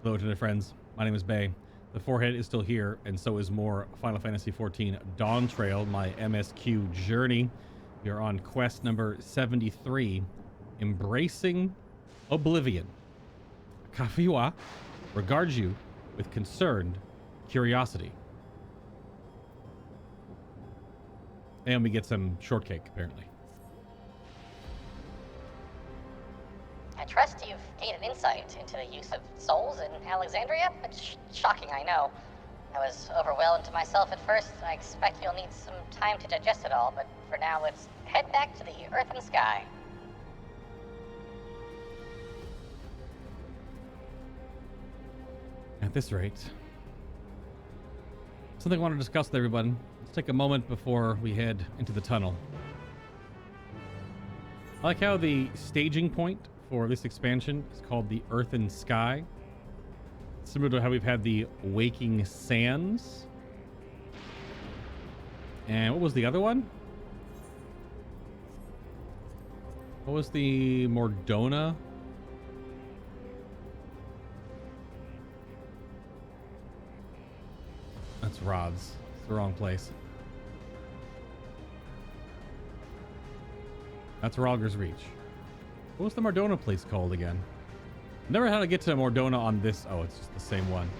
Hello, internet friends. My name is Bay. The forehead is still here, and so is more Final Fantasy XIV Dawntrail, my MSQ journey. We are on quest number 73, Embracing Oblivion. Kafiwa regards you with concerned curiosity. And we get some shortcake, apparently. I trust you've gained an insight into the use of souls in Alexandria. It's shocking, I know. I was overwhelmed myself at first. I expect you'll need some time to digest it all, but for now, let's head back to the earth and sky. At this rate, something I want to discuss with everybody. Let's take a moment before we head into the tunnel. I like how the staging point for this expansion is called the Earth and Sky. Similar to how we've had the Waking Sands. And what was the other one? What was the Mordona? That's Rod's. It's the wrong place. That's Rogger's Reach. What was the Mordona place called again? Never had to get to Mordona on this. Oh, it's just the same one.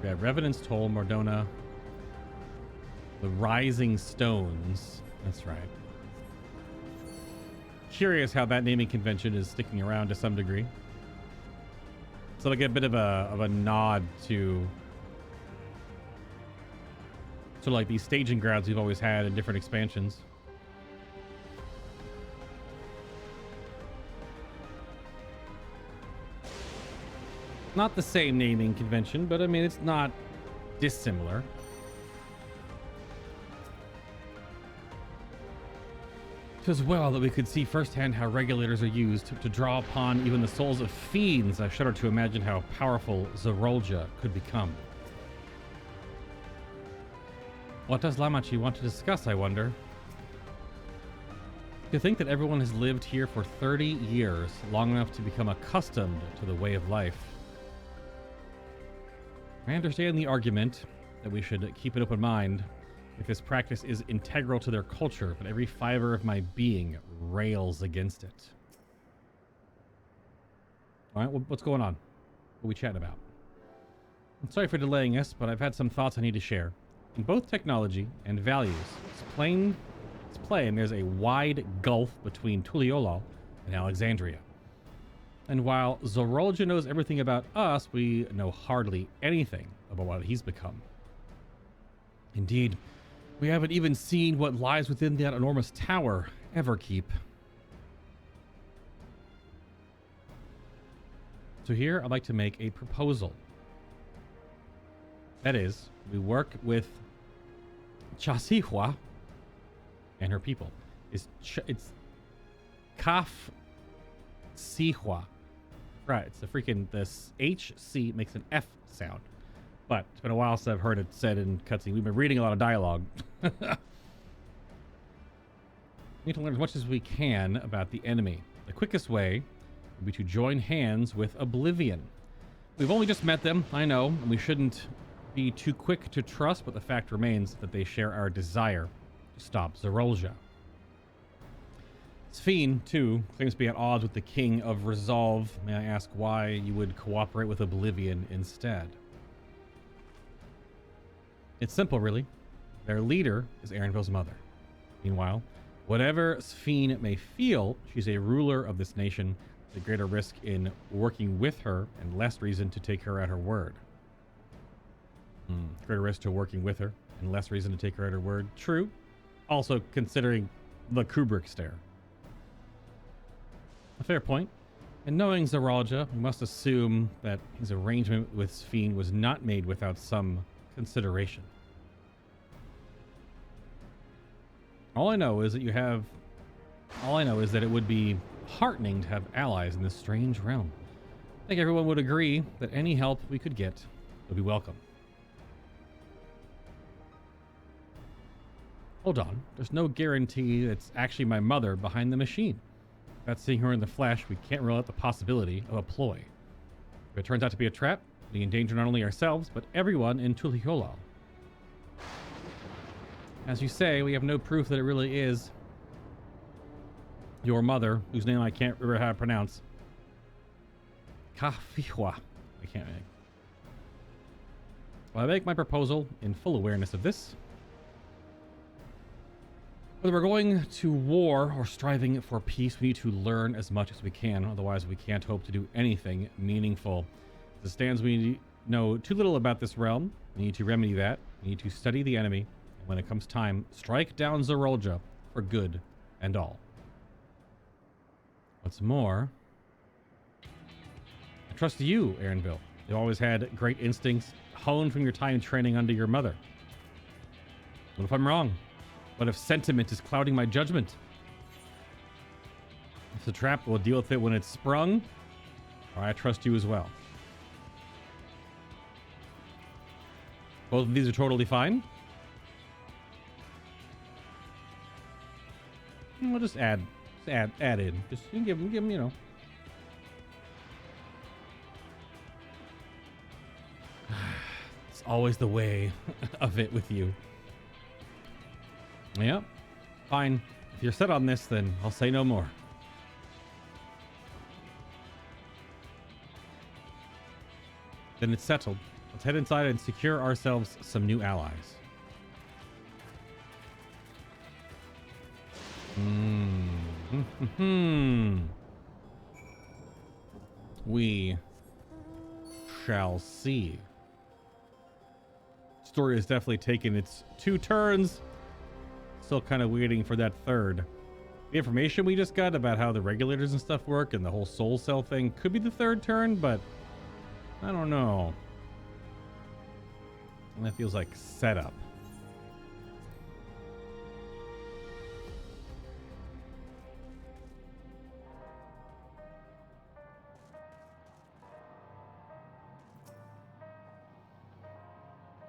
We have Revenant's Toll, Mordona. The Rising Stones. That's right. Curious how that naming convention is sticking around to some degree. So like a bit of a nod to sort of like these staging grounds we've always had in different expansions. Not the same naming convention, but I mean, it's not dissimilar. It was well that we could see firsthand how regulators are used to draw upon even the souls of fiends. I shudder to imagine how powerful Zerolja could become. What does Lamachi want to discuss, I wonder? To think that everyone has lived here for 30 years, long enough to become accustomed to the way of life. I understand the argument that we should keep an open mind if this practice is integral to their culture, but every fiber of my being rails against it. All right, what's going on? What are we chatting about? I'm sorry for delaying us, but I've had some thoughts I need to share. In both technology and values, it's plain there's a wide gulf between Tuliolol and Alexandria. And while Zerolja knows everything about us, we know hardly anything about what he's become. Indeed, we haven't even seen what lies within that enormous tower, Everkeep. So here, I'd like to make a proposal. That is, we work with Chasihua and her people. It's Kaf Sihua. Right, it's the freaking, this HC makes an F sound. But it's been a while since I've heard it said in cutscene. We've been reading a lot of dialogue. We need to learn as much as we can about the enemy. The quickest way would be to join hands with Oblivion. We've only just met them, I know, and we shouldn't be too quick to trust, but the fact remains that they share our desire to stop Zerolja. Sphene, too, claims to be at odds with the King of Resolve. May I ask why you would cooperate with Oblivion instead? It's simple, really. Their leader is Erenville's mother. Meanwhile, whatever Sphene may feel, she's a ruler of this nation, with a greater risk in working with her and less reason to take her at her word. Greater risk to working with her and less reason to take her at her word. True. Also, considering the Kubrick stare. A fair point. And knowing Zerolja, we must assume that his arrangement with Sphene was not made without some consideration. All I know is that it would be heartening to have allies in this strange realm. I think everyone would agree that any help we could get would be welcome. Hold on, there's no guarantee it's actually my mother behind the machine. Without seeing her in the flesh, we can't rule out the possibility of a ploy. If it turns out to be a trap, we endanger not only ourselves, but everyone in Tuliholal. As you say, we have no proof that it really is your mother, whose name I can't remember how to pronounce. Kafihwa. I can't make. Well, I make my proposal in full awareness of this. Whether we're going to war or striving for peace, we need to learn as much as we can. Otherwise, we can't hope to do anything meaningful. As it stands, we know too little about this realm. We need to remedy that. We need to study the enemy. And when it comes time, strike down Zerolja for good and all. What's more, I trust you, Aaronville. You've always had great instincts honed from your time training under your mother. What if I'm wrong? What if sentiment is clouding my judgment? If it's a trap, we'll deal with it when it's sprung. Or I trust you as well. Both of these are totally fine. We'll just add in. Just you can give them, you know. It's always the way of it with you. Yeah, fine. If you're set on this, then I'll say no more. Then it's settled. Let's head inside and secure ourselves some new allies. We shall see. Story has definitely taken its 2 turns. Still kind of waiting for that third. The information we just got about how the regulators and stuff work and the whole soul cell thing could be the third turn, but I don't know. And that feels like setup.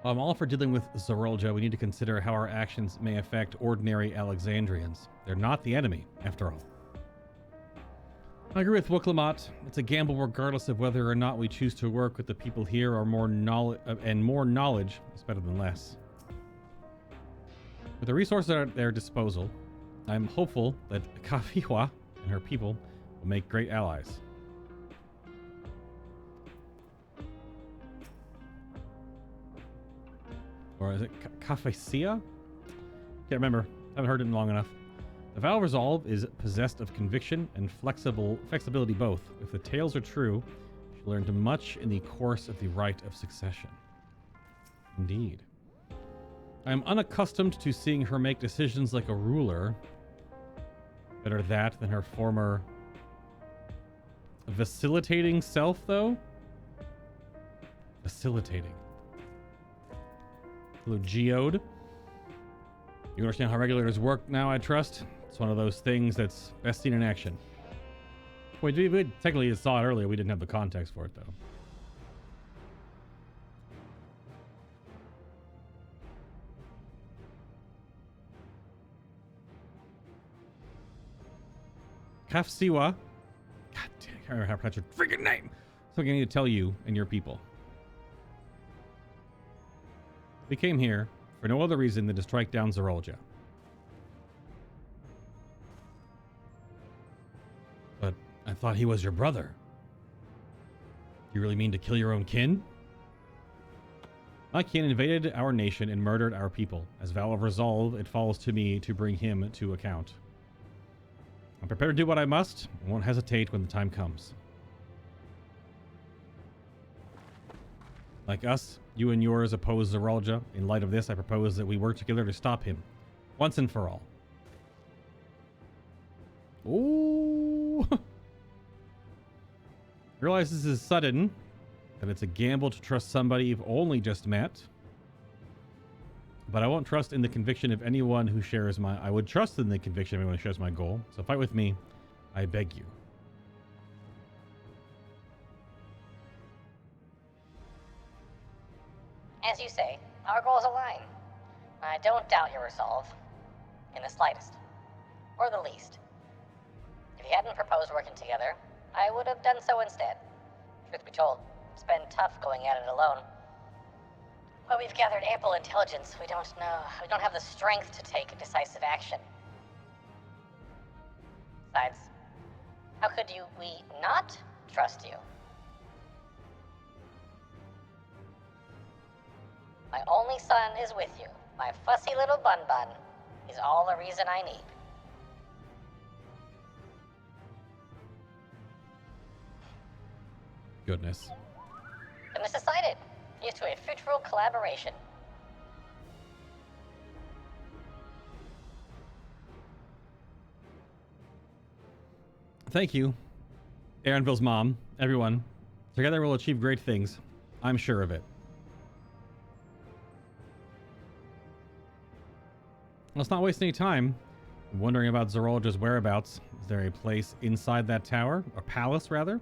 I'm all for dealing with Zerolja. We need to consider how our actions may affect ordinary Alexandrians. They're not the enemy, after all. I agree with Wuklamot. It's a gamble regardless of whether or not we choose to work with the people here, or more knowledge, and more knowledge is better than less. With the resources at their disposal, I'm hopeful that Kafihwa and her people will make great allies. Or is it Kafesia? Can't remember. Haven't heard it in long enough. The vow of resolve is possessed of conviction and flexibility both. If the tales are true, she learned much in the course of the rite of succession. Indeed. I am unaccustomed to seeing her make decisions like a ruler. Better that than her former vacillating self, though. Vacillating. Hello, Geode. You understand how regulators work now, I trust? It's one of those things that's best seen in action. Wait, we technically saw it earlier. We didn't have the context for it, though. Kafsiwa. God damn, I can't remember how to pronounce your freaking name. Something I need to tell you and your people. We came here for no other reason than to strike down Zerolja. But I thought he was your brother. You really mean to kill your own kin? My kin invaded our nation and murdered our people. As vow of resolve, it falls to me to bring him to account. I'm prepared to do what I must and won't hesitate when the time comes. Like us, you and yours oppose Zerolja. In light of this, I propose that we work together to stop him, once and for all. Ooh. I realize this is sudden, that it's a gamble to trust somebody you've only just met. But I won't trust in the conviction of anyone who shares my... I would trust in the conviction of anyone who shares my goal. So fight with me, I beg you. As you say, our goals align. I don't doubt your resolve, in the slightest, or the least. If you hadn't proposed working together, I would have done so instead. Truth be told, It's been tough going at it alone. While we've gathered ample intelligence, we don't have the strength to take decisive action. Besides, how could we not trust you? My only son is with you. My fussy little bun-bun is all the reason I need. Goodness. Goodness decided. Here's to a fruitful collaboration. Thank you, Aaronville's mom, everyone. Together we'll achieve great things. I'm sure of it. Let's not waste any time wondering about Zerolja's whereabouts. Is there a place inside that tower? Or palace, rather?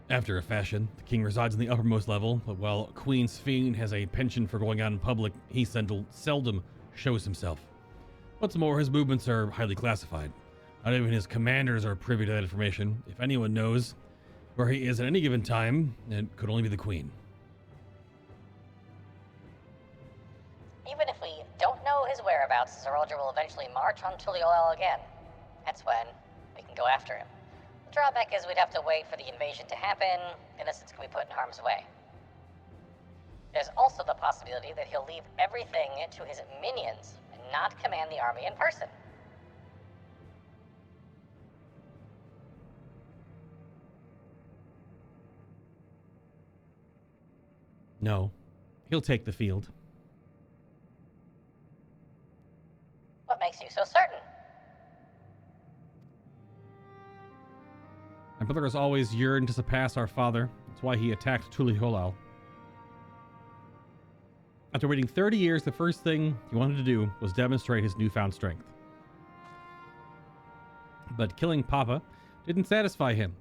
After a fashion, the king resides in the uppermost level, but while Queen Sphene has a penchant for going out in public, he seldom shows himself. What's more, his movements are highly classified. Not even his commanders are privy to that information. If anyone knows where he is at any given time, it could only be the queen. Even if we don't know his whereabouts, Zerolja will eventually march on Tuliolel again. That's when we can go after him. The drawback is we'd have to wait for the invasion to happen, innocents can be put in harm's way. There's also the possibility that he'll leave everything to his minions and not command the army in person. No, he'll take the field. What makes you so certain? My brother has always yearned to surpass our father. That's why he attacked Tuliholal. After waiting 30 years, the first thing he wanted to do was demonstrate his newfound strength. But killing Papa didn't satisfy him.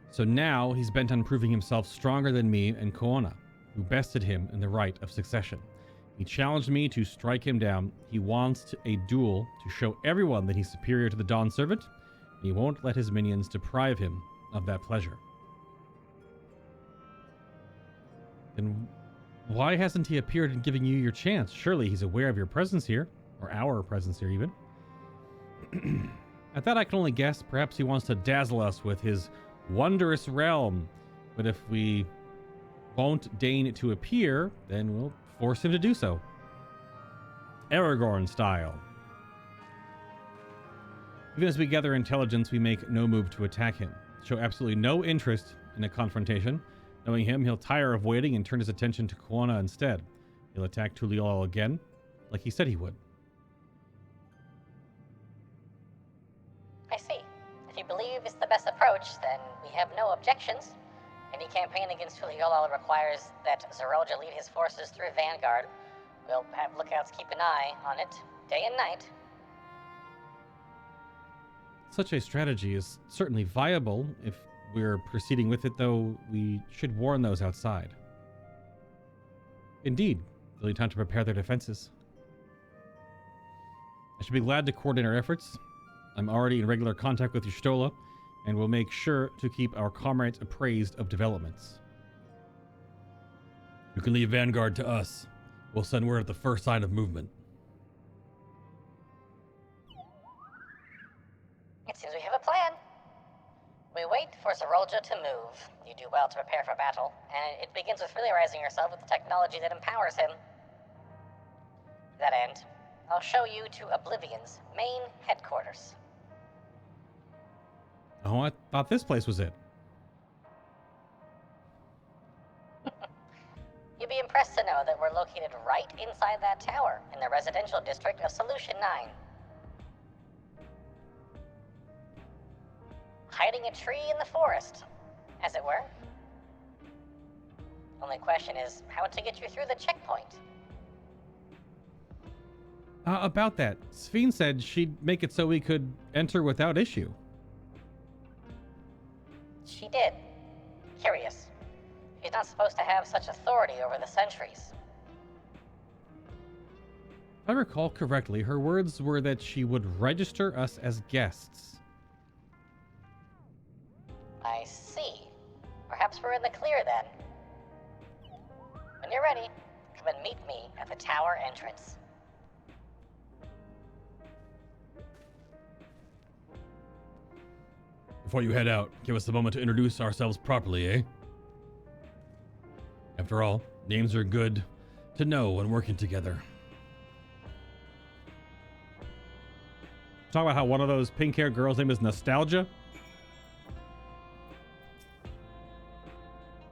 So now he's bent on proving himself stronger than me and Koona, who bested him in the right of succession. He challenged me to strike him down. He wants a duel to show everyone that he's superior to the Dawn Servant, and he won't let his minions deprive him of that pleasure. Then why hasn't he appeared and given you your chance? Surely he's aware of your presence here, or our presence here even. At that I can only guess. Perhaps he wants to dazzle us with his wondrous realm. But if we won't deign to appear, then we'll force him to do so. Aragorn style. Even as we gather intelligence, we make no move to attack him. Show absolutely no interest in a confrontation. Knowing him, he'll tire of waiting and turn his attention to Koona instead. He'll attack Tuliol again, like he said he would. I see. If you believe it's the best approach, then we have no objections. Any campaign against Tuliolal requires that Zerolja lead his forces through Vanguard. We'll have lookouts keep an eye on it, day and night. Such a strategy is certainly viable. If we're proceeding with it, though, we should warn those outside. Indeed, they'll need time to prepare their defenses. I should be glad to coordinate our efforts. I'm already in regular contact with Y'shtola, and we'll make sure to keep our comrades appraised of developments. You can leave Vanguard to us. We'll send word at the first sign of movement. It seems we have a plan. We wait for Zerolja to move. You do well to prepare for battle, and it begins with familiarizing yourself with the technology that empowers him. To that end, I'll show you to Oblivion's main headquarters. Oh, I thought this place was it. You'd be impressed to know that we're located right inside that tower in the residential district of Solution 9. Hiding a tree in the forest, as it were. Only question is how to get you through the checkpoint. About that, Sphene said she'd make it so we could enter without issue. She did. Curious. She's not supposed to have such authority over the sentries. If I recall correctly, her words were that she would register us as guests. I see. Perhaps we're in the clear then. when you're ready, come and meet me at the tower entrance. Before you head out, give us a moment to introduce ourselves properly, eh? After all, names are good to know when working together. Talk about how one of those pink-haired girls' name is Nostalgia.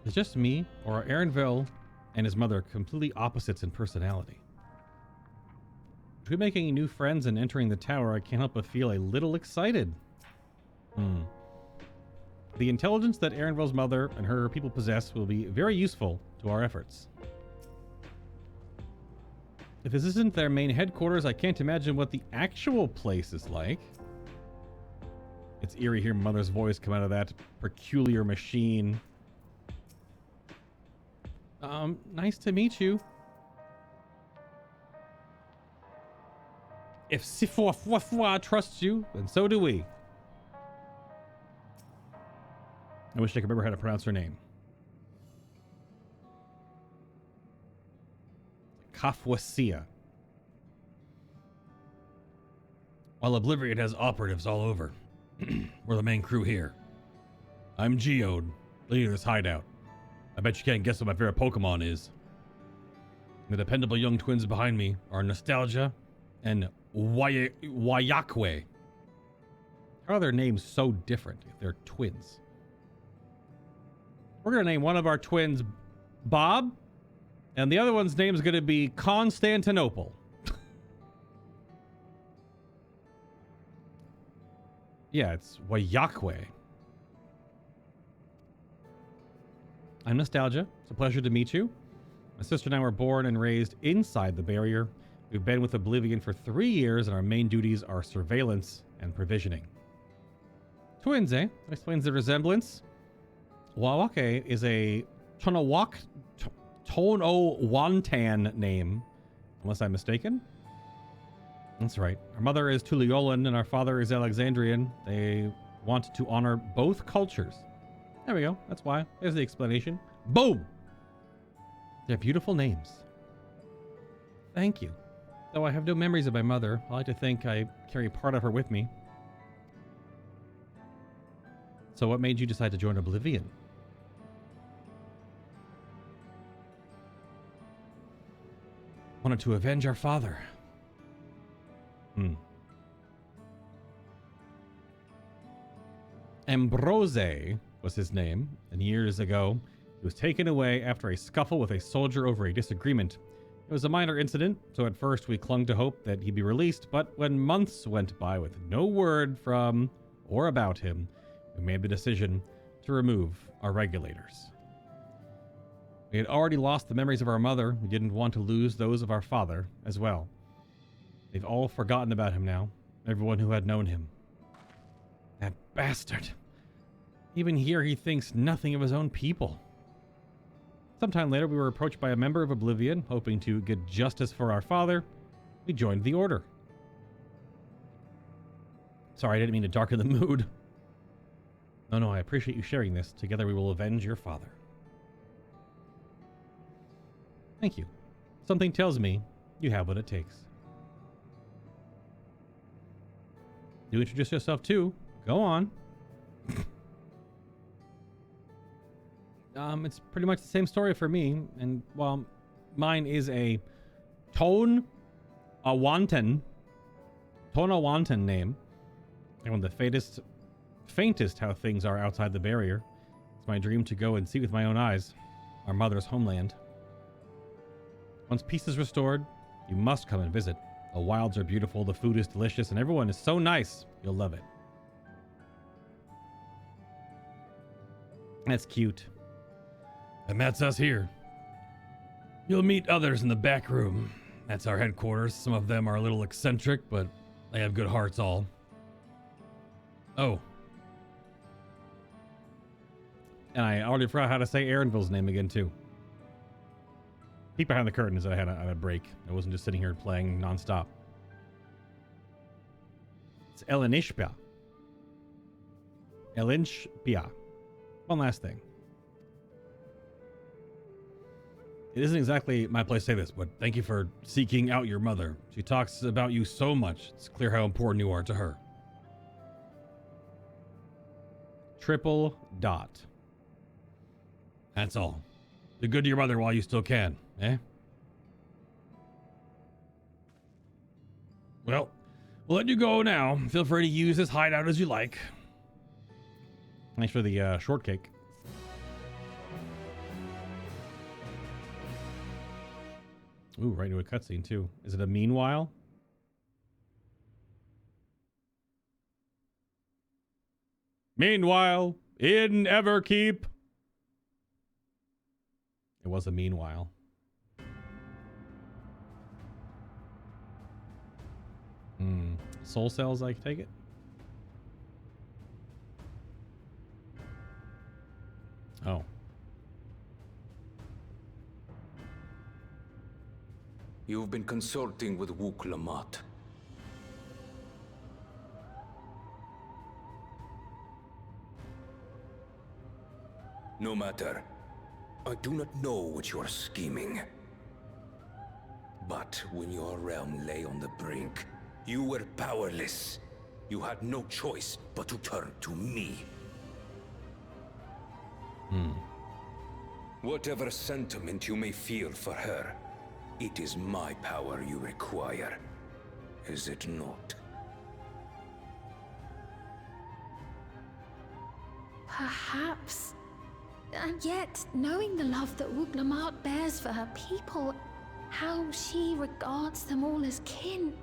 It's just me, or are Aaronville and his mother completely opposites in personality? Between making new friends and entering the tower, I can't help but feel a little excited. The intelligence that Aaronville's mother and her people possess will be very useful to our efforts. If this isn't their main headquarters, I can't imagine what the actual place is like. It's eerie hearing mother's voice come out of that peculiar machine. Nice to meet you. If Sifwa trusts you, then so do we. I wish I could remember how to pronounce her name. Kafwasia. While Oblivion has operatives all over, we're the main crew here. I'm Geode, leading this hideout. I bet you can't guess what my favorite Pokemon is. The dependable young twins behind me are Nostalgia and Wayakwe. How are their names so different if they're twins? We're going to name one of our twins Bob, and the other one's name is going to be Constantinople. Yeah, it's Wayakwe. I'm Nostalgia. It's a pleasure to meet you. My sister and I were born and raised inside the barrier. We've been with Oblivion for 3 years, and our main duties are surveillance and provisioning. Twins, eh? That explains the resemblance. Wawake is a Tono-Wantan name, unless I'm mistaken. That's right. Our mother is Tuliolan and our father is Alexandrian. They want to honor both cultures. There we go. That's why. There's the explanation. Boom! They're beautiful names. Thank you. Though I have no memories of my mother, I like to think I carry part of her with me. So what made you decide to join Oblivion? Wanted to avenge our father. Ambrose was his name, and years ago, he was taken away after a scuffle with a soldier over a disagreement. It was a minor incident, so at first we clung to hope that he'd be released, but when months went by with no word from or about him, we made the decision to remove our regulators. We had already lost the memories of our mother. We didn't want to lose those of our father as well. They've all forgotten about him now, everyone who had known him. That bastard. Even here, he thinks nothing of his own people. Sometime later, we were approached by a member of Oblivion, hoping to get justice for our father. We joined the Order. Sorry, I didn't mean to darken the mood. No, I appreciate you sharing this. Together we will avenge your father. Thank you. Something tells me you have what it takes. You introduce yourself too. Go on. It's pretty much the same story for me, and well, mine is a Tono-Wantan name. And one of the faintest how things are outside the barrier. It's my dream to go and see with my own eyes our mother's homeland. Once peace is restored, you must come and visit. The wilds are beautiful, the food is delicious, and everyone is so nice. You'll love it. That's cute. And that's us here. You'll meet others in the back room. That's our headquarters. Some of them are a little eccentric, but they have good hearts all. Oh. And I already forgot how to say Aaronville's name again, too. Peek behind the curtain is that I had a break. I wasn't just sitting here playing nonstop. It's Elinishpia. Elinishpia. One last thing. It isn't exactly my place to say this, but thank you for seeking out your mother. She talks about you so much. It's clear how important you are to her. Triple dot. That's all. Be good to your mother while you still can, eh? Well, we'll let you go now. Feel free to use this hideout as you like. Thanks for the shortcake. Ooh, right into a cutscene too. Is it a meanwhile? Meanwhile, in Everkeep. It was a meanwhile. Soul cells, I take it? Oh. You've been consulting with Wook Lamont. No matter. I do not know what you are scheming. But when your realm lay on the brink, you were powerless. You had no choice but to turn to me. Whatever sentiment you may feel for her, it is my power you require. Is it not? Perhaps. And yet, knowing the love that Wook Lamont bears for her people, how she regards them all as kin,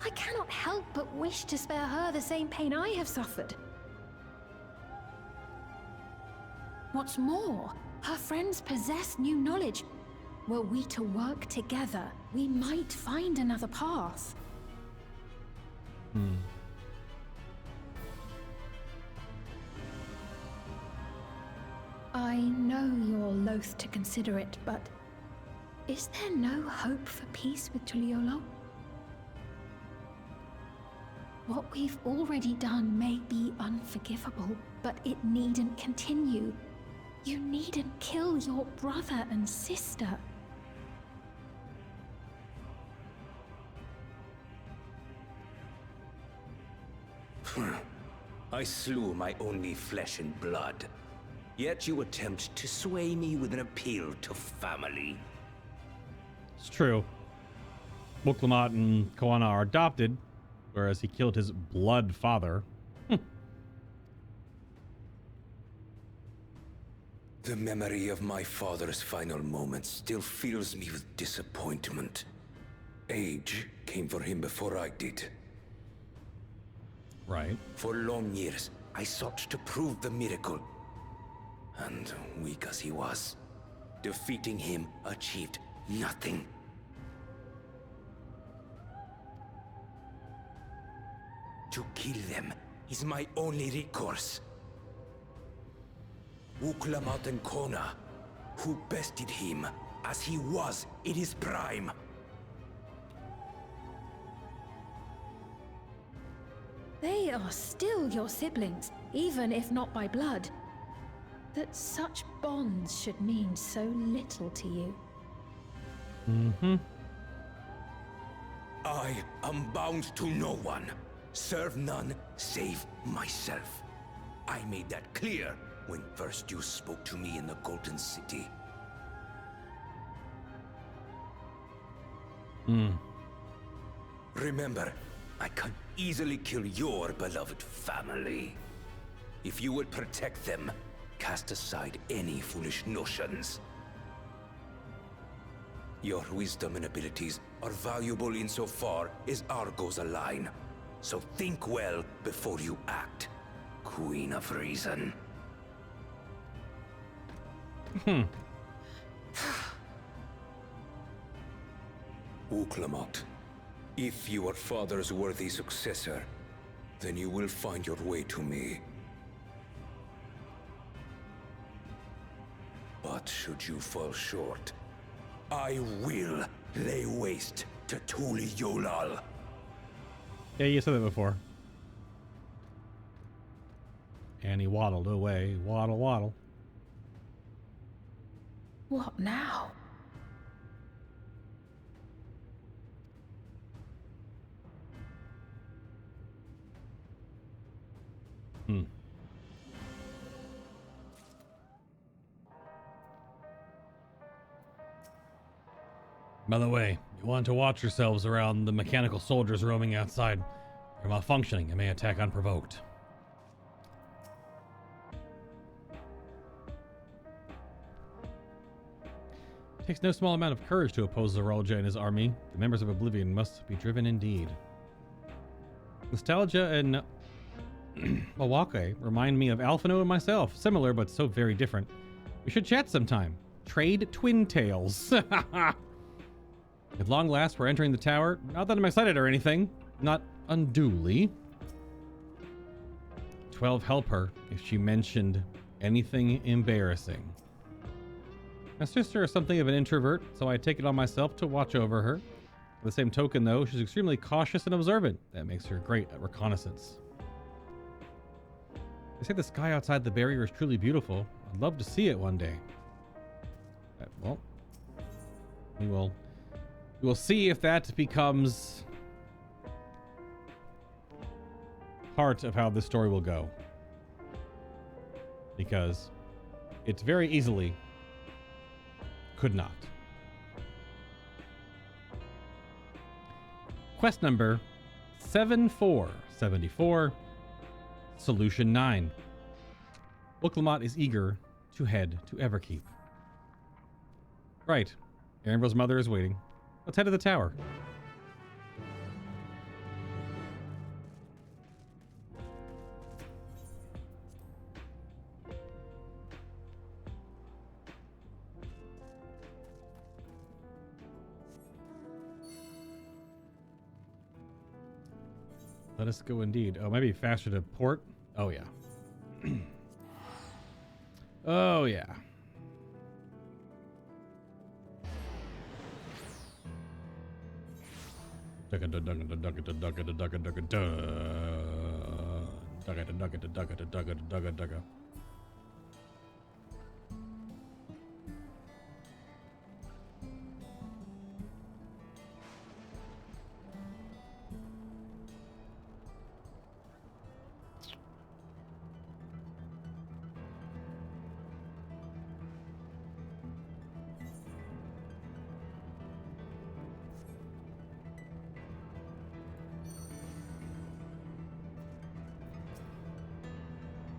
I cannot help but wish to spare her the same pain I have suffered. What's more, her friends possess new knowledge. Were we to work together, we might find another path. I know you're loath to consider it, but is there no hope for peace with Tuliolo? What we've already done may be unforgivable, but it needn't continue. You needn't kill your brother and sister. I slew my only flesh and blood. Yet you attempt to sway me with an appeal to family. It's true. Wook Lamont and Koana are adopted, whereas he killed his blood father. The memory of my father's final moments still fills me with disappointment. Age came for him before I did. Right. For long years, I sought to prove the miracle. And weak as he was, defeating him achieved nothing. To kill them is my only recourse. Wook Lamont and Kona, who bested him as he was in his prime. They are still your siblings, even if not by blood. That such bonds should mean so little to you. I am bound to no one. Serve none save myself. I made that clear when first you spoke to me in the Golden City. Remember, I can easily kill your beloved family. If you would protect them, cast aside any foolish notions. Your wisdom and abilities are valuable insofar as our goals align. So think well before you act, Queen of Reason. Wook Lamont, if you are father's worthy successor, then you will find your way to me. But should you fall short, I will lay waste to Tuliolal. Yeah, you said that before. And he waddled away. Waddle, waddle. What now? By the way, you want to watch yourselves around the mechanical soldiers roaming outside. They're malfunctioning and may attack unprovoked. It takes no small amount of courage to oppose Zoralja and his army. The members of Oblivion must be driven indeed. Nostalgia and Mawake remind me of Alphino and myself. Similar, but so very different. We should chat sometime. Trade twin tails. At long last, we're entering the tower. Not that I'm excited or anything. Not unduly. 12 help her if she mentioned anything embarrassing. My sister is something of an introvert, so I take it on myself to watch over her. By the same token, though, she's extremely cautious and observant. That makes her great at reconnaissance. They say the sky outside the barrier is truly beautiful. I'd love to see it one day. Well, we will see if that becomes part of how this story will go. Because it's very easily could not. Quest number 7474, Solution 9. Booklamot is eager to head to Everkeep. Right. Erenville's mother is waiting. Let's head to the tower. Let us go indeed. Oh, maybe faster to port? Oh, yeah. Oh, yeah.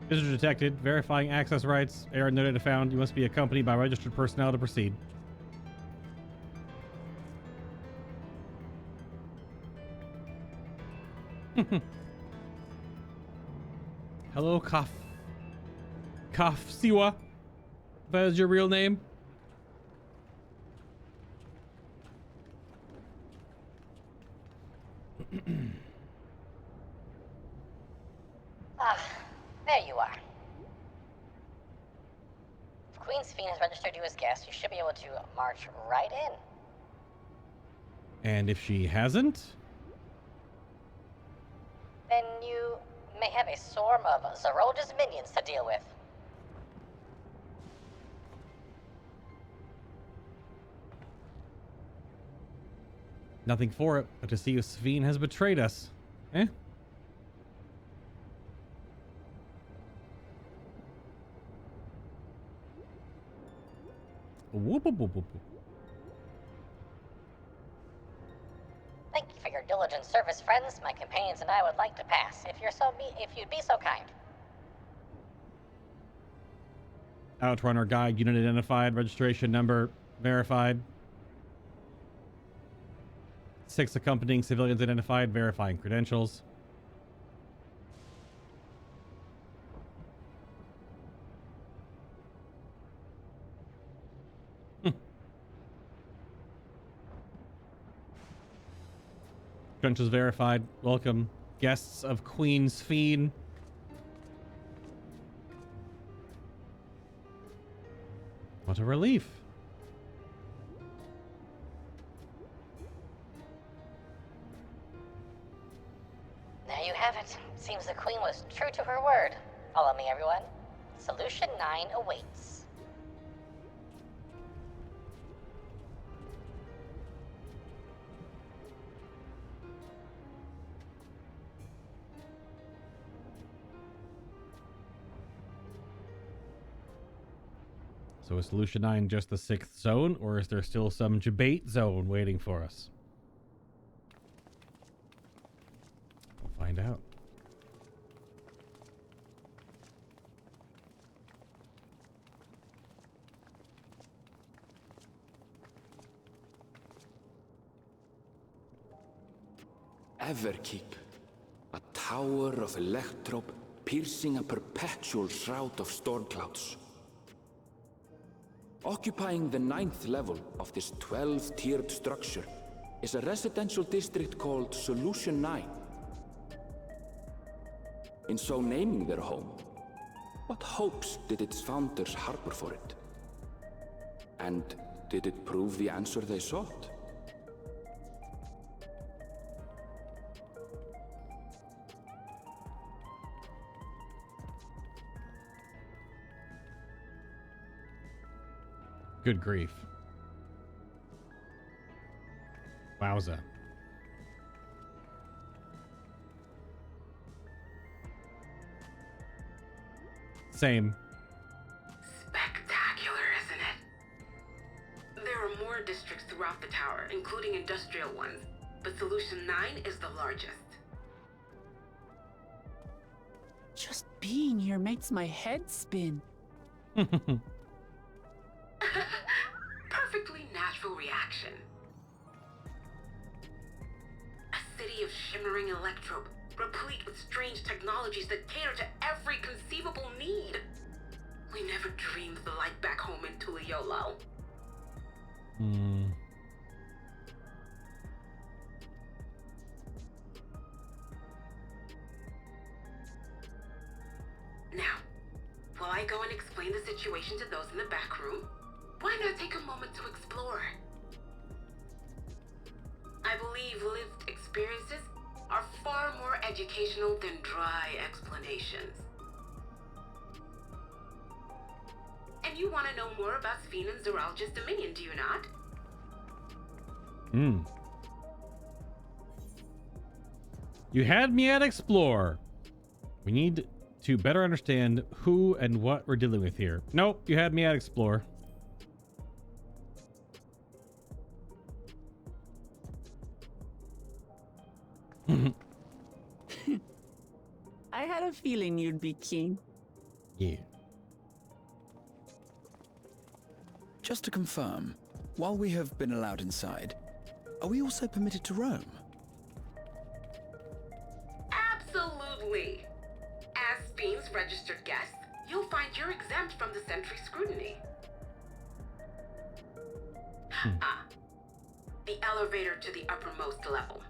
Visitor detected. Verifying access rights. Error noted found. You must be accompanied by registered personnel to proceed. Hello, Kaf Siwa. That is your real name? There you are. If Queen's Fiend has registered you as guest, you should be able to march right in. And if she hasn't? Then you may have a swarm of Zoralja's minions to deal with. Nothing for it but to see if Sveen has betrayed us. Eh? Whoop, whoop, whoop, whoop. Thank you for your diligent service, friends. My companions and I would like to pass, if you'd be so kind. Outrunner guide unit identified. Registration number verified. 6 accompanying civilians identified. Verifying credentials. Credentials verified. Welcome, guests of Queen's Fiend. What a relief. There you have it. Seems the Queen was true to her word. Follow me, everyone. Solution 9 awaits. So is Solution 9 just the 6th zone, or is there still some debate zone waiting for us? We'll find out. Everkeep, a tower of electrope piercing a perpetual shroud of storm clouds. Occupying the 9th level of this 12-tiered structure is a residential district called Solution 9. In so naming their home, what hopes did its founders harbor for it? And did it prove the answer they sought? Good grief. Wowza. Same. Spectacular, isn't it? There are more districts throughout the tower, including industrial ones, but Solution 9 is the largest. Just being here makes my head spin. Perfectly natural reaction. A city of shimmering electrope, replete with strange technologies that cater to every conceivable need. We never dreamed the light back home in Tuliolo. Now, while I go and explain the situation to those in the back room, why not take a moment to explore? I believe lived experiences are far more educational than dry explanations. And you want to know more about Sphene and Zoologist Dominion, do you not? You had me at explore. We need to better understand who and what we're dealing with here. Nope, you had me at explore. I had a feeling you'd be keen. Yeah. Just to confirm, while we have been allowed inside, are we also permitted to roam? Absolutely. As Sphene's registered guest, you'll find you're exempt from the sentry scrutiny. The elevator to the uppermost level.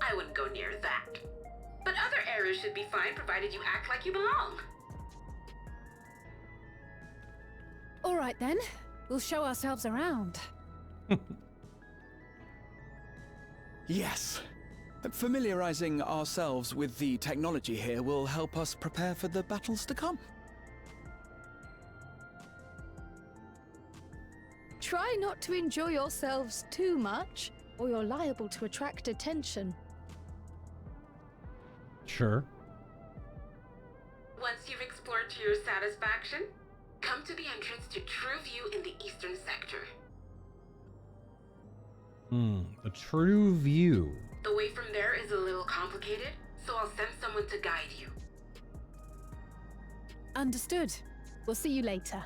I wouldn't go near that. But other areas should be fine provided you act like you belong. All right then, we'll show ourselves around. Yes. Familiarizing ourselves with the technology here will help us prepare for the battles to come. Try not to enjoy yourselves too much, or you're liable to attract attention. Sure. Once you've explored to your satisfaction, come to the entrance to True View in the eastern sector. The True View. The way from there is a little complicated, so I'll send someone to guide you. Understood. We'll see you later.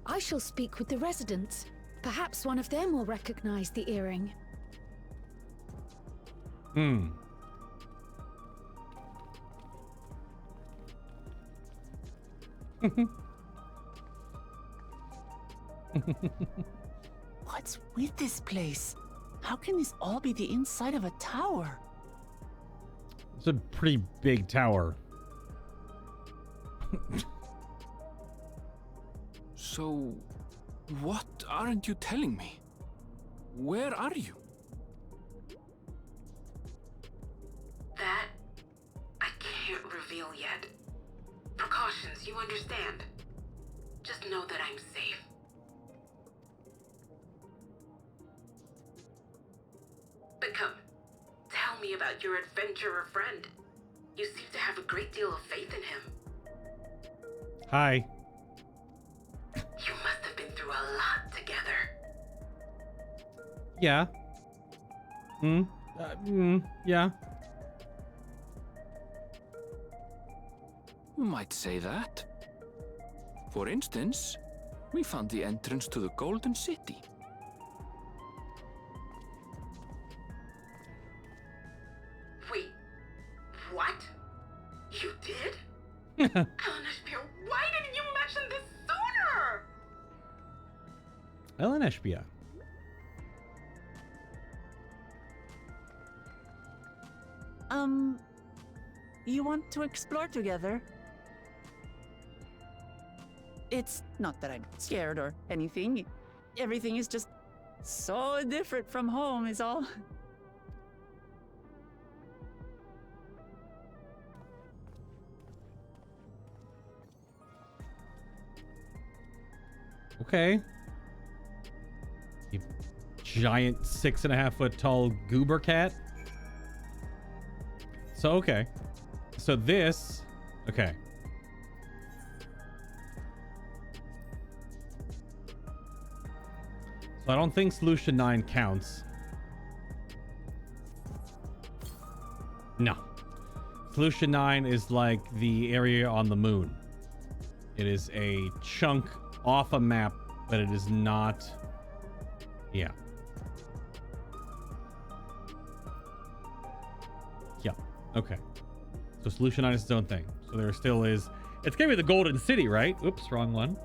I shall speak with the residents. Perhaps one of them will recognize the earring. What's with this place? How can this all be the inside of a tower? It's a pretty big tower. So, what aren't you telling me? Where are you? That I can't reveal yet. Precautions, you understand. Just know that I'm safe. But come, tell tell me about your adventurer friend. You seem to have a great deal of faith in him. Hi. You must have been through a lot together. Yeah. Yeah. You might say that. For instance, we found the entrance to the Golden City. Wait, what? You did? Elneshpia, why didn't you mention this sooner? Elneshpia. You want to explore together? It's not that I'm scared or anything. Everything is just so different from home is all. Okay. You giant 6.5 foot tall goober cat. So, okay. So this, okay. So I don't think solution 9 counts. No. Solution 9 is like the area on the moon. It is a chunk off a map, but it is not. Yeah. Yeah. Okay. So solution 9 is its own thing. So there still is. It's gonna be the Golden City, right? Oops, wrong one.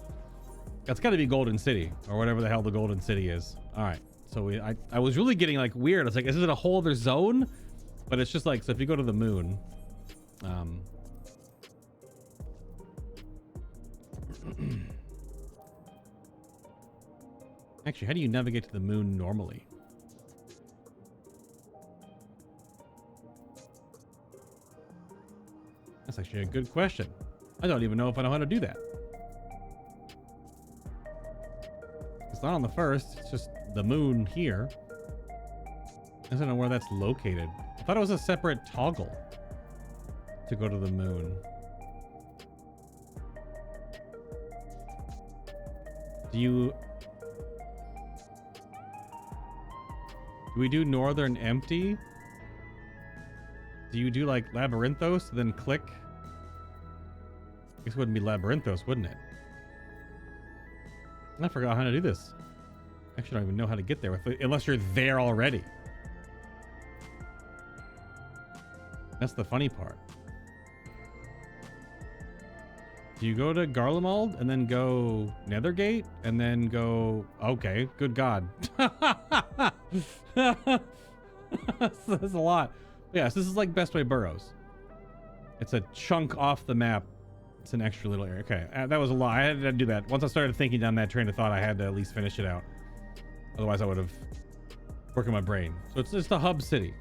That's got to be Golden City or whatever the hell the Golden City is. All right. So I was really getting like weird. I was like, is it a whole other zone? But it's just like, so if you go to the moon, actually, how do you navigate to the moon normally? That's actually a good question. I don't even know if I know how to do that. It's not on the first, it's just the moon here. I don't know where that's located. I thought it was a separate toggle to go to the moon. Do we do northern empty? Do you do like Labyrinthos, then click? I guess it wouldn't be Labyrinthos, wouldn't it? I forgot how to do this. I actually don't even know how to get there unless you're there already. That's the funny part. Do you go to Garlemald and then go Nethergate and then go... Okay, good God. That's a lot. Yes, this is like Best Way Burrows. It's a chunk off the map. It's an extra little area. Okay, that was a lot. I had to do that. Once I started thinking down that train of thought, I had to at least finish it out. Otherwise, I would have broken my brain. So it's just a hub city.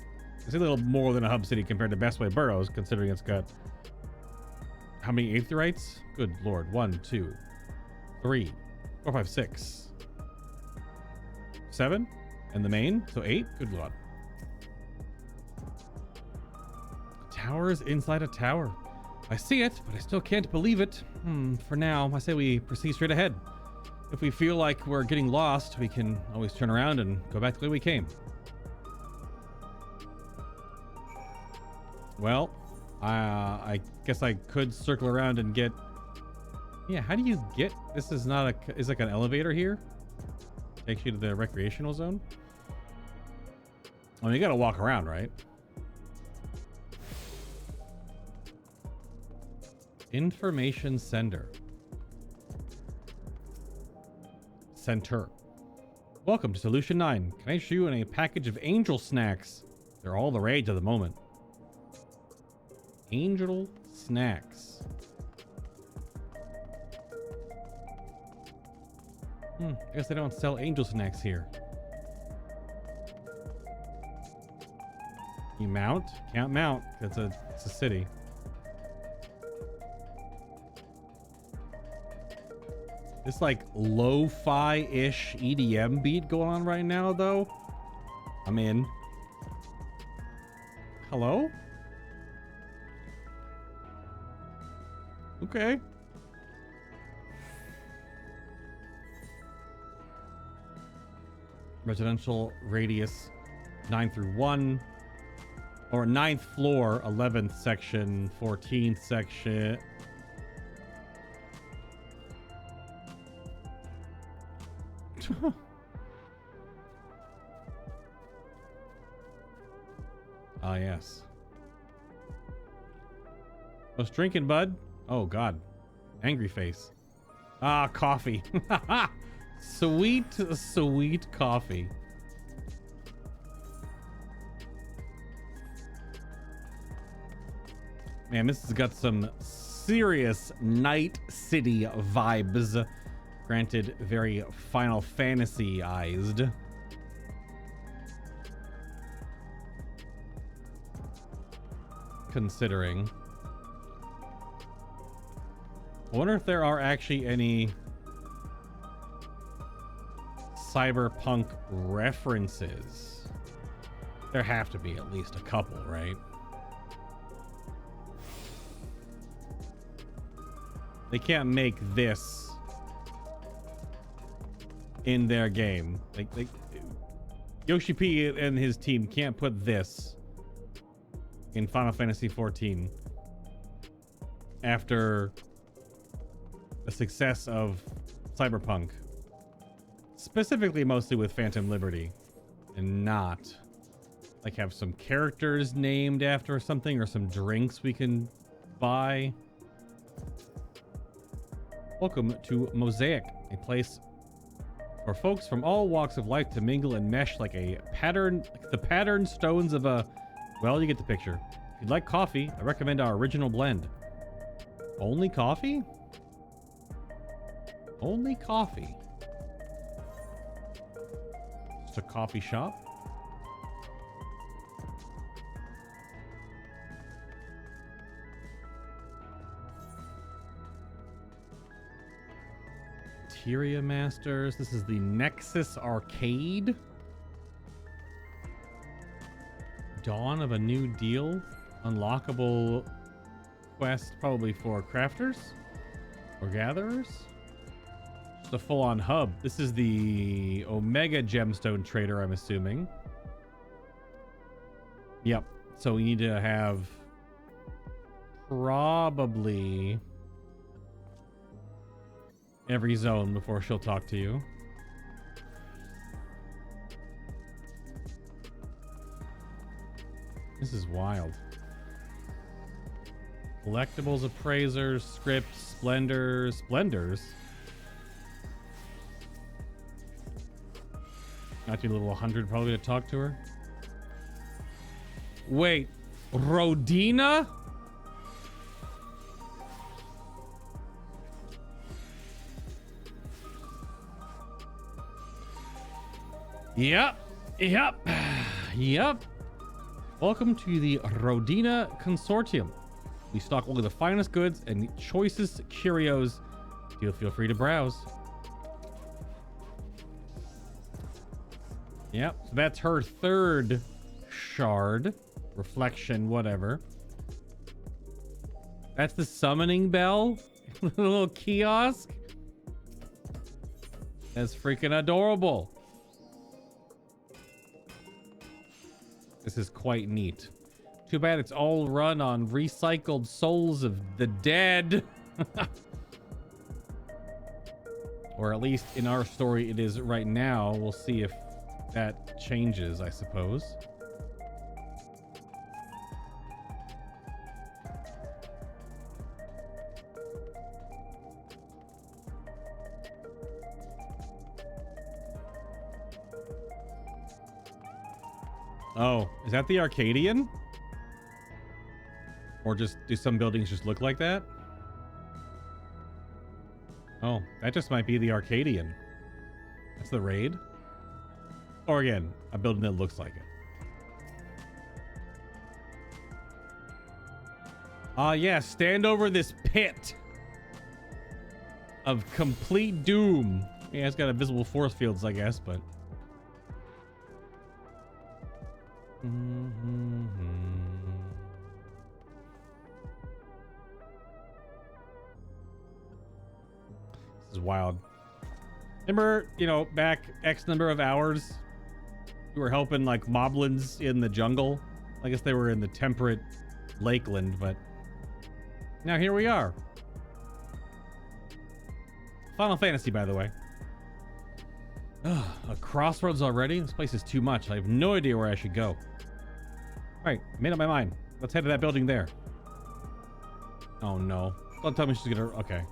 It's a little more than a hub city compared to Best Way Burrows, considering it's got... How many Aetherites? Good Lord. 1, 2, 3, 4, 5, 6, 7? And the main? So 8? Good Lord. Towers inside a tower. I see it, but I still can't believe it. For now, I say we proceed straight ahead. If we feel like we're getting lost, we can always turn around and go back the way we came. Well, I guess I could circle around and get... Yeah, how do you get... This is not a... Is like an elevator here? Takes you to the recreational zone? I mean, you gotta walk around, right? Information sender. Center. Welcome to Solution 9. Can I issue you in a package of angel snacks? They're all the rage at the moment. Angel snacks. I guess they don't sell angel snacks here. You mount? Can't mount. It's a city. This like lo-fi-ish EDM beat going on right now, though. I'm in. Hello? Okay. Residential radius 9 through 1. Or 9th floor, 11th section, 14th section. Ah, yes. What's drinking, bud? Oh, God. Angry face. Ah, coffee. Sweet, sweet coffee. Man, this has got some serious Night City vibes. Granted, very Final Fantasy-ized. Considering. I wonder if there are actually any cyberpunk references. There have to be at least a couple, right? They can't make this in their game. Like Yoshi P and his team can't put this in Final Fantasy XIV after the success of Cyberpunk, specifically mostly with Phantom Liberty, and not like have some characters named after something or some drinks we can buy. Welcome to Mosaic, a place for folks from all walks of life to mingle and mesh like a pattern, like the patterned stones of a, well, you get the picture. If you'd like coffee, I recommend our original blend. Only coffee? Only coffee. Just a coffee shop. Materia Masters. This is the Nexus Arcade. Dawn of a New Deal. Unlockable quest probably for crafters or gatherers. Just a full-on hub. This is the Omega Gemstone Trader, I'm assuming. Yep. So we need to have probably every zone before she'll talk to you. This is wild. Collectibles, appraisers, scripts, splendors. Got you a little 100 probably to talk to her. Wait, Rodina? Yep. Welcome to the Rodina Consortium. We stock only the finest goods and choicest curios. Feel free to browse. Yep, so that's her third shard. Reflection, whatever. That's the summoning bell. The little kiosk. That's freaking adorable. This is quite neat. Too bad it's all run on recycled souls of the dead. Or at least in our story it is right now. We'll see if that changes, I suppose. Oh, is that the Arcadian? Or just do some buildings just look like that? Oh, that just might be the Arcadian. That's the raid. Or again, a building that looks like it. Yeah, stand over this pit of complete doom. Yeah, it's got invisible force fields, I guess, but... This is wild. Remember, you know, back X number of hours, we were helping like moblins in the jungle. I guess they were in the temperate lakeland, but now here we are. Final Fantasy, by the way. Ugh, a crossroads already? This place is too much. I have no idea where I should go. Alright, made up my mind. Let's head to that building there. Oh no. Don't tell me she's gonna... Okay.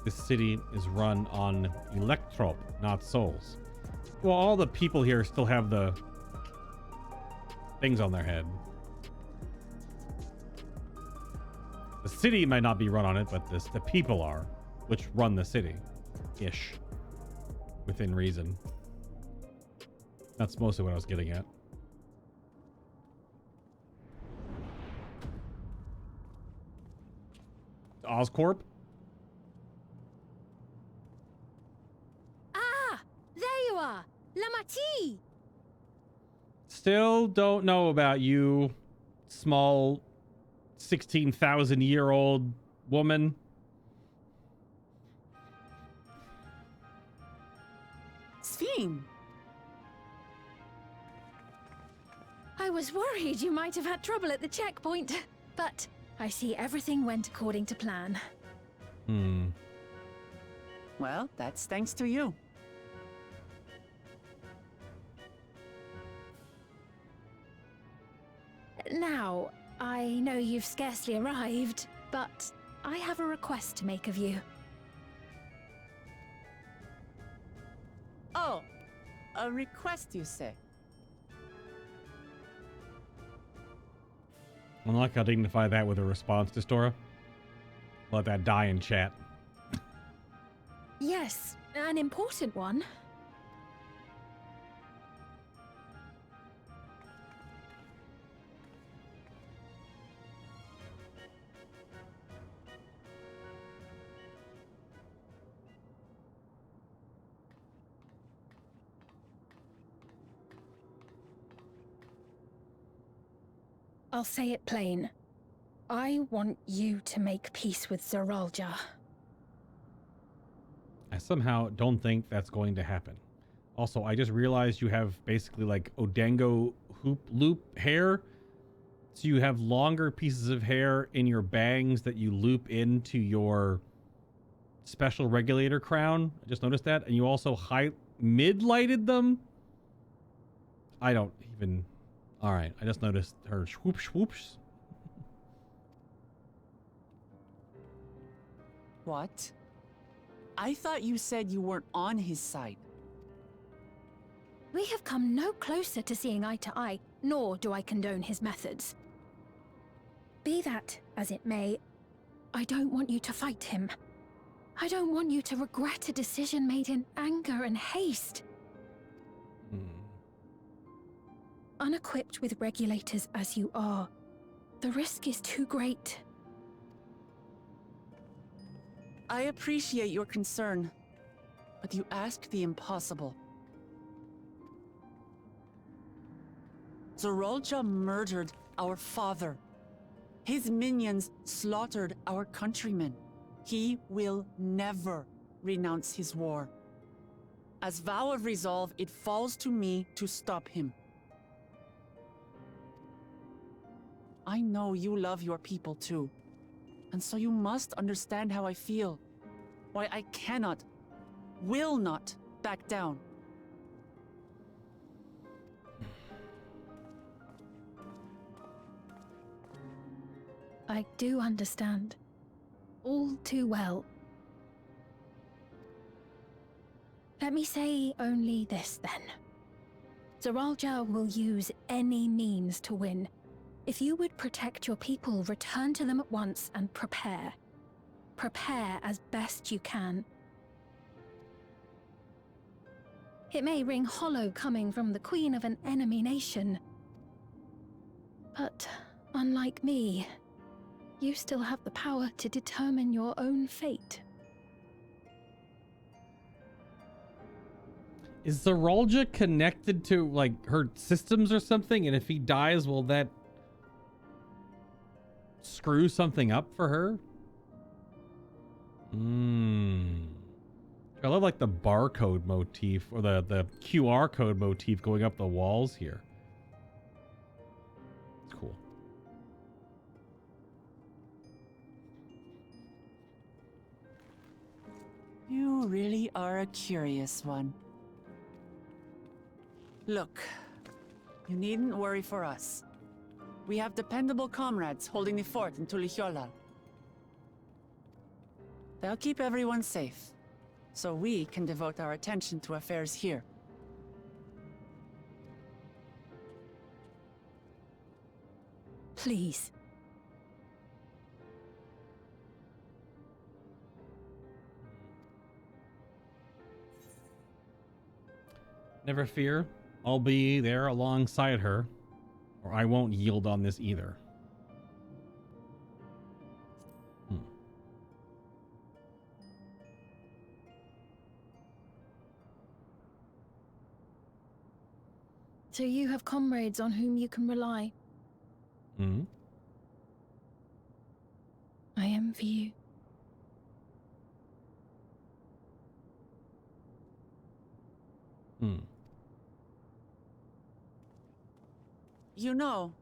This city is run on electrope, not souls. Well, all the people here still have the things on their head. The city might not be run on it, but the people are, which run the city. Ish. Within reason. That's mostly what I was getting at. Oscorp? Ah! There you are! Lamati! Still don't know about you, small 16,000-year-old woman. Sphene! I was worried you might have had trouble at the checkpoint, but I see everything went according to plan. Well, that's thanks to you. Now, I know you've scarcely arrived, but I have a request to make of you. Oh, a request, you say? I like how to dignify that with a response to Stora. Let that die in chat. Yes, an important one. I'll say it plain. I want you to make peace with Zeralja. I somehow don't think that's going to happen. Also, I just realized you have basically like Odango hoop loop hair. So you have longer pieces of hair in your bangs that you loop into your special regulator crown. I just noticed that. And you also mid-lighted them. I don't even... All right, I just noticed her swoops swoops. What? I thought you said you weren't on his side. We have come no closer to seeing eye to eye, nor do I condone his methods. Be that as it may, I don't want you to fight him. I don't want you to regret a decision made in anger and haste. Unequipped with regulators as you are, the risk is too great. I appreciate your concern, but you ask the impossible. Zeralja murdered our father. His minions slaughtered our countrymen. He will never renounce his war. As vow of resolve, it falls to me to stop him. I know you love your people too, and so you must understand how I feel. Why I cannot, will not back down. I do understand. All too well. Let me say only this then. Zeralja will use any means to win. If you would protect your people, return to them at once and prepare. Prepare as best you can. It may ring hollow coming from the queen of an enemy nation. But, unlike me, you still have the power to determine your own fate. Is Zeralja connected to, like, her systems or something? And if he dies, will that screw something up for her? I love like the barcode motif or the QR code motif going up the walls here. It's cool. You really are a curious one. Look, you needn't worry for us. We have dependable comrades holding the fort in Tulihyolal. They'll keep everyone safe, so we can devote our attention to affairs here. Please. Never fear. I'll be there alongside her, or I won't yield on this either. So you have comrades on whom you can rely. I envy you. You know,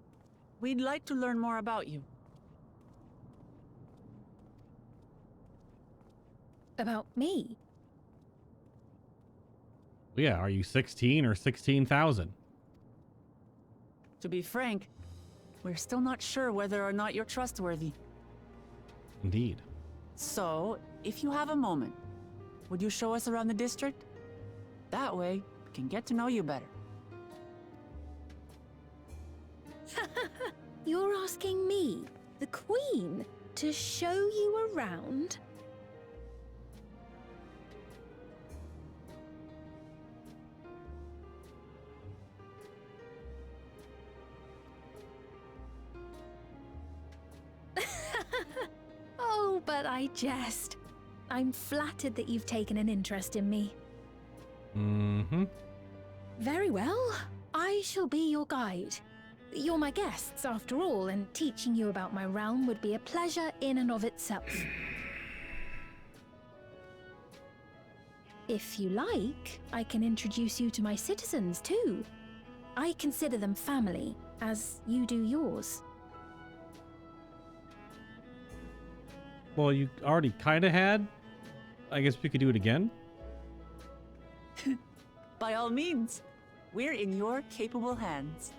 we'd like to learn more about you. About me? Yeah, are you 16 or 16,000? To be frank, we're still not sure whether or not you're trustworthy. Indeed. So, if you have a moment, would you show us around the district? That way, we can get to know you better. You're asking me, the Queen, to show you around? Oh, but I jest. I'm flattered that you've taken an interest in me. Very well. I shall be your guide. You're my guests, after all, and teaching you about my realm would be a pleasure in and of itself. If you like, I can introduce you to my citizens, too. I consider them family, as you do yours. Well, you already kind of had. I guess we could do it again. By all means, we're in your capable hands.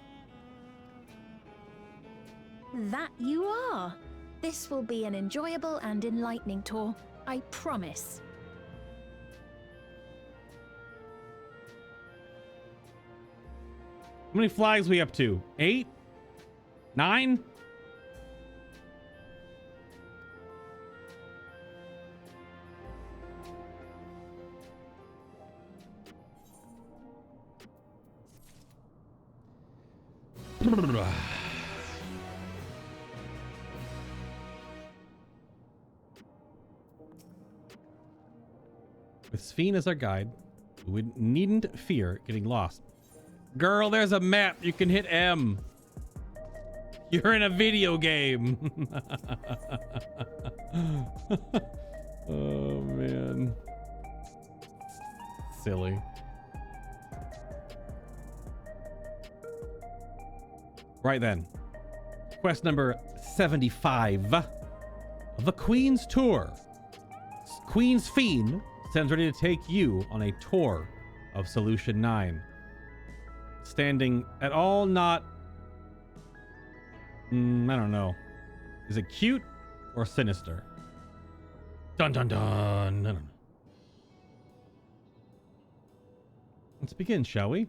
That you are. This will be an enjoyable and enlightening tour, I promise. How many flags we up to? 8? 9? With Sphene as our guide, we needn't fear getting lost. Girl, there's a map. You can hit M. You're in a video game. Oh, man. Silly. Right then. Quest number 75. The Queen's Tour. Queen Sphene stands ready to take you on a tour of Solution 9. Standing at all not... I don't know. Is it cute or sinister? Dun dun dun. I don't know. Let's begin, shall we? I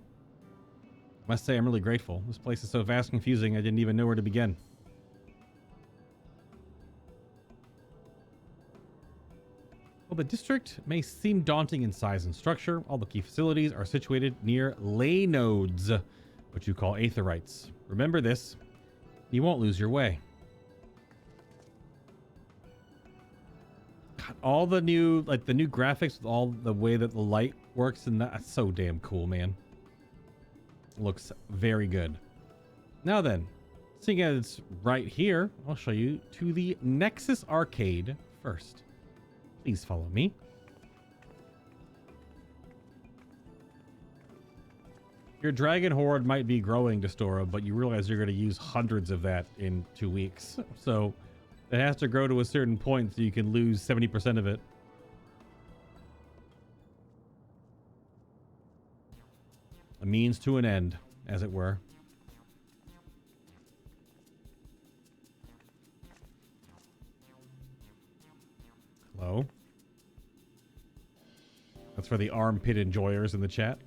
must say I'm really grateful. This place is so vast and confusing I didn't even know where to begin. While the district may seem daunting in size and structure, all the key facilities are situated near ley nodes, which you call aetherites. Remember this, you won't lose your way. God, all the new, like the new graphics with all the way that the light works, and that's so damn cool, man. Looks very good. Now then, Seeing as it's right here, I'll show you to the Nexus Arcade first. Please follow me. Your dragon horde might be growing, Destora, but you realize you're going to use hundreds of that in 2 weeks. So it has to grow to a certain point so you can lose 70% of it. A means to an end, as it were. Hello. That's for the armpit enjoyers in the chat.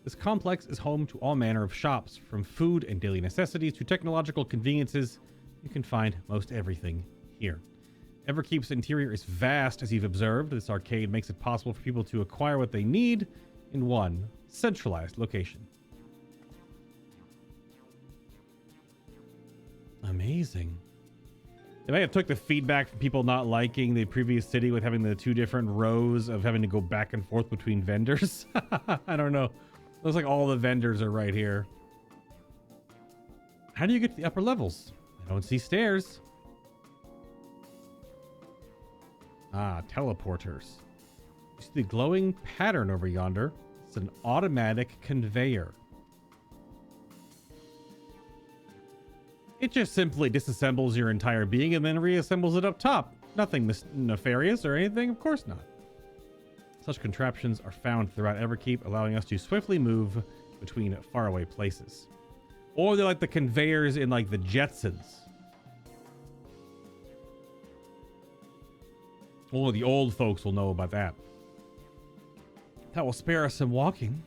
This complex is home to all manner of shops, from food and daily necessities to technological conveniences. You can find most everything here. Everkeep's interior is vast, as you've observed. This arcade makes it possible for people to acquire what they need in one centralized location. Amazing. They may have took the feedback from people not liking the previous city with having the 2 different rows of having to go back and forth between vendors. I don't know. Looks like all the vendors are right here. How do you get to the upper levels? I don't see stairs. Ah, teleporters. You see the glowing pattern over yonder? It's an automatic conveyor. It just simply disassembles your entire being and then reassembles it up top. Nothing nefarious or anything, of course not. Such contraptions are found throughout Everkeep, allowing us to swiftly move between faraway places. Or they're like the conveyors in like the Jetsons. Only the old folks will know about that. That will spare us some walking.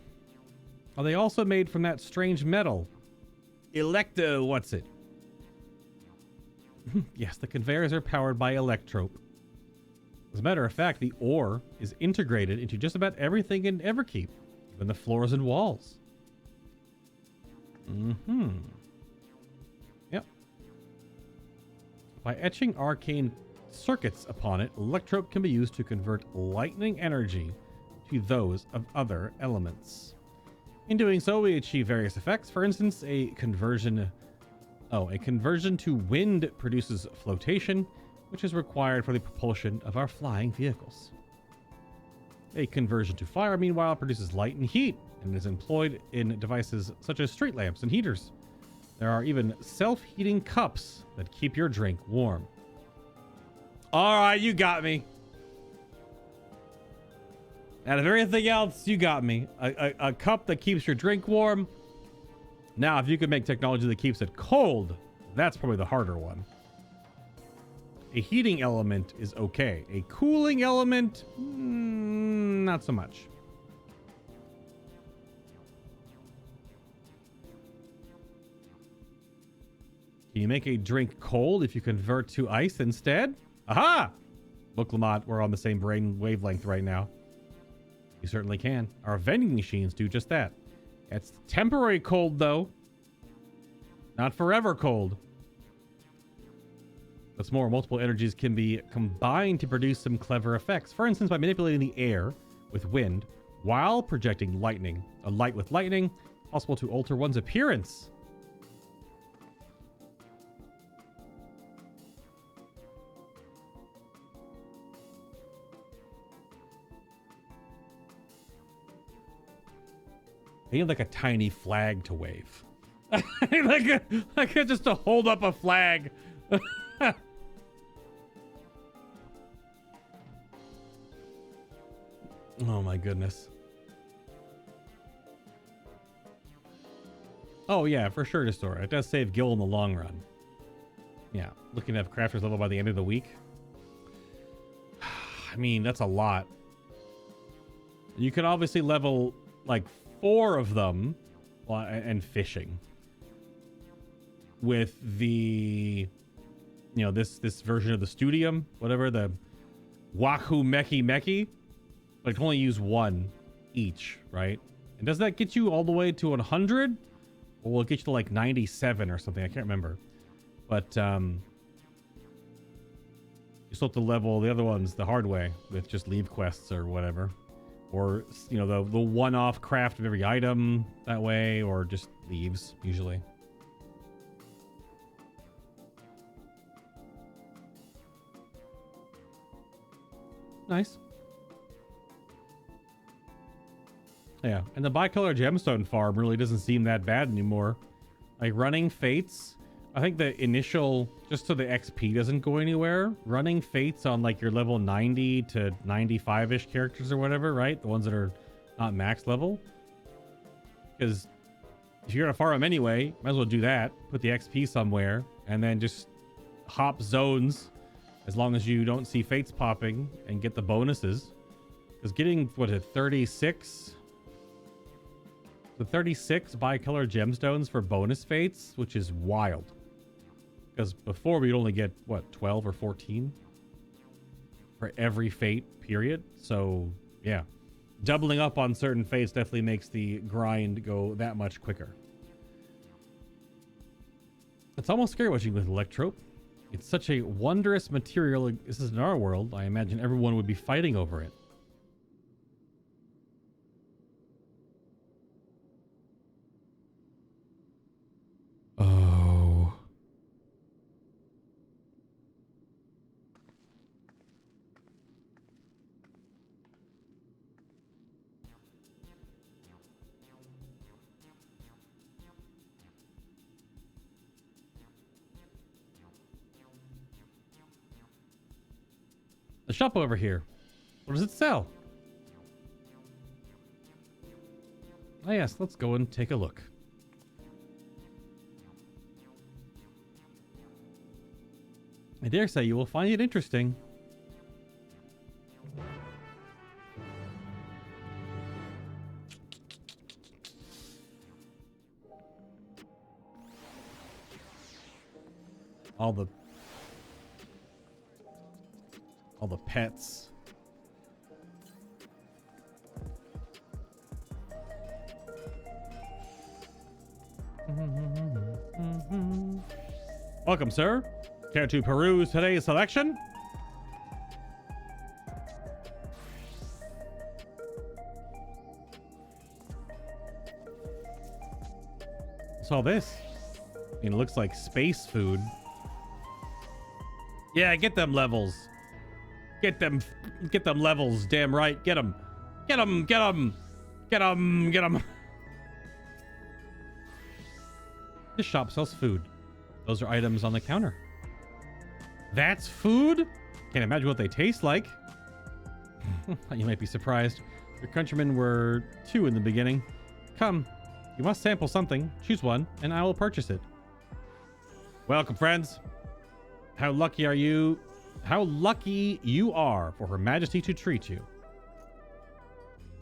Are they also made from that strange metal? What's it? Yes, the conveyors are powered by electrope. As a matter of fact, the ore is integrated into just about everything in Everkeep, even the floors and walls. Yep. By etching arcane circuits upon it, electrope can be used to convert lightning energy to those of other elements. In doing so, we achieve various effects. For instance, a conversion to wind produces flotation, which is required for the propulsion of our flying vehicles. A conversion to fire, meanwhile, produces light and heat and is employed in devices such as street lamps and heaters. There are even self-heating cups that keep your drink warm. All right, you got me. Out of everything else, you got me. A cup that keeps your drink warm. Now, if you could make technology that keeps it cold, that's probably the harder one. A heating element is okay. A cooling element, not so much. Can you make a drink cold if you convert to ice instead? Aha! Book Lamont, we're on the same brain wavelength right now. You certainly can. Our vending machines do just that. It's temporary cold, though. Not forever cold. What's more, multiple energies can be combined to produce some clever effects. For instance, by manipulating the air with wind while projecting lightning. A light with lightning, possible to alter one's appearance. I need like a tiny flag to wave. like just to hold up a flag. Oh my goodness. Oh yeah, for sure, Destora. It does save Gil in the long run. Yeah, looking to have crafters level by the end of the week. I mean, that's a lot. You can obviously level like 4 of them, and fishing with the, you know, this version of the Studium, whatever, the Wahoo Meki, but it can only use 1 each, right? And does that get you all the way to 100, or will it get you to like 97 or something? I can't remember, but you still have to level the other ones the hard way with just leave quests or whatever. Or, you know, the one-off craft of every item that way, or just leaves, usually. Nice. Yeah, and the bicolor gemstone farm really doesn't seem that bad anymore. Like running fates, I think the initial, just so the XP doesn't go anywhere, running fates on like your level 90 to 95-ish characters or whatever, right? The ones that are not max level. Because if you're gonna farm them anyway, might as well do that. Put the XP somewhere and then just hop zones as long as you don't see fates popping and get the bonuses. Because getting, what, a 36? The 36 bicolor gemstones for bonus fates, which is wild. Because before we'd only get, what, 12 or 14? For every fate, period. So, yeah. Doubling up on certain fates definitely makes the grind go that much quicker. It's almost scary watching with Electrope. It's such a wondrous material. This is in our world. I imagine everyone would be fighting over it. Oh. The shop over here. What does it sell? Oh yes, let's go and take a look. I dare say you will find it interesting. All the pets. Welcome, sir. Care to peruse today's selection? What's all this? I mean, it looks like space food. Yeah, get them levels. Get them levels. Damn right. Get them. Get them. Get them. Get them. Get them. This shop sells food. Those are items on the counter. That's food? Can't imagine what they taste like. You might be surprised. Your countrymen were 2 in the beginning. Come, you must sample something. Choose one, and I will purchase it. Welcome, friends. How lucky are you? How lucky you are for Her Majesty to treat you.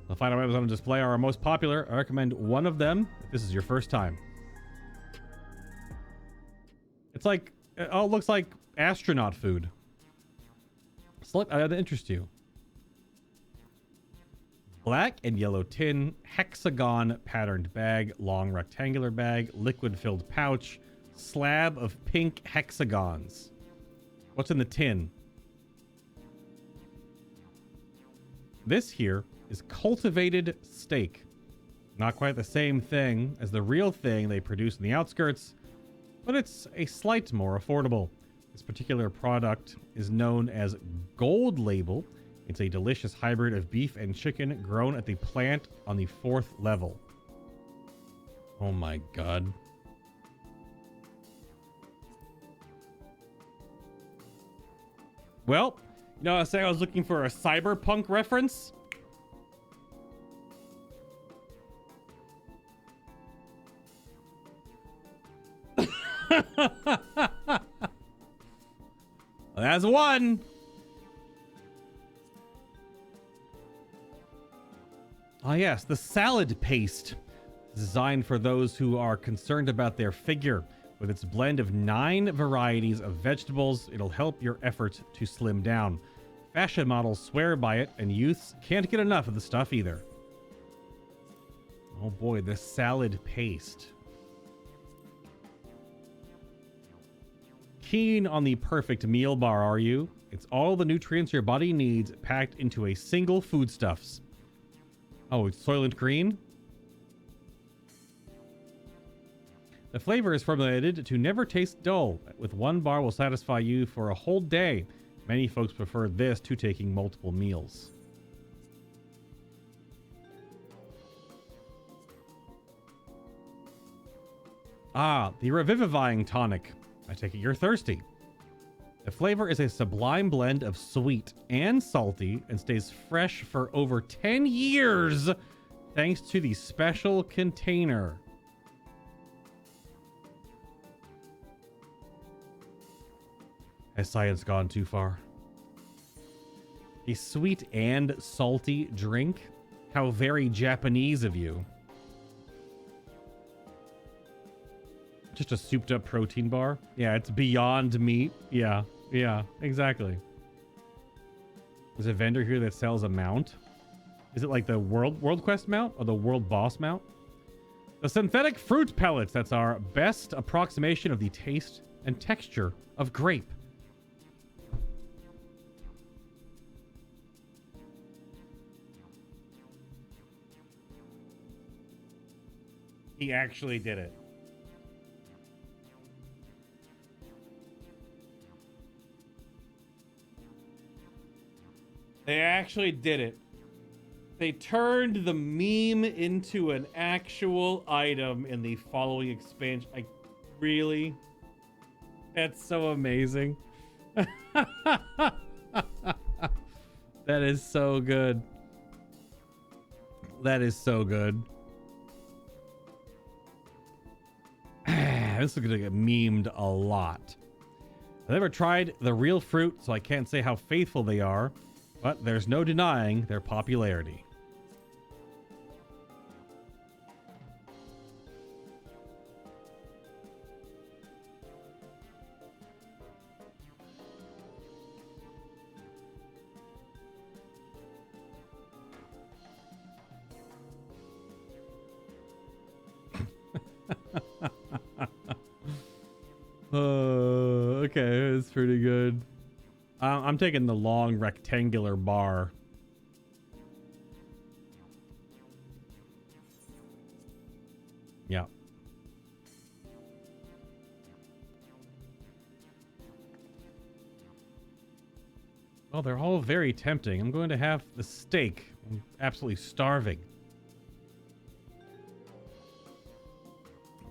The final items on display are our most popular. I recommend one of them if this is your first time. It's like, it all looks like astronaut food. Select item that interests you. Black and yellow tin, hexagon patterned bag, long rectangular bag, liquid filled pouch, slab of pink hexagons. What's in the tin? This here is cultivated steak. Not quite the same thing as the real thing they produce in the outskirts, but it's a slight more affordable. This particular product is known as Gold Label. It's a delicious hybrid of beef and chicken grown at the plant on the 4th level. Oh my god. Well, you know, I say I was looking for a cyberpunk reference. That's one. Ah, yes, the salad paste. Designed for those who are concerned about their figure. With its blend of 9 varieties of vegetables, it'll help your effort to slim down. Fashion models swear by it, and youths can't get enough of the stuff either. Oh boy, the salad paste. Keen on the perfect meal bar, are you? It's all the nutrients your body needs packed into a single foodstuffs. Oh, it's Soylent Green? The flavor is formulated to never taste dull. With one bar will satisfy you for a whole day. Many folks prefer this to taking multiple meals. Ah, the revivifying tonic. I take it you're thirsty. The flavor is a sublime blend of sweet and salty and stays fresh for over 10 years thanks to the special container. Has science gone too far? A sweet and salty drink? How very Japanese of you. Just a souped up protein bar? Yeah, it's beyond meat. Yeah, exactly. There's a vendor here that sells a mount. Is it like the World Quest mount or the World Boss mount? The synthetic fruit pellets. That's our best approximation of the taste and texture of grape. He actually did it. They actually did it. They turned the meme into an actual item in the following expansion. Really? That's so amazing. That is so good. That is so good. This is going to get memed a lot. I've never tried the real fruit, so I can't say how faithful they are, but there's no denying their popularity. Okay, it's pretty good. I'm taking the long rectangular bar. Yeah. Well, they're all very tempting. I'm going to have the steak. I'm absolutely starving.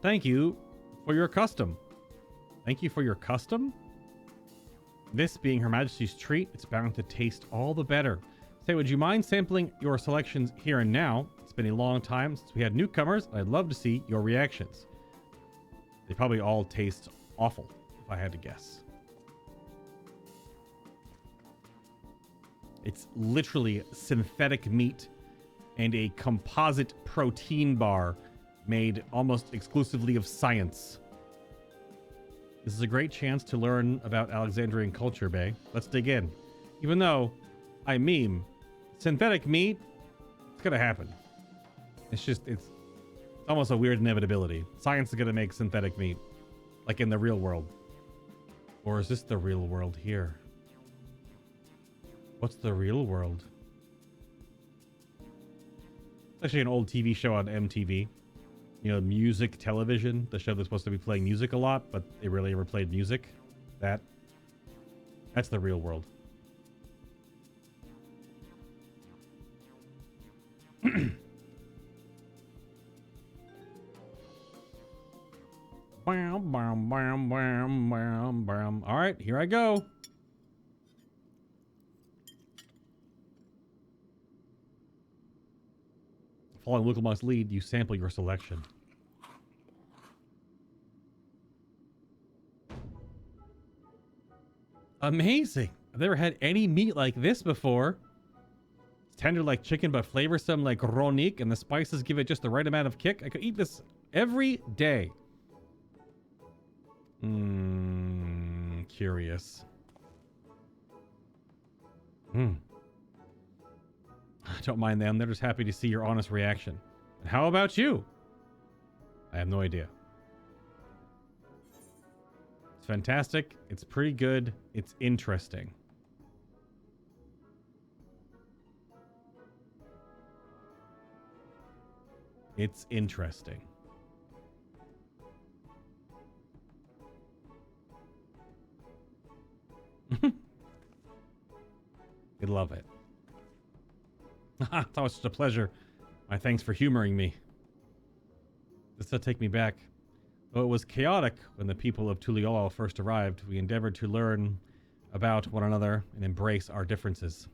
Thank you for your custom. Thank you for your custom? This being Her Majesty's treat, it's bound to taste all the better. Say, would you mind sampling your selections here and now? It's been a long time since we had newcomers. I'd love to see your reactions. They probably all taste awful, if I had to guess. It's literally synthetic meat and a composite protein bar made almost exclusively of science. This is a great chance to learn about Alexandrian culture, Bay. Let's dig in. Even though I meme, synthetic meat, it's gonna happen. It's almost a weird inevitability. Science is gonna make synthetic meat, like in the real world. Or is this the real world here? What's the real world? It's actually an old TV show on MTV. You know, music television, the show that's supposed to be playing music a lot, but they rarely ever played music. That's the real world. All right, here I go. Following Wicklemock's lead, you sample your selection. Amazing. I've never had any meat like this before. It's tender like chicken, but flavorsome like ronique, and the spices give it just the right amount of kick. I could eat this every day. Curious. I don't mind them. They're just happy to see your honest reaction. And how about you? I have no idea. It's fantastic. It's pretty good. It's interesting. It's interesting. We love it. It's always such a pleasure. My thanks for humoring me. This will take me back. Though it was chaotic when the people of Tuliol first arrived, we endeavored to learn about one another and embrace our differences.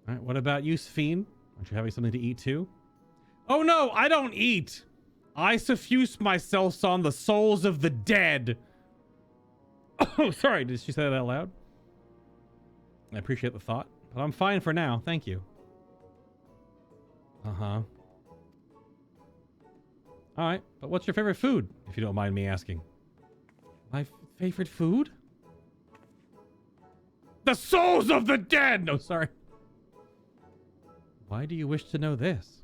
All right, what about you, Sphene? Aren't you having something to eat too? Oh no, I don't eat! I suffuse myself on the souls of the dead. Oh, sorry, did she say that out loud? I appreciate the thought, but I'm fine for now, thank you. Uh-huh. Alright, but what's your favorite food, if you don't mind me asking? My favorite food? The souls of the dead! No, sorry. Why do you wish to know this?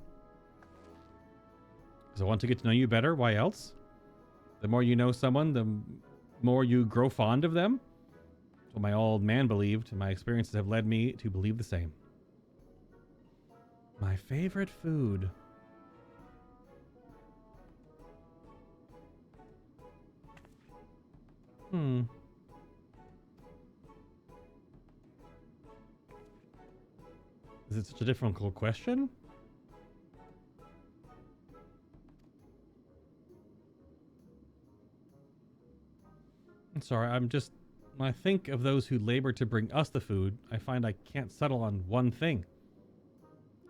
Because I want to get to know you better. Why else? The more you know someone, the more you grow fond of them. That's what my old man believed, and my experiences have led me to believe the same. My favorite food. Is it such a difficult question? I'm sorry, when I think of those who labor to bring us the food, I find I can't settle on one thing.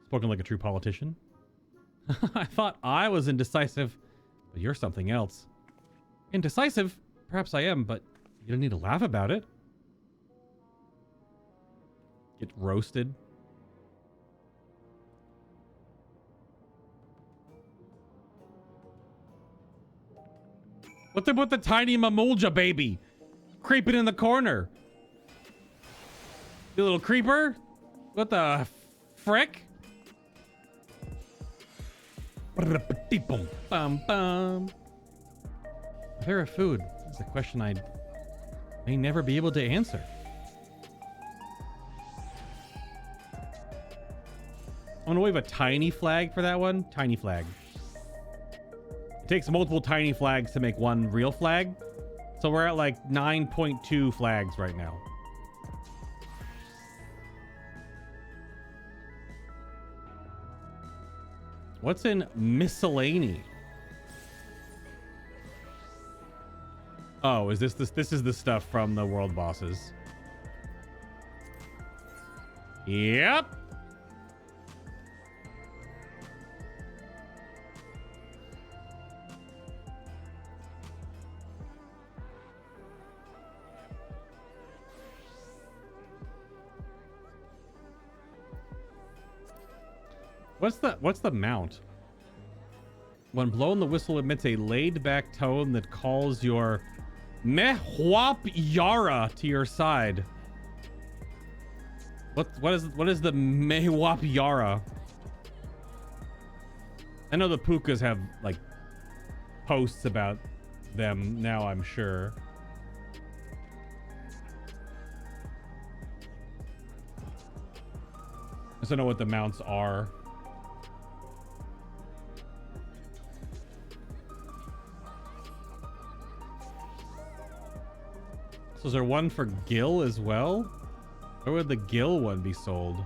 Spoken like a true politician. I thought I was indecisive, but you're something else. Indecisive? Perhaps I am, but you don't need to laugh about it. Get roasted. What's up with the tiny Mamulja baby? Creeping in the corner. You little creeper? What the frick? Bum bum. Favorite food is a question I may never be able to answer. I'm gonna wave a tiny flag for that one. Tiny flag. It takes multiple tiny flags to make one real flag. So we're at like 9.2 flags right now. What's in miscellany? Oh, is this is the stuff from the world bosses. Yep. What's the mount? When blown, the whistle emits a laid-back tone that calls your Mehwap Yara to your side. What is the Mehwap Yara? I know the Pukas have like posts about them now, I'm sure. I just don't know what the mounts are. So is there one for Gil as well? Where would the Gil one be sold?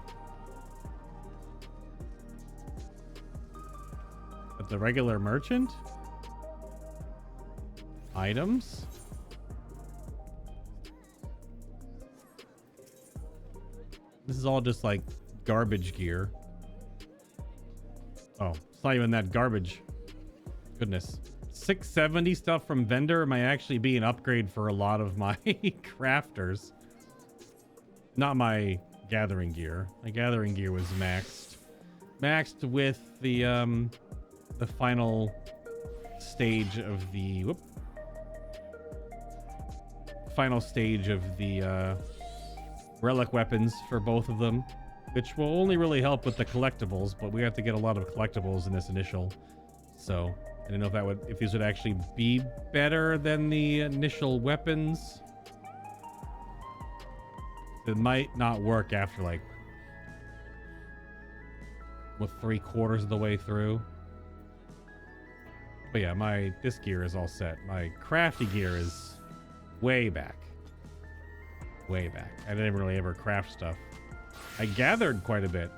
At the regular merchant? Items? This is all just like garbage gear. Oh, it's not even that garbage. Goodness. 670 stuff from vendor might actually be an upgrade for a lot of my crafters. Not my gathering gear. My gathering gear was maxed. Maxed with the final stage of the final stage of the relic weapons for both of them, which will only really help with the collectibles, but we have to get a lot of collectibles in this initial. So I don't know if these would actually be better than the initial weapons. It might not work after like with 3/4 of the way through. But yeah, this gear is all set. My crafty gear is way back. way back. I didn't really ever craft stuff. I gathered quite a bit.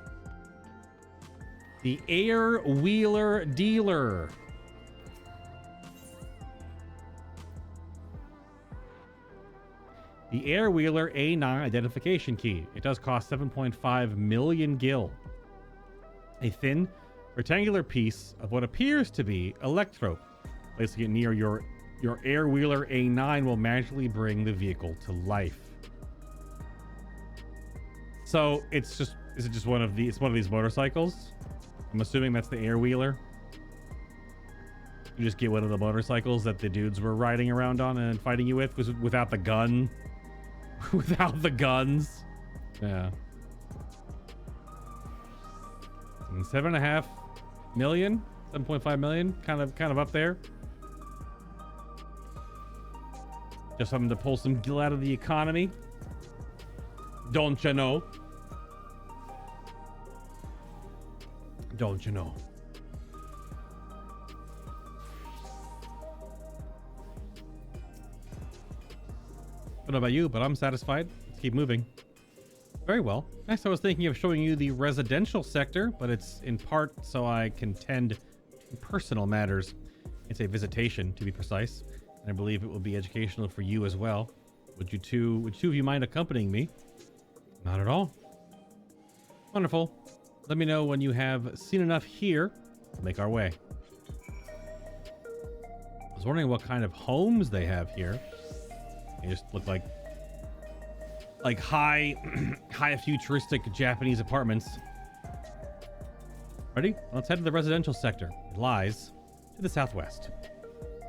The Air Wheeler Dealer. The Air Wheeler A9 identification key. It does cost 7.5 million gil. A thin, rectangular piece of what appears to be electrope. Placing it near your Air Wheeler A9 will magically bring the vehicle to life. So is it just one of these motorcycles? I'm assuming that's the Air Wheeler. You just get one of the motorcycles that the dudes were riding around on and fighting you with, without the gun. Without the guns. Yeah. 7.5 million, 7.5 million, kind of up there. Just something to pull some gill out of the economy. Don't you know? Don't you know? I don't know about you, but I'm satisfied. Let's keep moving. Very well. Next, I was thinking of showing you the residential sector, but it's in part so I can tend to personal matters. It's a visitation, to be precise, and I believe it will be educational for you as well. Would two of you mind accompanying me? Not at all. Wonderful. Let me know when you have seen enough here to make our way. I was wondering what kind of homes they have here. They just look like high futuristic Japanese apartments. Ready? Let's head to the residential sector. It lies to the southwest.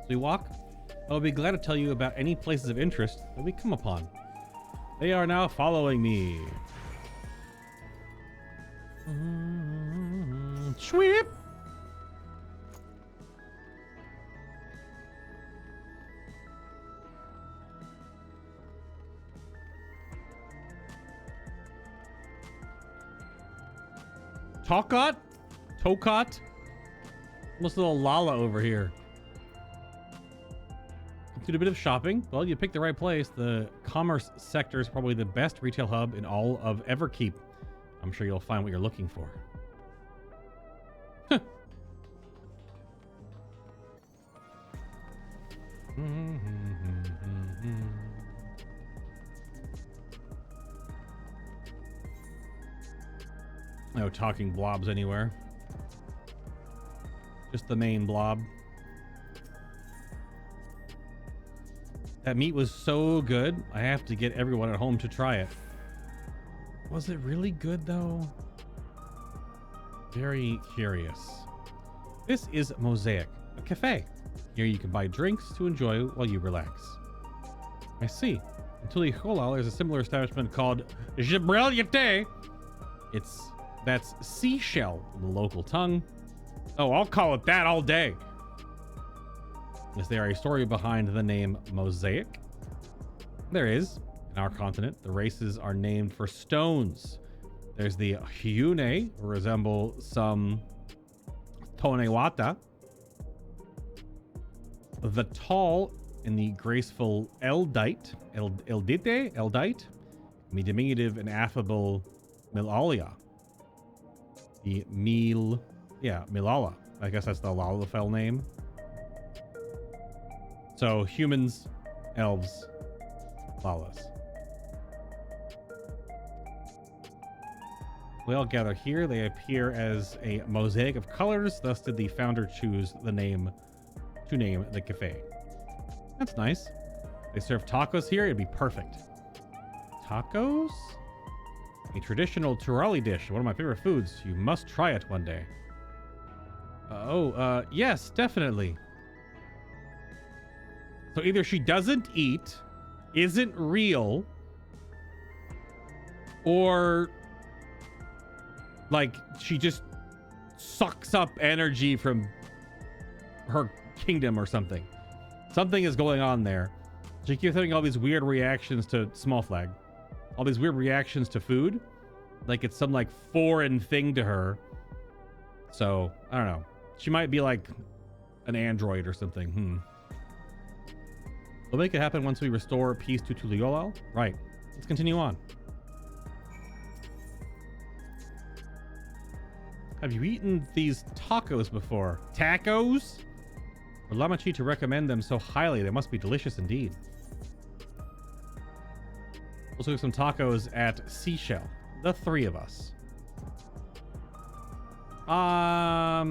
As we walk, I will be glad to tell you about any places of interest that we come upon. They are now following me. Sweep! Tokot? Almost a little Lala over here. Did a bit of shopping. Well, you picked the right place. The commerce sector is probably the best retail hub in all of Everkeep. I'm sure you'll find what you're looking for. No talking blobs anywhere. Just the main blob. That meat was so good, I have to get everyone at home to try it. Was it really good though? Very curious. This is Mosaic, a cafe. Here you can buy drinks to enjoy while you relax. I see. In Tuliholal, there's a similar establishment called Gibraltar. That's seashell in the local tongue. Oh, I'll call it that all day. Is there a story behind the name Mosaic? There is. In our continent, the races are named for stones. There's the Hyune, who resemble some Tonewata. The tall and the graceful Eldite, Eldite, the diminutive and affable Milalia. The Milala. I guess that's the Lalafell name. So humans, elves, Lalas. We all gather here. They appear as a mosaic of colors. Thus did the founder choose the name to name the cafe. That's nice. They serve tacos here. It'd be perfect. Tacos? A traditional Turali dish, one of my favorite foods. You must try it one day. Yes, definitely. So either she doesn't eat, isn't real, or like she just sucks up energy from her kingdom or something. Something is going on there. She keeps having all these weird reactions to small flag. All these weird reactions to food. Like it's some like foreign thing to her. So, I don't know. She might be like an android or something. We'll make it happen once we restore peace to Tuliolal. Right. let's continue on. Have you eaten these tacos before? Tacos? For Lamachi to recommend them so highly, they must be delicious indeed. We'll do some tacos at Seashell. The three of us. I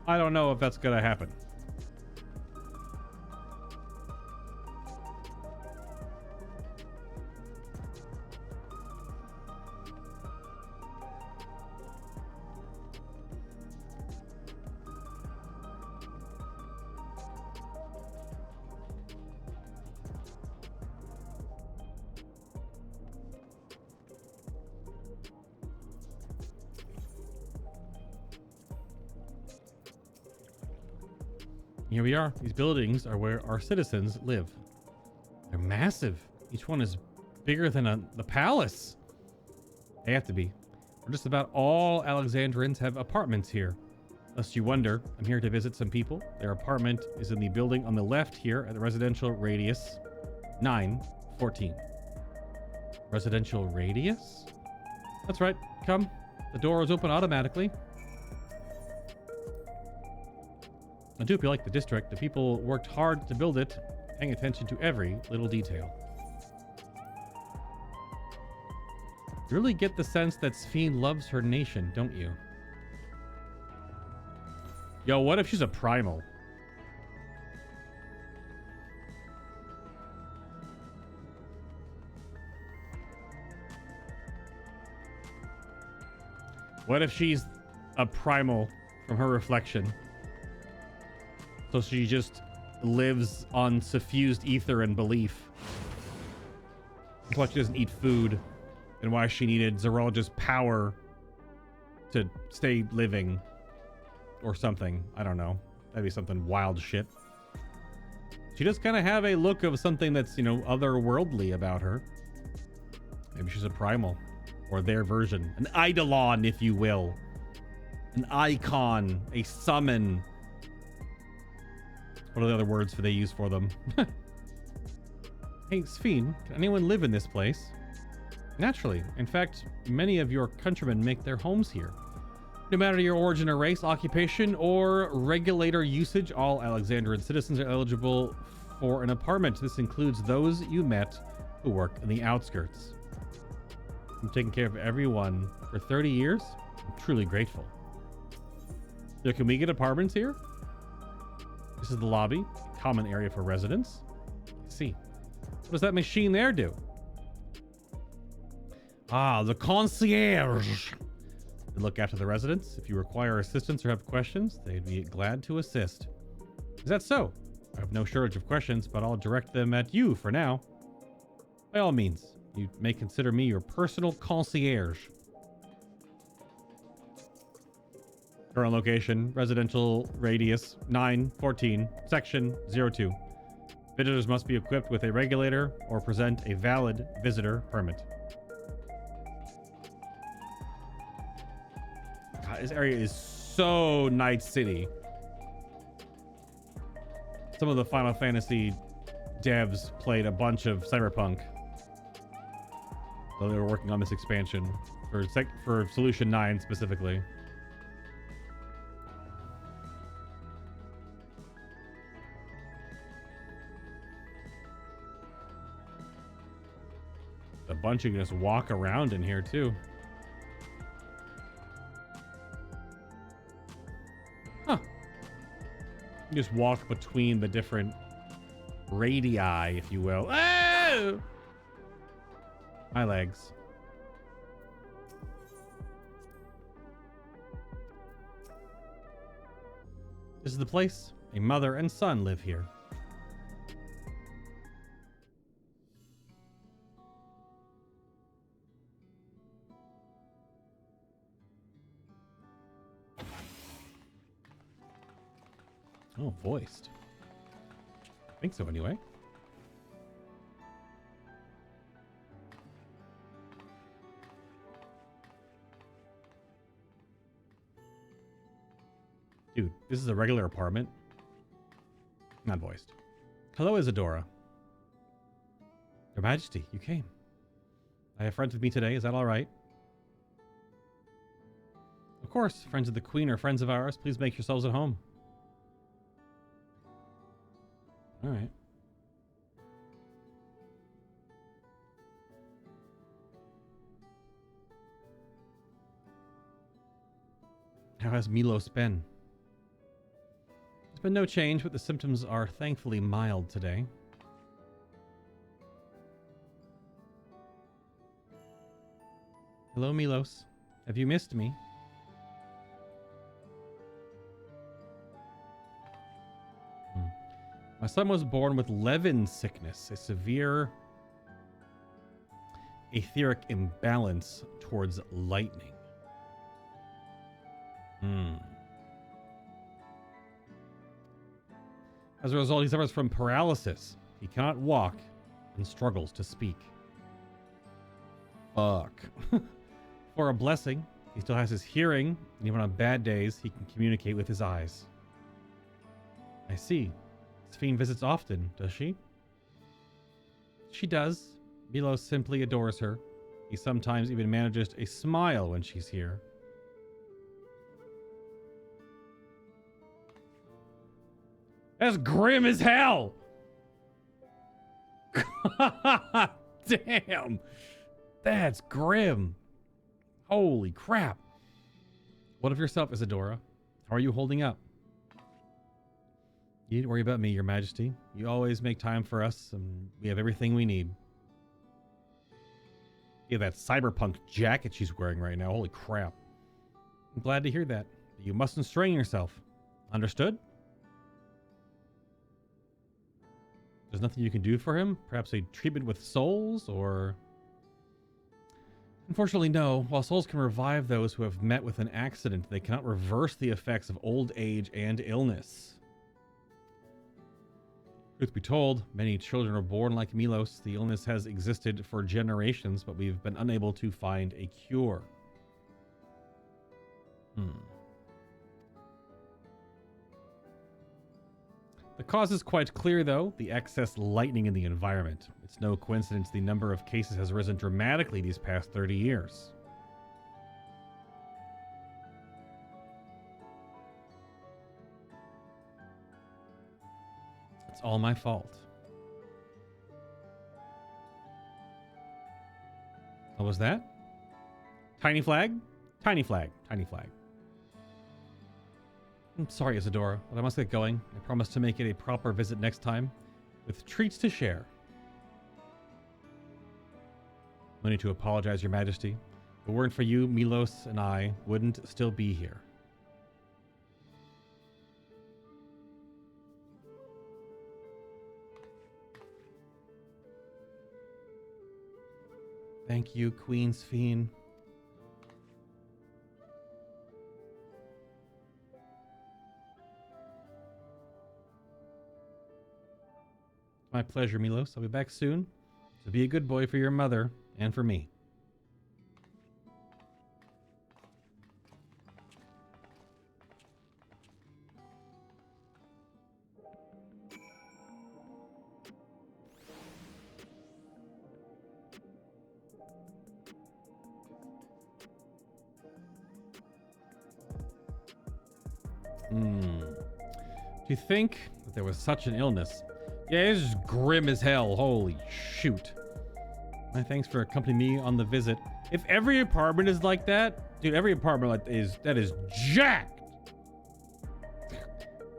don't know if that's gonna happen. Here we are. These buildings are where our citizens live. They're massive. Each one is bigger than the palace. They have to be. Just about all Alexandrians have apartments here. Lest you wonder, I'm here to visit some people. Their apartment is in the building on the left here at the residential radius 914. Residential radius? That's right. Come. The door is open automatically. I do feel like the district. The people worked hard to build it, paying attention to every little detail. You really get the sense that Sphene loves her nation, don't you? Yo, what if she's a primal? What if she's a primal from her reflection? So she just lives on suffused ether and belief. That's why she doesn't eat food, and why she needed Zeralja's power to stay living. Or something. I don't know. That'd be something wild shit. She does kind of have a look of something that's, you know, otherworldly about her. Maybe she's a primal. Or their version. An eidolon, if you will. An icon. A summon. What are the other words they use for them? Hey, Sphene, can anyone live in this place? Naturally. In fact, many of your countrymen make their homes here. No matter your origin or race, occupation, or regulator usage, all Alexandrian citizens are eligible for an apartment. This includes those you met who work in the outskirts. I'm taking care of everyone for 30 years. I'm truly grateful. So can we get apartments here? This is the lobby, common area for residents. Let's see. What does that machine there do? Ah, the concierge. They look after the residents. If you require assistance or have questions, they'd be glad to assist. Is that so? I have no shortage of questions, but I'll direct them at you for now. By all means, you may consider me your personal concierge. Current location, residential radius 914, section 02. Visitors must be equipped with a regulator or present a valid visitor permit. God, this area is so Night City. Some of the Final Fantasy devs played a bunch of Cyberpunk. So they were working on this expansion for Solution 9 specifically. A bunch you can just walk around in here too. Huh. You just walk between the different radii, if you will. Oh! My legs. This is the place. A mother and son live here. Oh, voiced. I think so anyway. Dude, this is a regular apartment. Not voiced. Hello, Isadora. Your Majesty, you came. I have friends with me today. Is that all right? Of course, friends of the Queen are friends of ours. Please make yourselves at home. All right. How has Milos been? There's been no change, but the symptoms are thankfully mild today. Hello, Milos. Have you missed me? My son was born with Levin sickness, a severe etheric imbalance towards lightning. As a result, he suffers from paralysis. He cannot walk and struggles to speak. Fuck. For a blessing, he still has his hearing, and even on bad days, he can communicate with his eyes. I see. Sphene visits often, does she? She does. Milos simply adores her. He sometimes even manages a smile when she's here. That's grim as hell! Damn! That's grim. Holy crap. What of yourself, Isadora? How are you holding up? You need to worry about me, Your Majesty. You always make time for us, and we have everything we need. Yeah, that cyberpunk jacket she's wearing right now. Holy crap. I'm glad to hear that. But you mustn't strain yourself. Understood? There's nothing you can do for him? Perhaps a treatment with souls, or... Unfortunately, no. While souls can revive those who have met with an accident, they cannot reverse the effects of old age and illness. Truth be told, many children are born like Milos. The illness has existed for generations, but we've been unable to find a cure. The cause is quite clear, though. The excess lightning in the environment. It's no coincidence the number of cases has risen dramatically these past 30 years. It's all my fault. What was that? Tiny flag? Tiny flag. Tiny flag. I'm sorry, Isadora, but I must get going. I promise to make it a proper visit next time, with treats to share. No need to apologize, Your Majesty. If it weren't for you, Milos and I wouldn't still be here. Thank you, Queen Sphene. My pleasure, Milos. I'll be back soon. So be a good boy for your mother and for me. To think that there was such an illness. Yeah, it's grim as hell. Holy shoot. My thanks for accompanying me on the visit. If every apartment is like that, dude, every apartment that is jacked.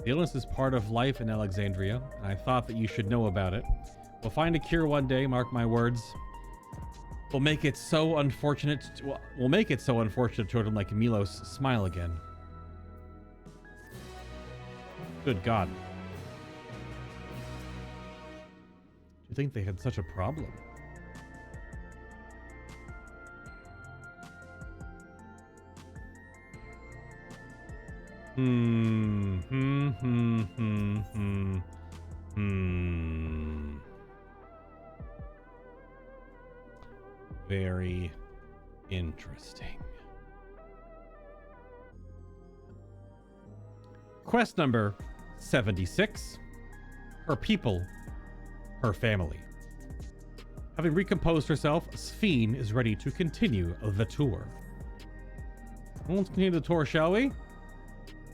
The illness is part of life in Alexandria, and I thought that you should know about it. We'll find a cure one day, mark my words. We'll make it so unfortunate. We'll make it so unfortunate children like Milos smile again. Good God. Do you think they had such a problem? Very interesting. Quest number 76. Her people, her family. Having recomposed herself, Sphene is ready to continue the tour. Well, let's continue the tour, shall we?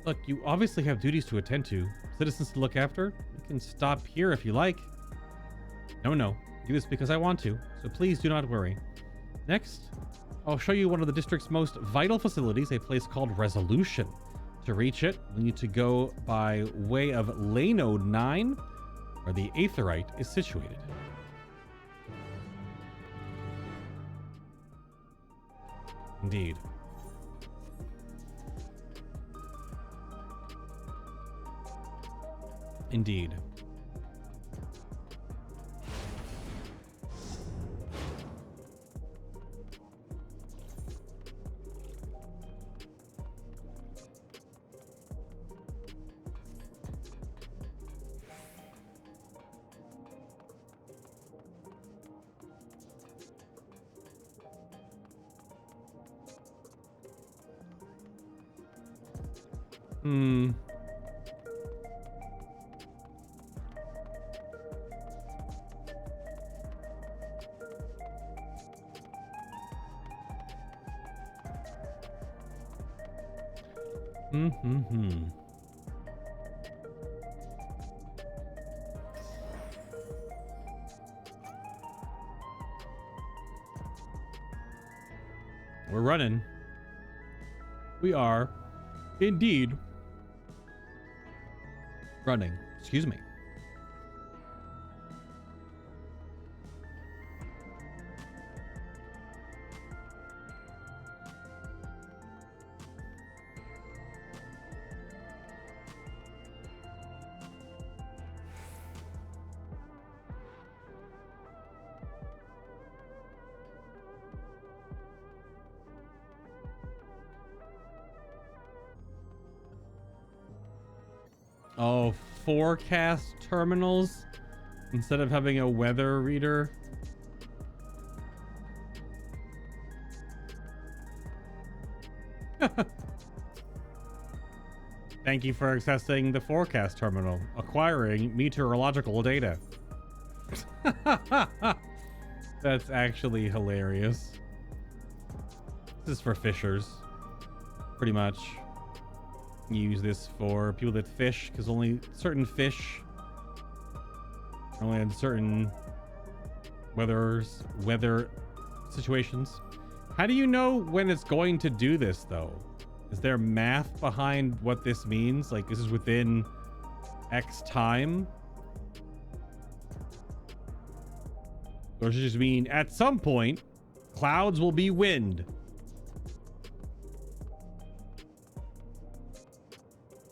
Look, you obviously have duties to attend to, citizens to look after. You can stop here if you like. No. Do this because I want to, so please do not worry. Next, I'll show you one of the district's most vital facilities, a place called Resolution. To reach it, we need to go by way of Lanode 9, where the Aetherite is situated. Indeed. Indeed. We're running. We are indeed running. Excuse me. Oh, forecast terminals instead of having a weather reader. Thank you for accessing the forecast terminal, acquiring meteorological data. That's actually hilarious. This is for fishers, pretty much. Use this for people that fish, because only certain fish only in certain weather situations. How do you know when it's going to do this, though? Is there math behind what this means? Like, this is within X time? Or does it just mean at some point clouds will be wind?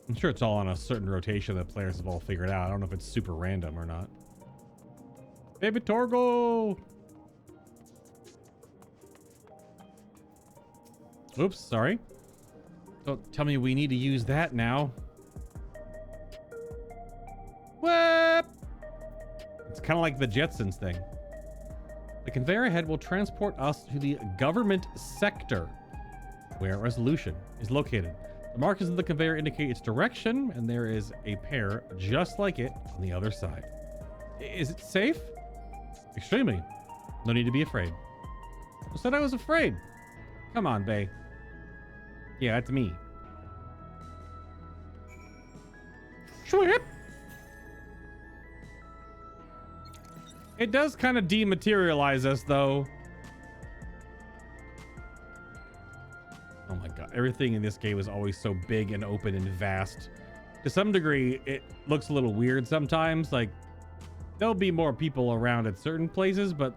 I'm sure it's all on a certain rotation that players have all figured out. I don't know if it's super random or not. Baby Torgo! Oops, sorry. Don't tell me we need to use that now. Whip! It's kind of like the Jetsons thing. The conveyor ahead will transport us to the government sector, where Resolution is located. The markers of the conveyor indicate its direction, and there is a pair just like it on the other side. Is it safe? Extremely. No need to be afraid. Who said I was afraid? Come on, Bae. Yeah, that's me. Schwip! It does kind of dematerialize us, though. Oh my god, everything in this game is always so big and open and vast. To some degree, it looks a little weird sometimes. Like, there'll be more people around at certain places, but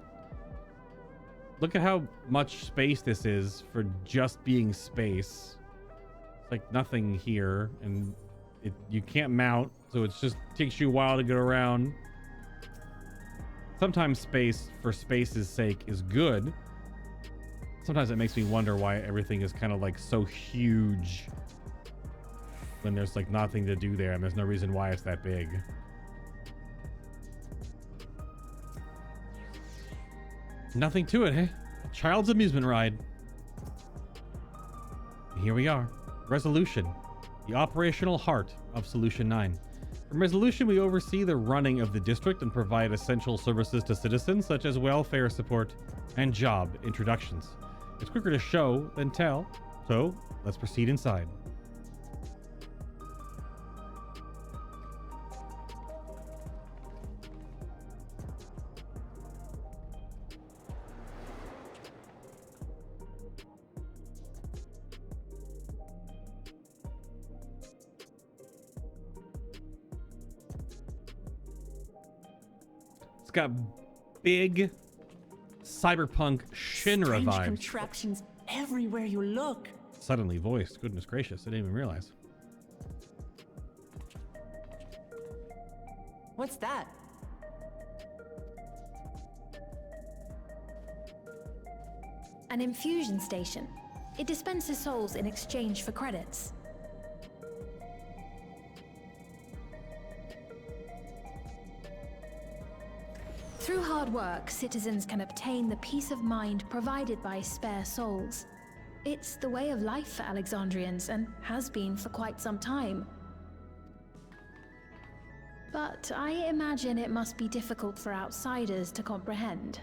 look at how much space this is for just being space. It's like nothing here, and you can't mount, so it just takes you a while to get around. Sometimes space for space's sake is good. Sometimes it makes me wonder why everything is kind of like so huge when there's like nothing to do there and there's no reason why it's that big. Nothing to it, eh? A child's amusement ride. Here we are. Resolution, the operational heart of Solution 9. From Resolution, we oversee the running of the district and provide essential services to citizens, such as welfare support and job introductions. It's quicker to show than tell, so let's proceed inside. It's got big cyberpunk Shinra Strange vibes. contraptions everywhere you look. Suddenly voiced. Goodness gracious, I didn't even realize. What's that? An infusion station. It dispenses souls in exchange for credits. Through hard work, citizens can obtain the peace of mind provided by spare souls. It's the way of life for Alexandrians and has been for quite some time. But I imagine it must be difficult for outsiders to comprehend.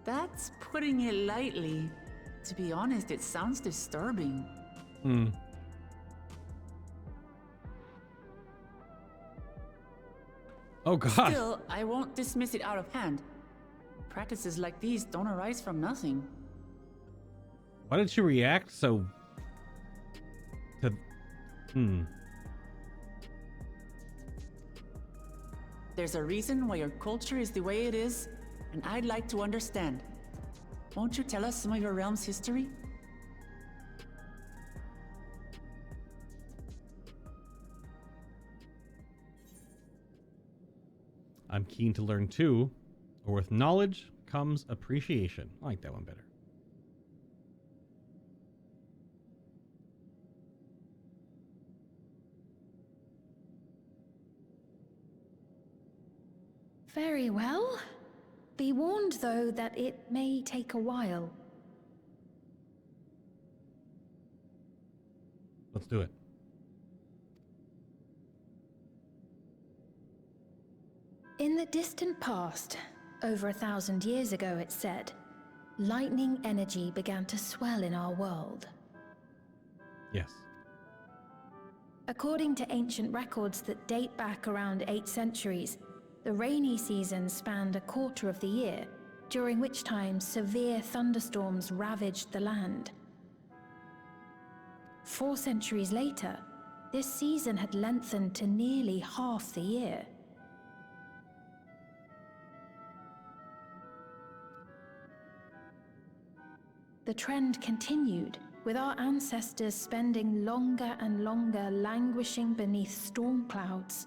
That's putting it lightly. To be honest, it sounds disturbing. Oh god. Still, I won't dismiss it out of hand. Practices like these don't arise from nothing. Why did she react so... to... There's a reason why your culture is the way it is, and I'd like to understand. Won't you tell us some of your realm's history? I'm keen to learn too, or with knowledge comes appreciation. I like that one better. Very well. Be warned, though, that it may take a while. Let's do it. In the distant past, over 1,000 years ago, it's said, lightning energy began to swell in our world. Yes. According to ancient records that date back around 8 centuries, the rainy season spanned a quarter of the year, during which time severe thunderstorms ravaged the land. 4 centuries later, this season had lengthened to nearly half the year. The trend continued, with our ancestors spending longer and longer languishing beneath storm clouds.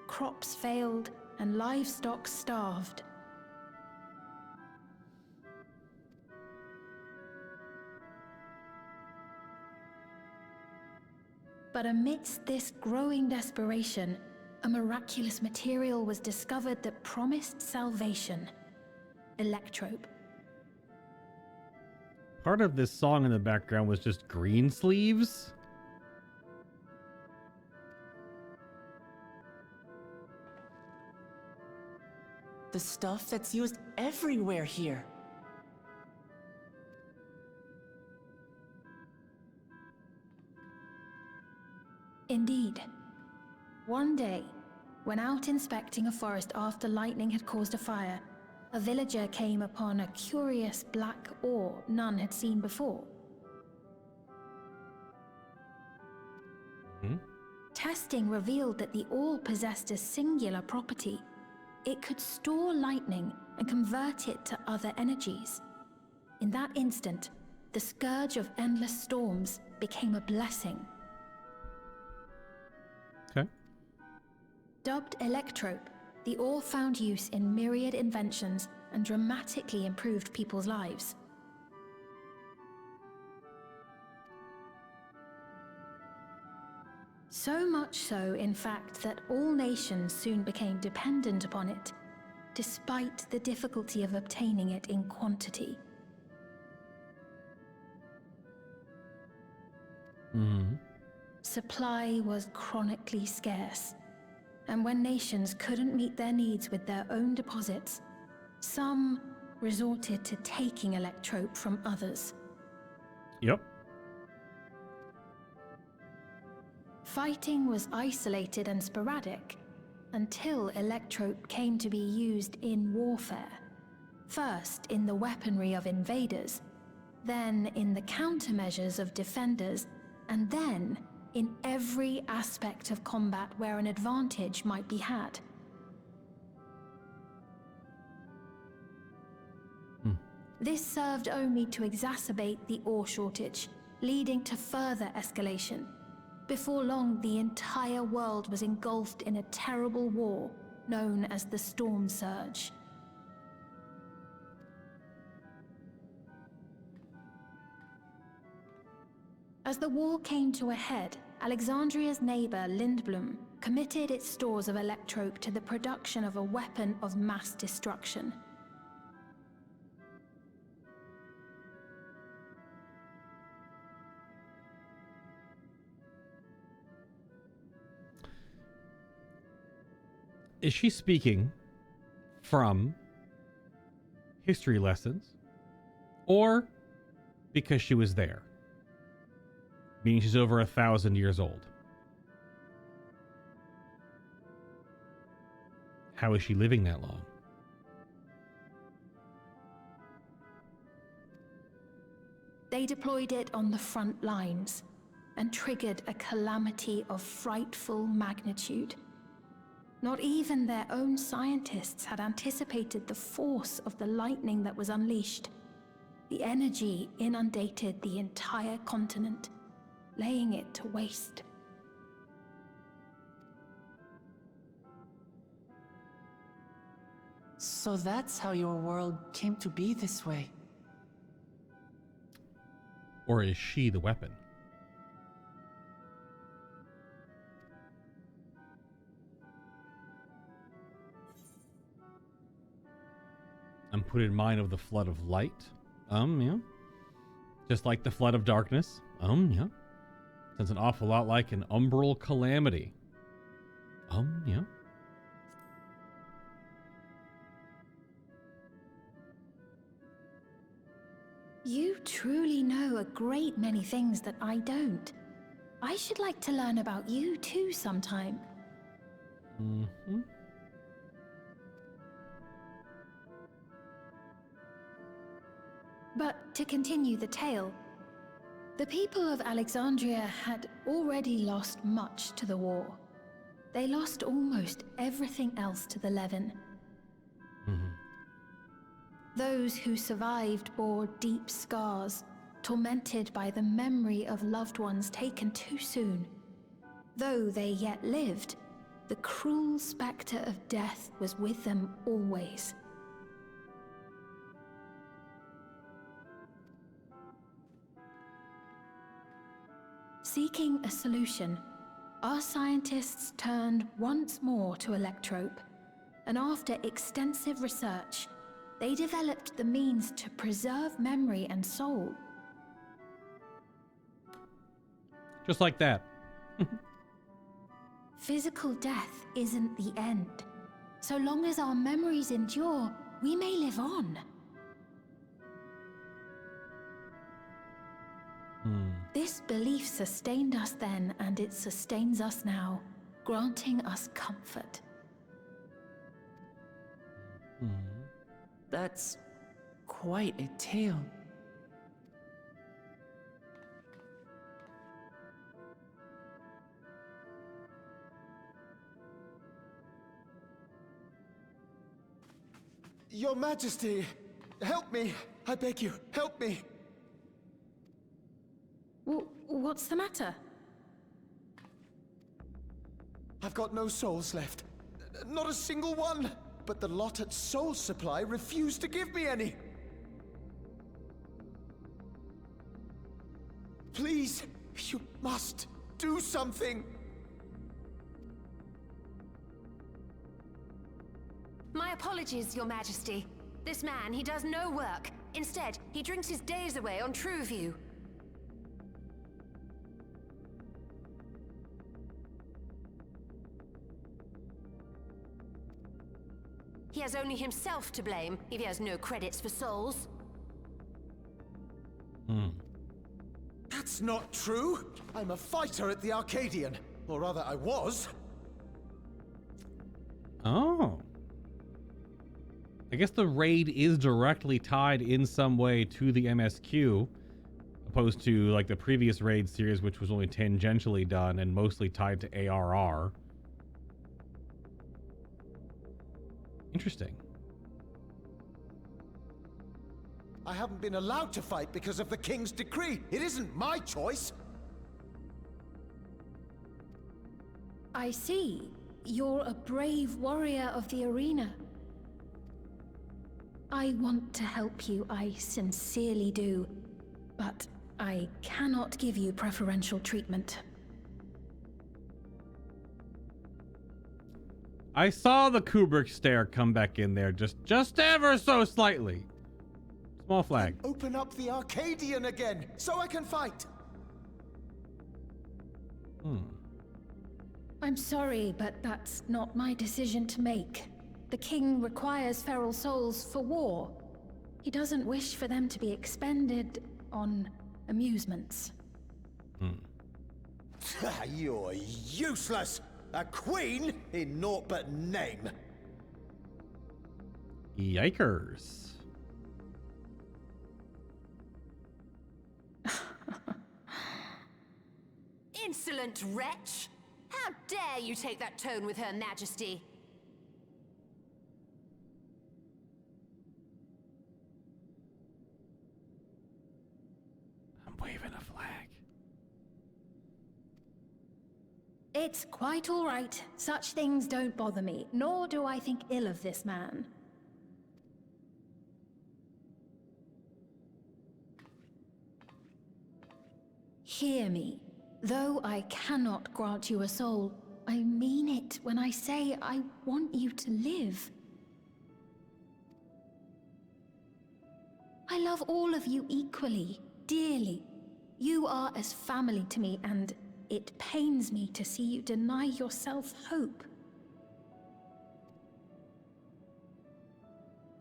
Crops failed, and livestock starved. But amidst this growing desperation, a miraculous material was discovered that promised salvation: electrope. Part of this song in the background was just green sleeves. The stuff that's used everywhere here. Indeed. One day, when out inspecting a forest after lightning had caused a fire, a villager came upon a curious black ore none had seen before. Testing revealed that the ore possessed a singular property. It could store lightning and convert it to other energies. In that instant, the scourge of endless storms became a blessing. Okay. Dubbed electrope, the ore found use in myriad inventions and dramatically improved people's lives. So much so, in fact, that all nations soon became dependent upon it, despite the difficulty of obtaining it in quantity. Supply was chronically scarce, and when nations couldn't meet their needs with their own deposits, some resorted to taking electrope from others. Yep. Fighting was isolated and sporadic until electrope came to be used in warfare. First in the weaponry of invaders, then in the countermeasures of defenders, and then in every aspect of combat where an advantage might be had. This served only to exacerbate the ore shortage, leading to further escalation. Before long, the entire world was engulfed in a terrible war known as the Storm Surge. As the war came to a head, Alexandria's neighbor, Lindblum, committed its stores of electrope to the production of a weapon of mass destruction. Is she speaking from history lessons or because she was there? Meaning she's over 1,000 years old. How is she living that long? They deployed it on the front lines and triggered a calamity of frightful magnitude. Not even their own scientists had anticipated the force of the lightning that was unleashed. The energy inundated the entire continent, laying it to waste. So that's how your world came to be this way. Or is she the weapon? I'm put in mind of the flood of light. Yeah. Just like the flood of darkness. Yeah. Sounds an awful lot like an umbral calamity. Yeah. You truly know a great many things that I don't. I should like to learn about you too sometime. Mm-hmm. But to continue the tale, the people of Alexandria had already lost much to the war. They lost almost everything else to the Levin. Those who survived bore deep scars, tormented by the memory of loved ones taken too soon. Though they yet lived, the cruel specter of death was with them always. Seeking a solution, our scientists turned once more to electrope, and after extensive research, they developed the means to preserve memory and soul. Just like that. Physical death isn't the end. So long as our memories endure, we may live on. This belief sustained us then, and it sustains us now, granting us comfort. That's quite a tale. Your Majesty, help me! I beg you, help me! What's the matter? I've got no souls left. Not a single one! But the lot at Soul Supply refused to give me any! Please, you must do something! My apologies, Your Majesty. This man, he does no work. Instead, he drinks his days away on Trueview. He has only himself to blame if he has no credits for souls. That's not true! I'm a fighter at the Arcadian. Or rather, I was. Oh. I guess the raid is directly tied in some way to the MSQ, opposed to like the previous raid series, which was only tangentially done and mostly tied to ARR. Interesting. I haven't been allowed to fight because of the King's decree. It isn't my choice. I see. You're a brave warrior of the arena. I want to help you, I sincerely do. But I cannot give you preferential treatment. I saw the Kubrick stare come back in there just ever so slightly. Small flag. Open up the Arcadian again, so I can fight. I'm sorry, but that's not my decision to make. The king requires feral souls for war. He doesn't wish for them to be expended on amusements. You're useless! A queen in naught but name. Yikers. Insolent wretch! How dare you take that tone with Her Majesty? I'm waving a flag. It's quite all right. Such things don't bother me, nor do I think ill of this man. Hear me. Though I cannot grant you a soul, I mean it when I say I want you to live. I love all of you equally, dearly. You are as family to me, and it pains me to see you deny yourself hope.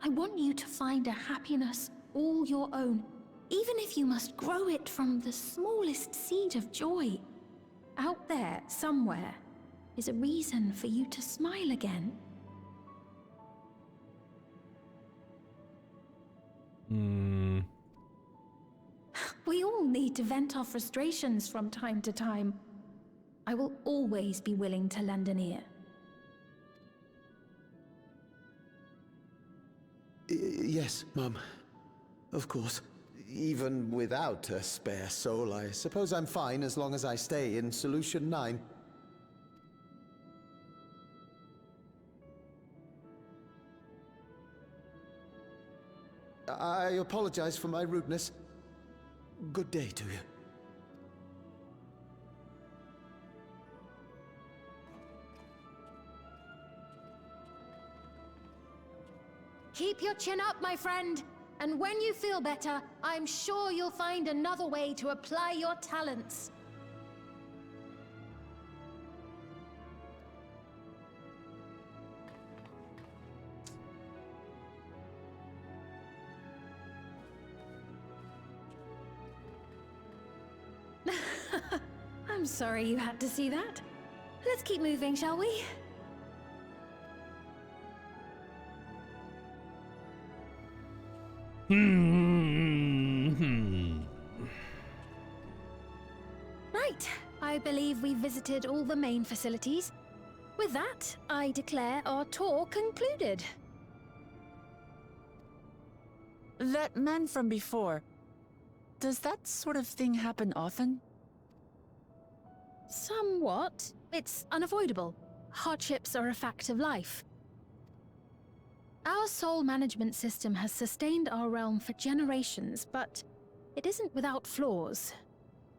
I want you to find a happiness all your own, even if you must grow it from the smallest seed of joy. Out there, somewhere, is a reason for you to smile again. We all need to vent our frustrations from time to time. I will always be willing to lend an ear. Yes, Mum. Of course. Even without a spare soul, I suppose I'm fine as long as I stay in Solution 9. I apologize for my rudeness. Good day to you. Keep your chin up, my friend. And when you feel better, I'm sure you'll find another way to apply your talents. I'm sorry you had to see that. Let's keep moving, shall we? Right. I believe we've visited all the main facilities. With that, I declare our tour concluded. That man from before, does that sort of thing happen often? Somewhat. It's unavoidable. Hardships are a fact of life. Our soul management system has sustained our realm for generations, but it isn't without flaws.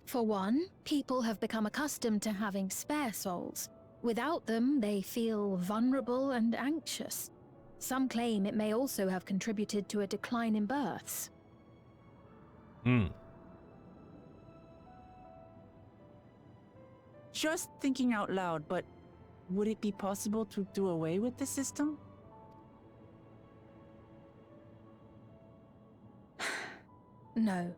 For one, people have become accustomed to having spare souls. Without them, they feel vulnerable and anxious. Some claim it may also have contributed to a decline in births. Just thinking out loud, but would it be possible to do away with the system? No.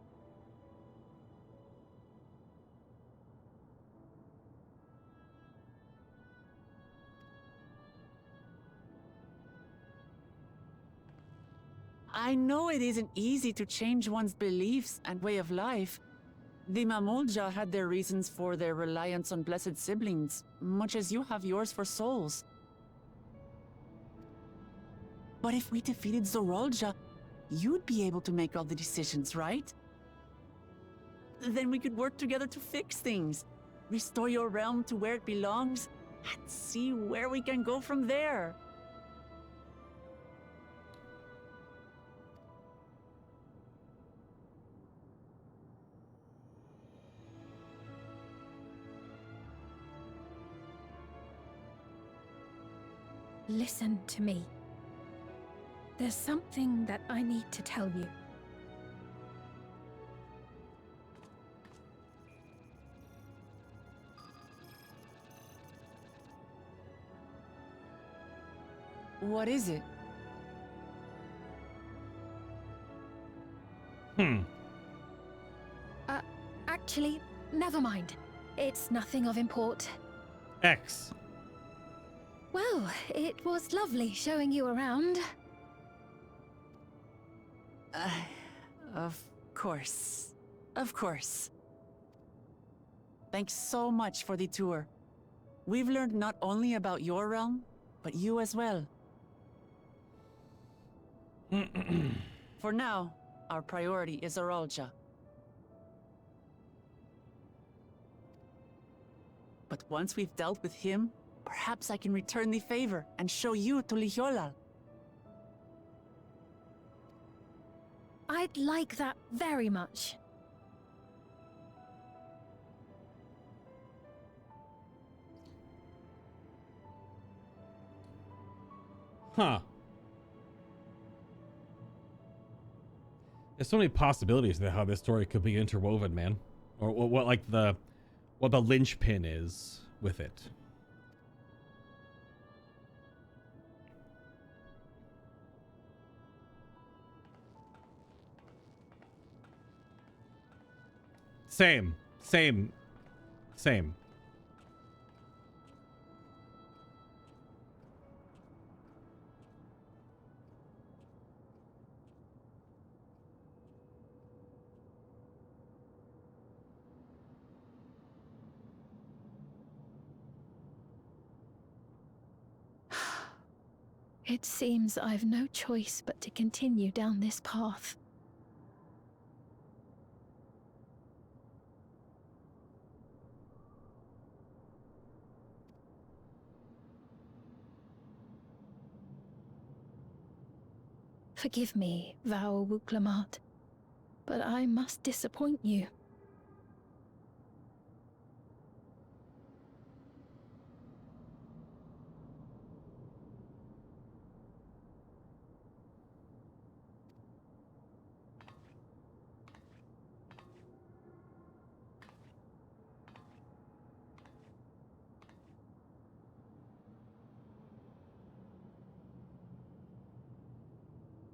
I know it isn't easy to change one's beliefs and way of life. The Mamolja had their reasons for their reliance on blessed siblings, much as you have yours for souls. But if we defeated Zorolja, you'd be able to make all the decisions, right? Then we could work together to fix things, restore your realm to where it belongs, and see where we can go from there. Listen to me. There's something that I need to tell you. What is it? Actually, never mind. It's nothing of import. X. Well, it was lovely showing you around. Of course. Of course. Thanks so much for the tour. We've learned not only about your realm, but you as well. For now, our priority is Zorolja. But once we've dealt with him, perhaps I can return the favor and show you to Lihiolal. I'd like that very much. Huh. There's so many possibilities to how this story could be interwoven, man. Or what like what the linchpin is with it. Same. It seems I've no choice but to continue down this path. Forgive me, Val Wuklamart, but I must disappoint you.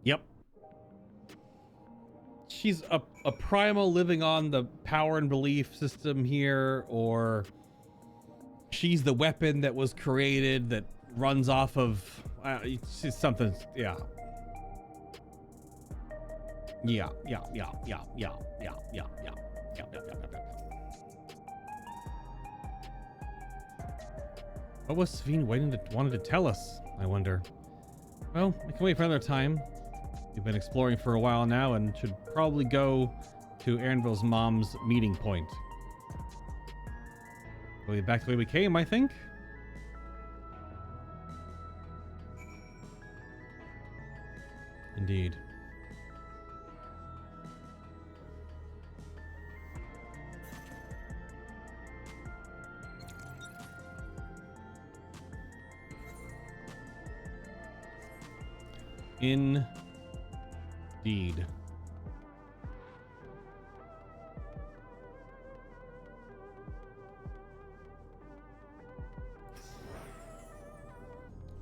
Yep. She's a primal living on the power and belief system here, or she's the weapon that was created that runs off of it's something. Yeah. What was Savine wanted to tell us, I wonder? Well, we can wait for another time. We've been exploring for a while now and should probably go to Erinville's mom's meeting point. We'll be back the way we came, I think. Indeed. Indeed.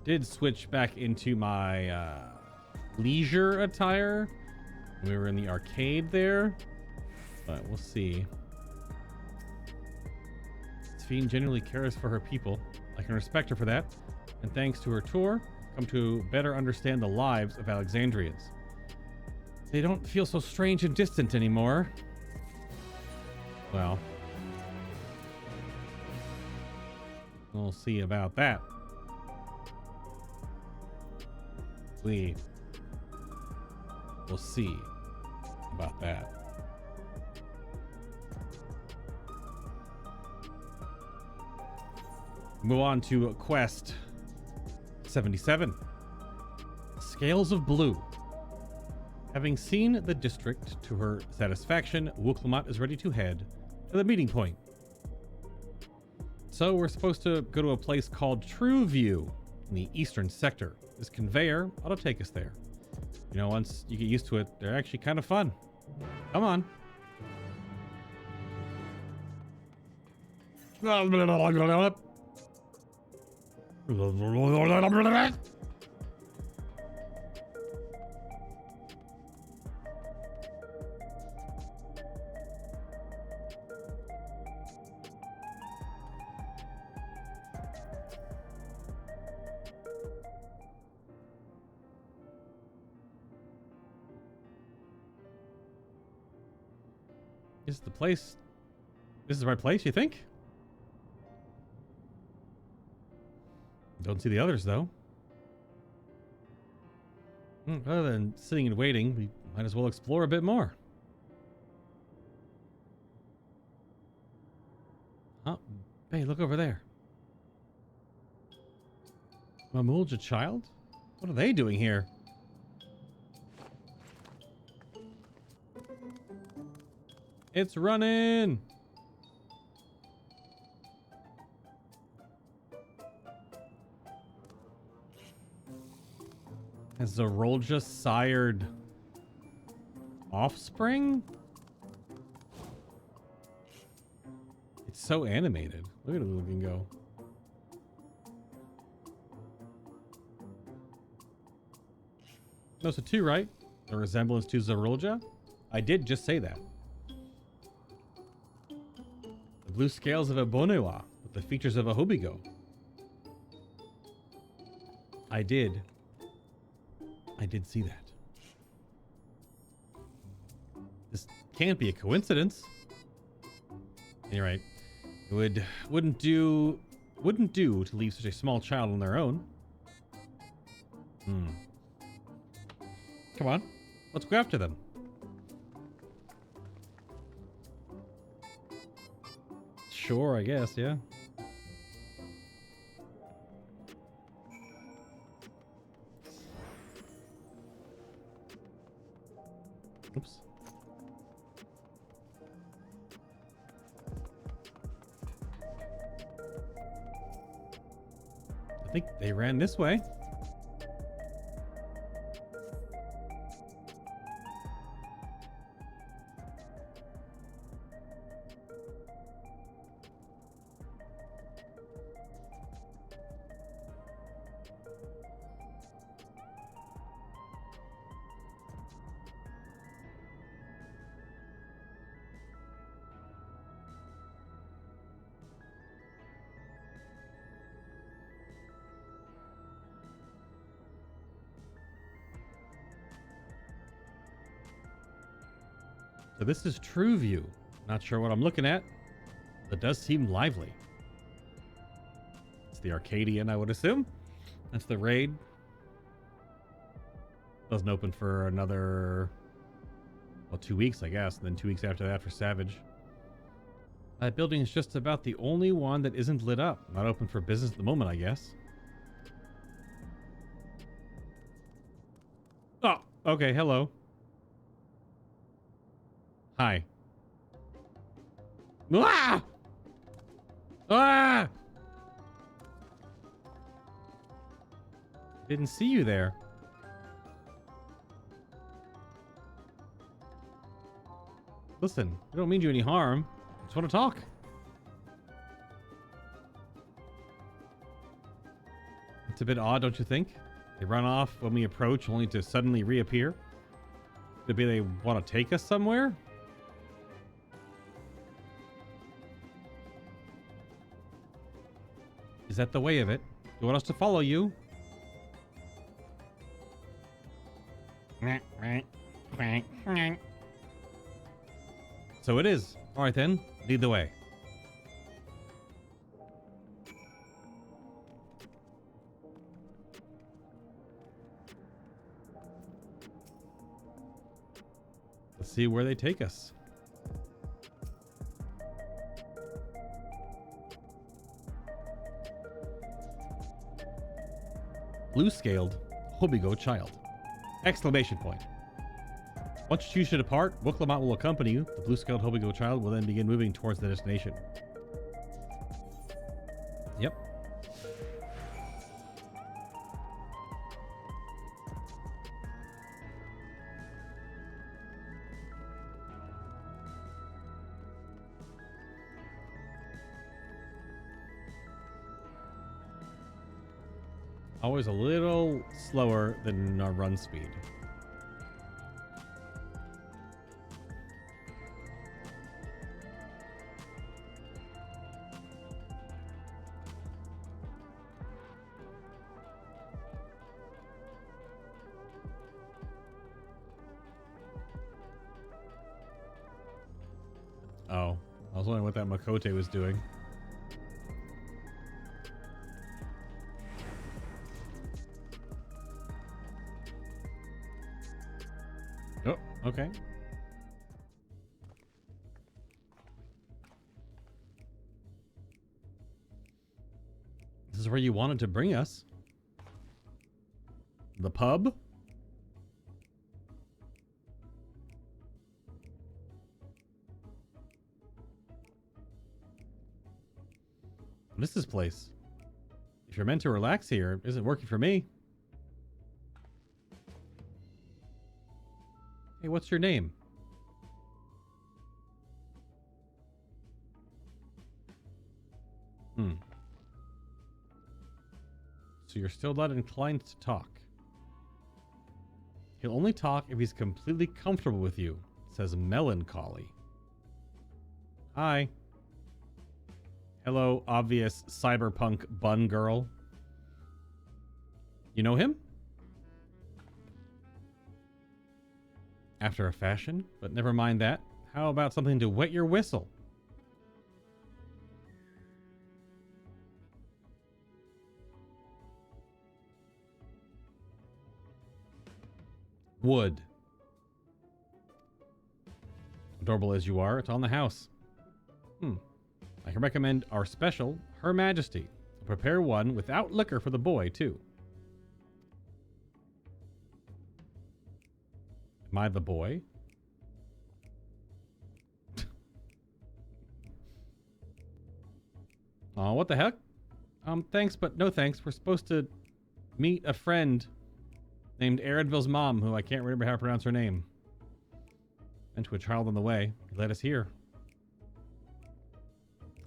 Did switch back into my leisure attire We were in the arcade there, but we'll see. Fiend genuinely cares for her people. I can respect her for that, and thanks to her tour, come to better understand the lives of Alexandrians. They don't feel so strange and distant anymore. Well, we'll see about that. We'll see about that. Move on to quest 77. Scales of Blue. Having seen the district to her satisfaction, Wooklamot is ready to head to the meeting point. So we're supposed to go to a place called True View in the eastern sector. This conveyor ought to take us there. You know, once you get used to it, they're actually kind of fun. Come on. Is the place... This is the right place, you think? Don't see the others, though. Other than sitting and waiting, we might as well explore a bit more. Oh, hey, look over there. Mamulja child? What are they doing here? It's running! Has Zorolja sired offspring? It's so animated. Look at it looking go. No, so two, right? A resemblance to Zorolja? I did just say that. The blue scales of a Bonewa with the features of a Hobigo. I did see that. This can't be a coincidence. You're right. It wouldn't do to leave such a small child on their own. Come on, let's go after them. Sure, I guess, yeah. Oops. I think they ran this way. So this is True View. Not sure what I'm looking at, but it does seem lively. It's the Arcadian, I would assume. That's the raid. Doesn't open for another, well, 2 weeks, I guess. And then 2 weeks after that for Savage. That building is just about the only one that isn't lit up. Not open for business at the moment, I guess. Oh, okay, hello. Hi. Ah! Ah! Didn't see you there. Listen, I don't mean you any harm. I just want to talk. It's a bit odd, don't you think? They run off when we approach, only to suddenly reappear. Maybe they want to take us somewhere? Is that the way of it? You want us to follow you? So it is. All right then, lead the way. Let's see where they take us. Blue-scaled Hobigo child. Exclamation point. Once you choose to depart, Book Lamont will accompany you. The blue-scaled Hobigo child will then begin moving towards the destination. Yep. Always a little slower than our run speed. Oh, I was wondering what that Makote was doing. Oh, okay. This is where you wanted to bring us. The pub? What is this place? If you're meant to relax here, it isn't working for me. Hey, what's your name? So you're still not inclined to talk. He'll only talk if he's completely comfortable with you, says Melancholy. Hi. Hello, obvious cyberpunk bun girl. You know him? After a fashion, but never mind that. How about something to wet your whistle? Wood. Adorable as you are, it's on the house. I can recommend our special, Her Majesty. Prepare one without liquor for the boy, too. Am I the boy? Oh, what the heck? Thanks, but no thanks. We're supposed to meet a friend named Aridville's mom, who I can't remember how to pronounce her name. Went to a child on the way. He led us here.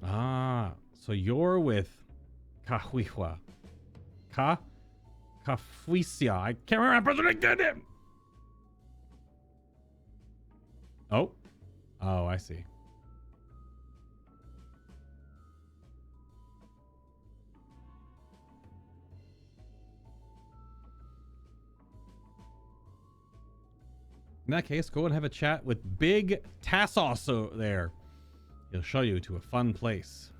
Ah, so you're with Kahuihua. Kafuisia. I can't remember the name. Oh. Oh, I see. In that case, go and have a chat with Big Tassos there. He'll show you to a fun place.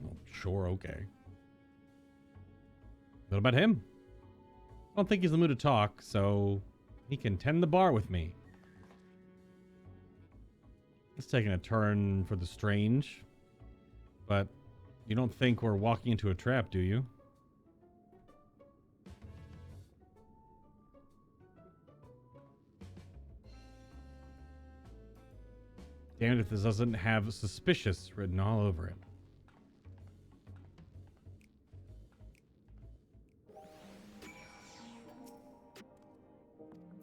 Oh, sure, okay. What about him? I don't think he's in the mood to talk, so he can tend the bar with me. It's taking a turn for the strange. But you don't think we're walking into a trap, do you? Damn it if this doesn't have suspicious written all over it.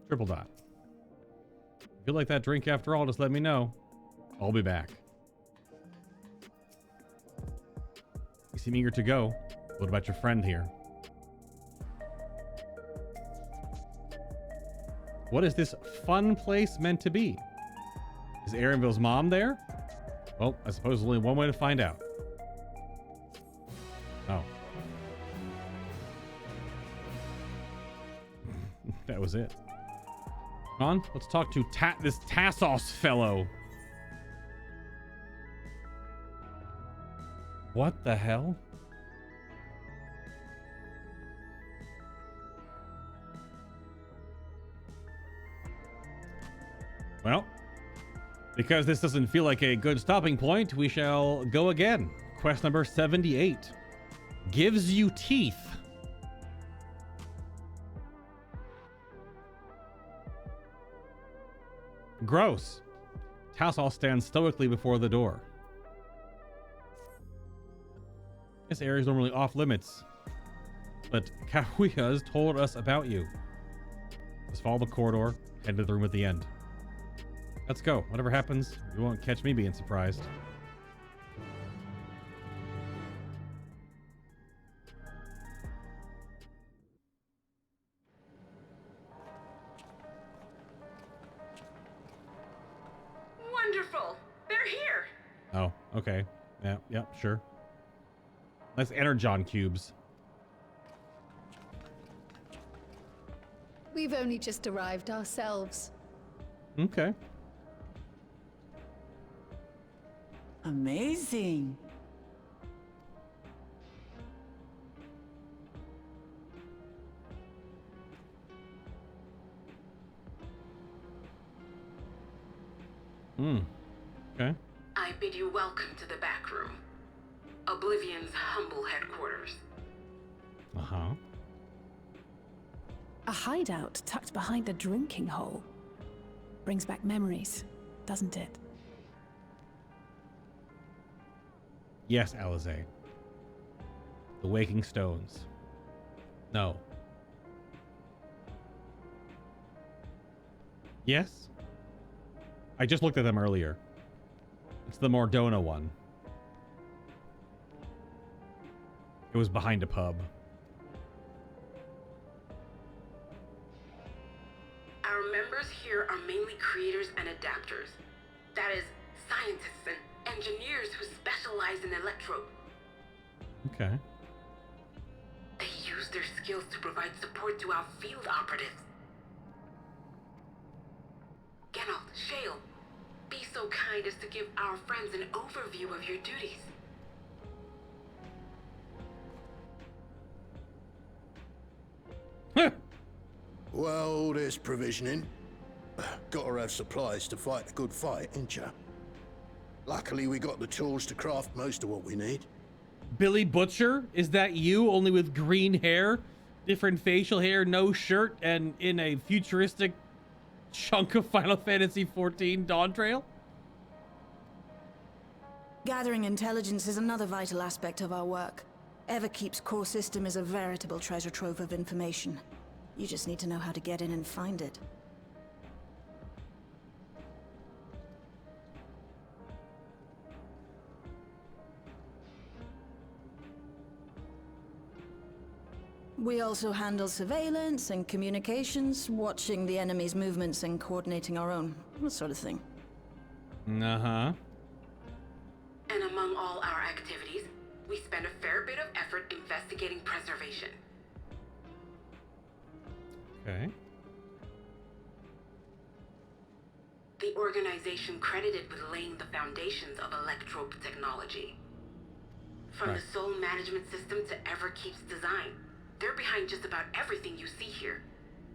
Triple dot. If you like that drink after all, just let me know. I'll be back. You seem eager to go. What about your friend here? What is this fun place meant to be? Is Aaronville's mom there? Well, I suppose there's only one way to find out. Oh. That was it. Come on, let's talk to this Tassos fellow. What the hell? Well, because this doesn't feel like a good stopping point, we shall go again. Quest number 78. Gives you teeth. Gross. Tassos stands stoically before the door. This area is normally off limits, but Kaguya has told us about you. Just follow the corridor, head to the room at the end. Let's go. Whatever happens, you won't catch me being surprised. Wonderful. They're here. Oh, okay. Yeah, sure. Nice energon cubes. We've only just arrived ourselves. Okay. Amazing. Okay. I bid you welcome to the back room. Oblivion's humble headquarters. Uh-huh. A hideout tucked behind a drinking hole. Brings back memories, doesn't it? Yes, Alize. The Waking Stones. No. Yes? I just looked at them earlier. It's the Mordona one. It was behind a pub. Our members here are mainly creators and adapters. That is, scientists and engineers who specialize in electro. Okay. They use their skills to provide support to our field operatives. Geralt, Shale, be so kind as to give our friends an overview of your duties. Well, there's provisioning. Gotta have supplies to fight a good fight, ain't ya? Luckily, we got the tools to craft most of what we need. Billy Butcher? Is that you, only with green hair, different facial hair, no shirt, and in a futuristic chunk of Final Fantasy XIV Dawntrail? Gathering intelligence is another vital aspect of our work. Everkeep's core system is a veritable treasure trove of information. You just need to know how to get in and find it. We also handle surveillance and communications, watching the enemy's movements and coordinating our own, that sort of thing. Uh-huh. And among all our activities, we spend a fair bit of effort investigating preservation. Okay. The organization credited with laying the foundations of electrope technology. From the soul management system to Everkeep's design, they're behind just about everything you see here.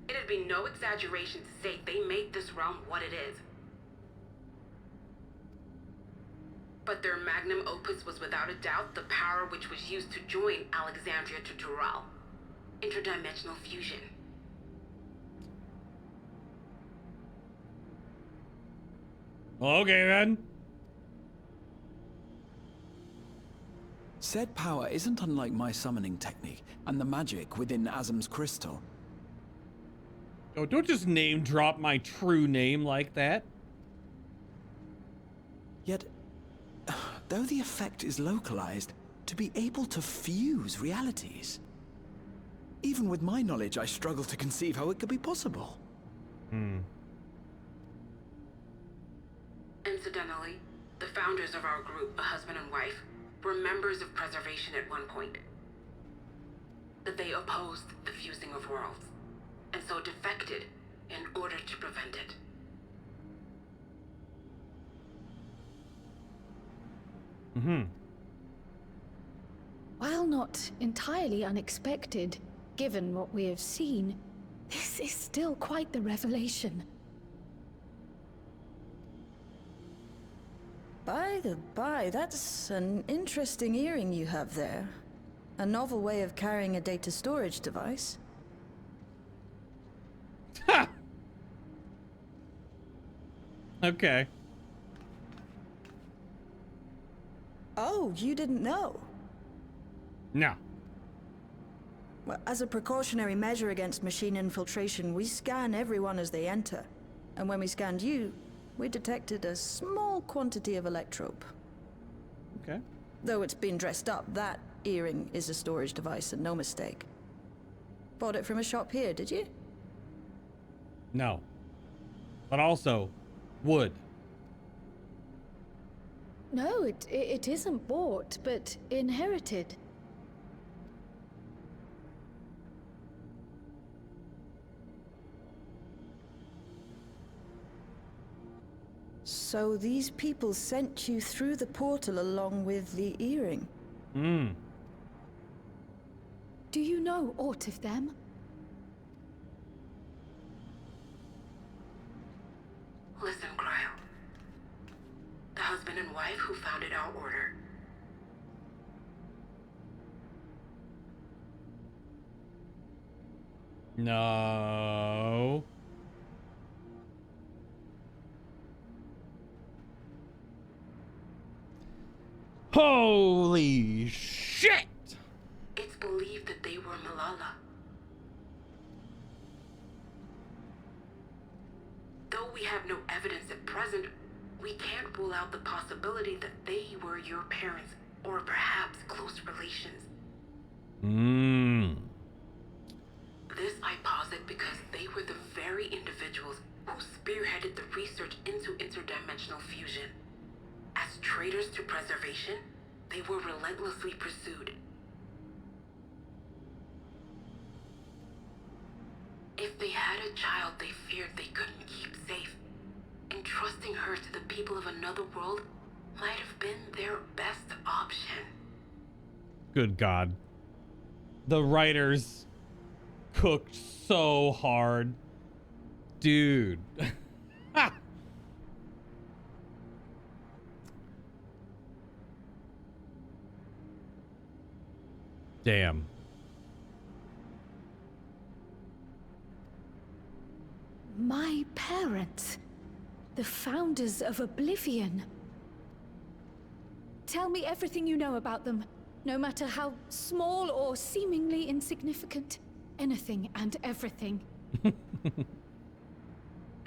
It'd be no exaggeration to say they made this realm what it is. But their magnum opus was without a doubt the power which was used to join Alexandria to Tural. Interdimensional fusion. Okay, then. Said power isn't unlike my summoning technique and the magic within Azam's crystal. Oh, don't just name drop my true name like that. Yet, though the effect is localized, to be able to fuse realities. Even with my knowledge, I struggle to conceive how it could be possible. Incidentally, the founders of our group, a husband and wife, were members of Preservation at one point. That they opposed the fusing of worlds, and so defected in order to prevent it. While not entirely unexpected, given what we have seen, this is still quite the revelation. By the by, that's an interesting earring you have there. A novel way of carrying a data storage device. Ha! Okay. Oh, you didn't know? No. Well, as a precautionary measure against machine infiltration, we scan everyone as they enter. And when we scanned you, we detected a small quantity of electrope. Okay. Though it's been dressed up, that earring is a storage device and no mistake. Bought it from a shop here, did you? No. But also, wood. No, it isn't bought, but inherited. So these people sent you through the portal along with the earring? Do you know aught of them? Listen, Cryo. The husband and wife who founded our order. No. Holy shit! It's believed that they were Malala. Though we have no evidence at present, we can't rule out the possibility that they were your parents, or perhaps close relations. This I posit because they were the very individuals who spearheaded the research into interdimensional fusion. As traitors to preservation, they were relentlessly pursued. If they had a child they feared they couldn't keep safe, entrusting her to the people of another world might have been their best option. Good God. The writers cooked so hard. Dude. Ha! Damn. My parents, the founders of Oblivion. Tell me everything you know about them, no matter how small or seemingly insignificant. Anything and everything. We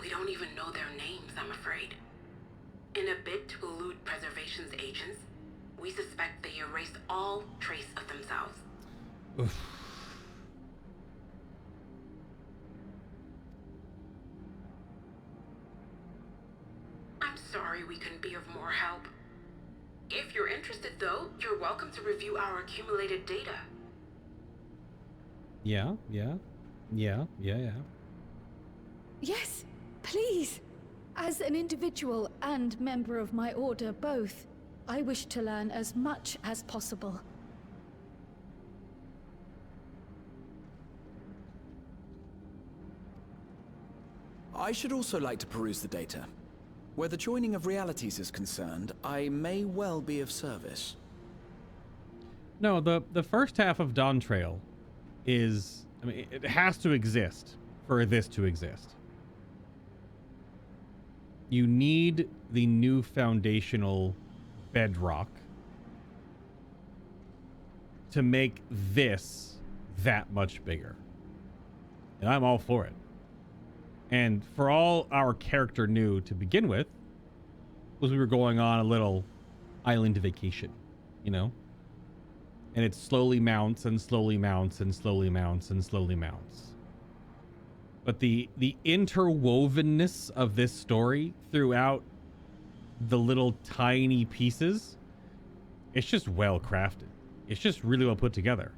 don't even know their names, I'm afraid. In a bid to elude Preservation's agents, we suspect they erased all trace of themselves. Oof. I'm sorry we couldn't be of more help. If you're interested, though, you're welcome to review our accumulated data. Yeah. Yes, please. As an individual and member of my order both, I wish to learn as much as possible. I should also like to peruse the data. Where the joining of realities is concerned, I may well be of service. No, the first half of Dawntrail is, I mean, it has to exist for this to exist. You need the new foundational bedrock to make this that much bigger. And I'm all for it. And for all our character knew to begin with, was we were going on a little island vacation, you know? And it slowly mounts and slowly mounts and slowly mounts and slowly mounts. But the interwovenness of this story throughout the little tiny pieces, it's just well crafted. It's just really well put together.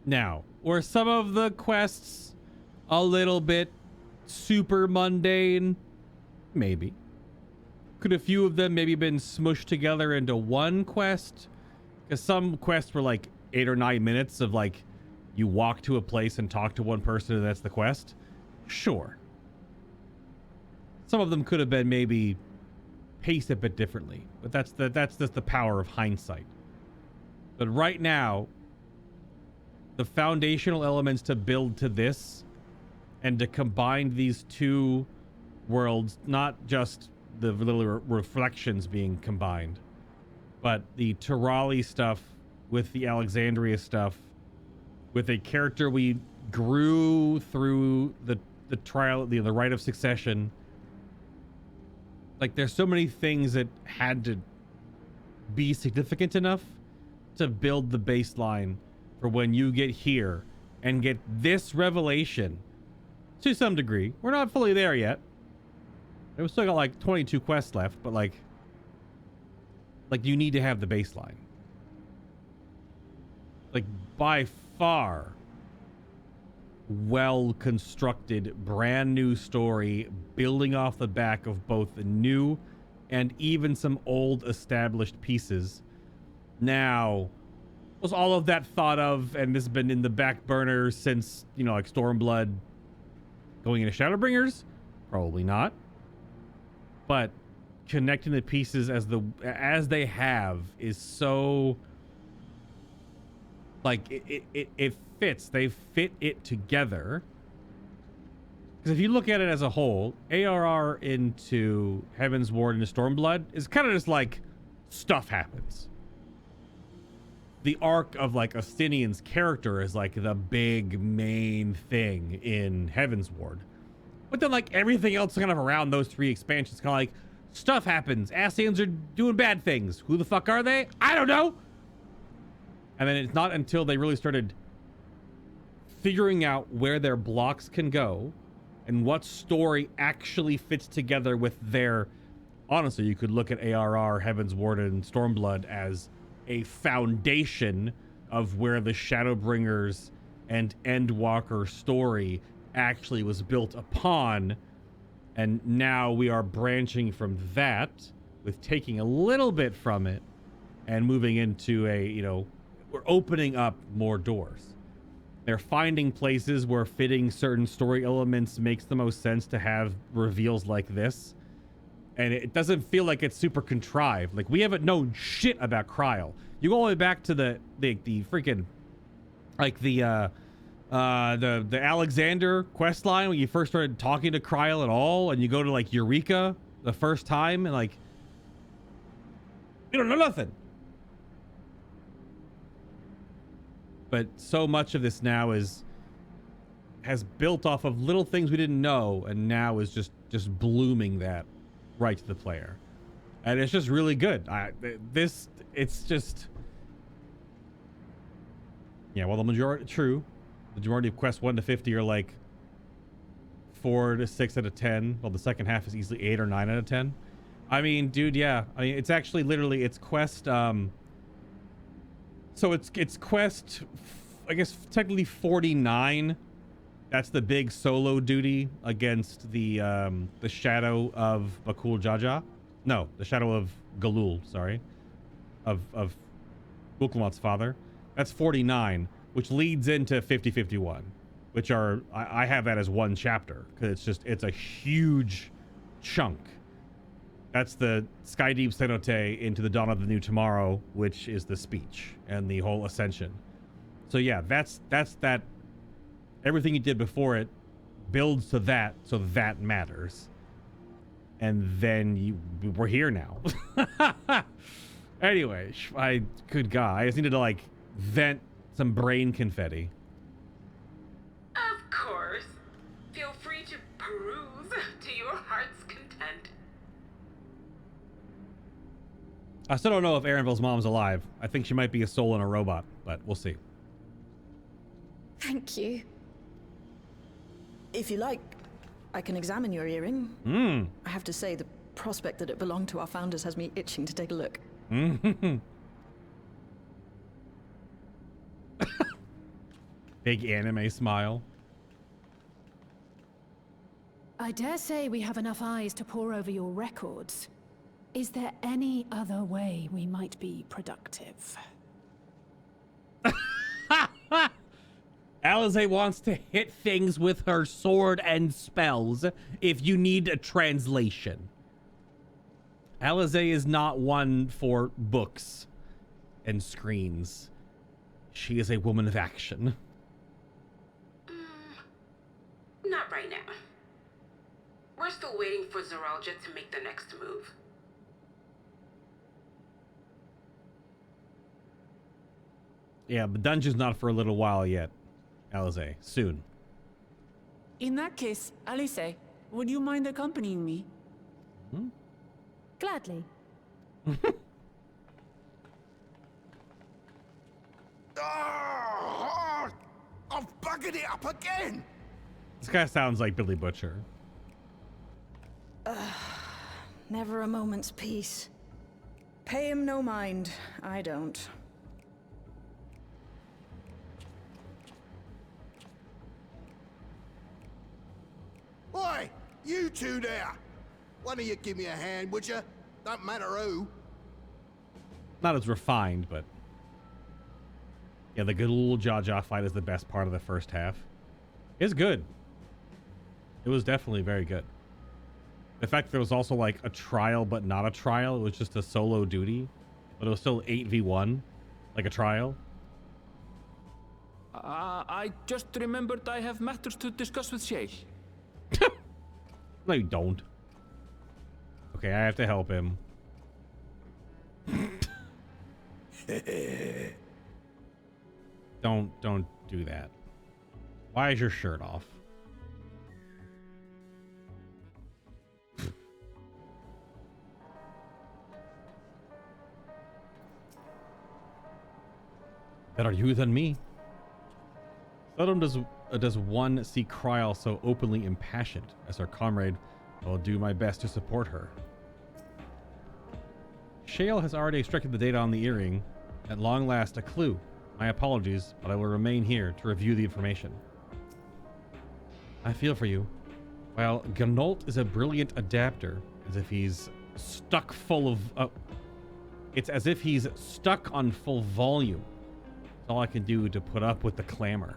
Now, were some of the quests a little bit super mundane? Maybe. Could a few of them maybe been smushed together into one quest? Because some quests were like 8 or 9 minutes of like, you walk to a place and talk to one person and that's the quest. Sure. Some of them could have been maybe paced a bit differently, but that's just the power of hindsight. But right now, the foundational elements to build to this and to combine these two worlds, not just the little reflections being combined, but the Tirali stuff with the Alexandria stuff, with a character we grew through the trial, the rite of succession. Like, there's so many things that had to be significant enough to build the baseline for when you get here and get this revelation to some degree. We're not fully there yet. We've still got like 22 quests left, but like you need to have the baseline. Like, by far, well constructed, brand new story, building off the back of both the new and even some old established pieces. Now, was all of that thought of, and this has been in the back burner since, you know, like Stormblood going into Shadowbringers? Probably not. But connecting the pieces as they have is so, like, it fits. They fit it together. Because if you look at it as a whole, ARR into Heaven's Ward into Stormblood is kind of just like stuff happens. The arc of like Astinian's character is like the big main thing in Heaven's Ward. But then like everything else kind of around those three expansions, kind of like stuff happens. Astians are doing bad things. Who the fuck are they? I don't know. And then it's not until they really started figuring out where their blocks can go and what story actually fits together with their... Honestly, you could look at ARR, Heaven's Ward, and Stormblood as a foundation of where the Shadowbringers and Endwalker story actually was built upon. And now we are branching from that with taking a little bit from it and moving into a, you know, we're opening up more doors. They're finding places where fitting certain story elements makes the most sense to have reveals like this. And it doesn't feel like it's super contrived. Like, we haven't known shit about Kryl. You go all the way back to the freaking, like the Alexander quest line when you first started talking to Kryl at all, and you go to like Eureka the first time, and like, you don't know nothing. But so much of this now has built off of little things we didn't know, and now is just blooming that right to the player, and it's just really good. It's just, yeah. Well, the majority of quests 1 to 50 are like 4 to 6 out of 10. Well, the second half is easily 8 or 9 out of 10. I mean, dude, yeah. I mean, it's actually literally it's quest. So it's quest, I guess technically 49. That's the big solo duty against the shadow of Bakul Jaja. No, the shadow of Galul, sorry. Of Buklamat's father. That's 49, which leads into 50-51, which are, I have that as one chapter, because it's a huge chunk. That's the Skydeep Cenote into the Dawn of the New Tomorrow, which is the speech and the whole ascension. So yeah, that's that. Everything you did before it builds to that, so that matters. And then we're here now. Anyway, good God, I just needed to like vent some brain confetti. Of course. Feel free to peruse to your heart's content. I still don't know if Aaronville's mom's alive. I think she might be a soul in a robot, but we'll see. Thank you. If you like, I can examine your earring. I have to say, the prospect that it belonged to our founders has me itching to take a look. Big anime smile. I dare say we have enough eyes to pore over your records. Is there any other way we might be productive? Alize wants to hit things with her sword and spells if you need a translation. Alize is not one for books and screens. She is a woman of action. Not right now. We're still waiting for Zoralja to make the next move. Yeah, the dungeon's not for a little while yet, Alize. Soon. In that case, Alice, would you mind accompanying me? Gladly. I've buggered it up again! This guy sounds like Billy Butcher. Never a moment's peace. Pay him no mind. I don't. Oi! You two there! One of you give me a hand, would you? Don't matter who. Not as refined, but... yeah, the good little Jaw fight is the best part of the first half. It's good. It was definitely very good. The fact there was also like a trial, but not a trial. It was just a solo duty. But it was still 8v1. Like a trial. I just remembered I have matters to discuss with Shay. No, you don't. Okay, I have to help him. Don't do that. Why is your shirt off? Better you than me. Seldom does one see Kryl so openly impassioned as her comrade. I'll do my best to support her. Shale has already extracted the data on the earring. At long last, a clue. My apologies, but I will remain here to review the information. I feel for you. While Gnault is a brilliant adapter, as if he's stuck full of... it's as if he's stuck on full volume. It's all I can do to put up with the clamor.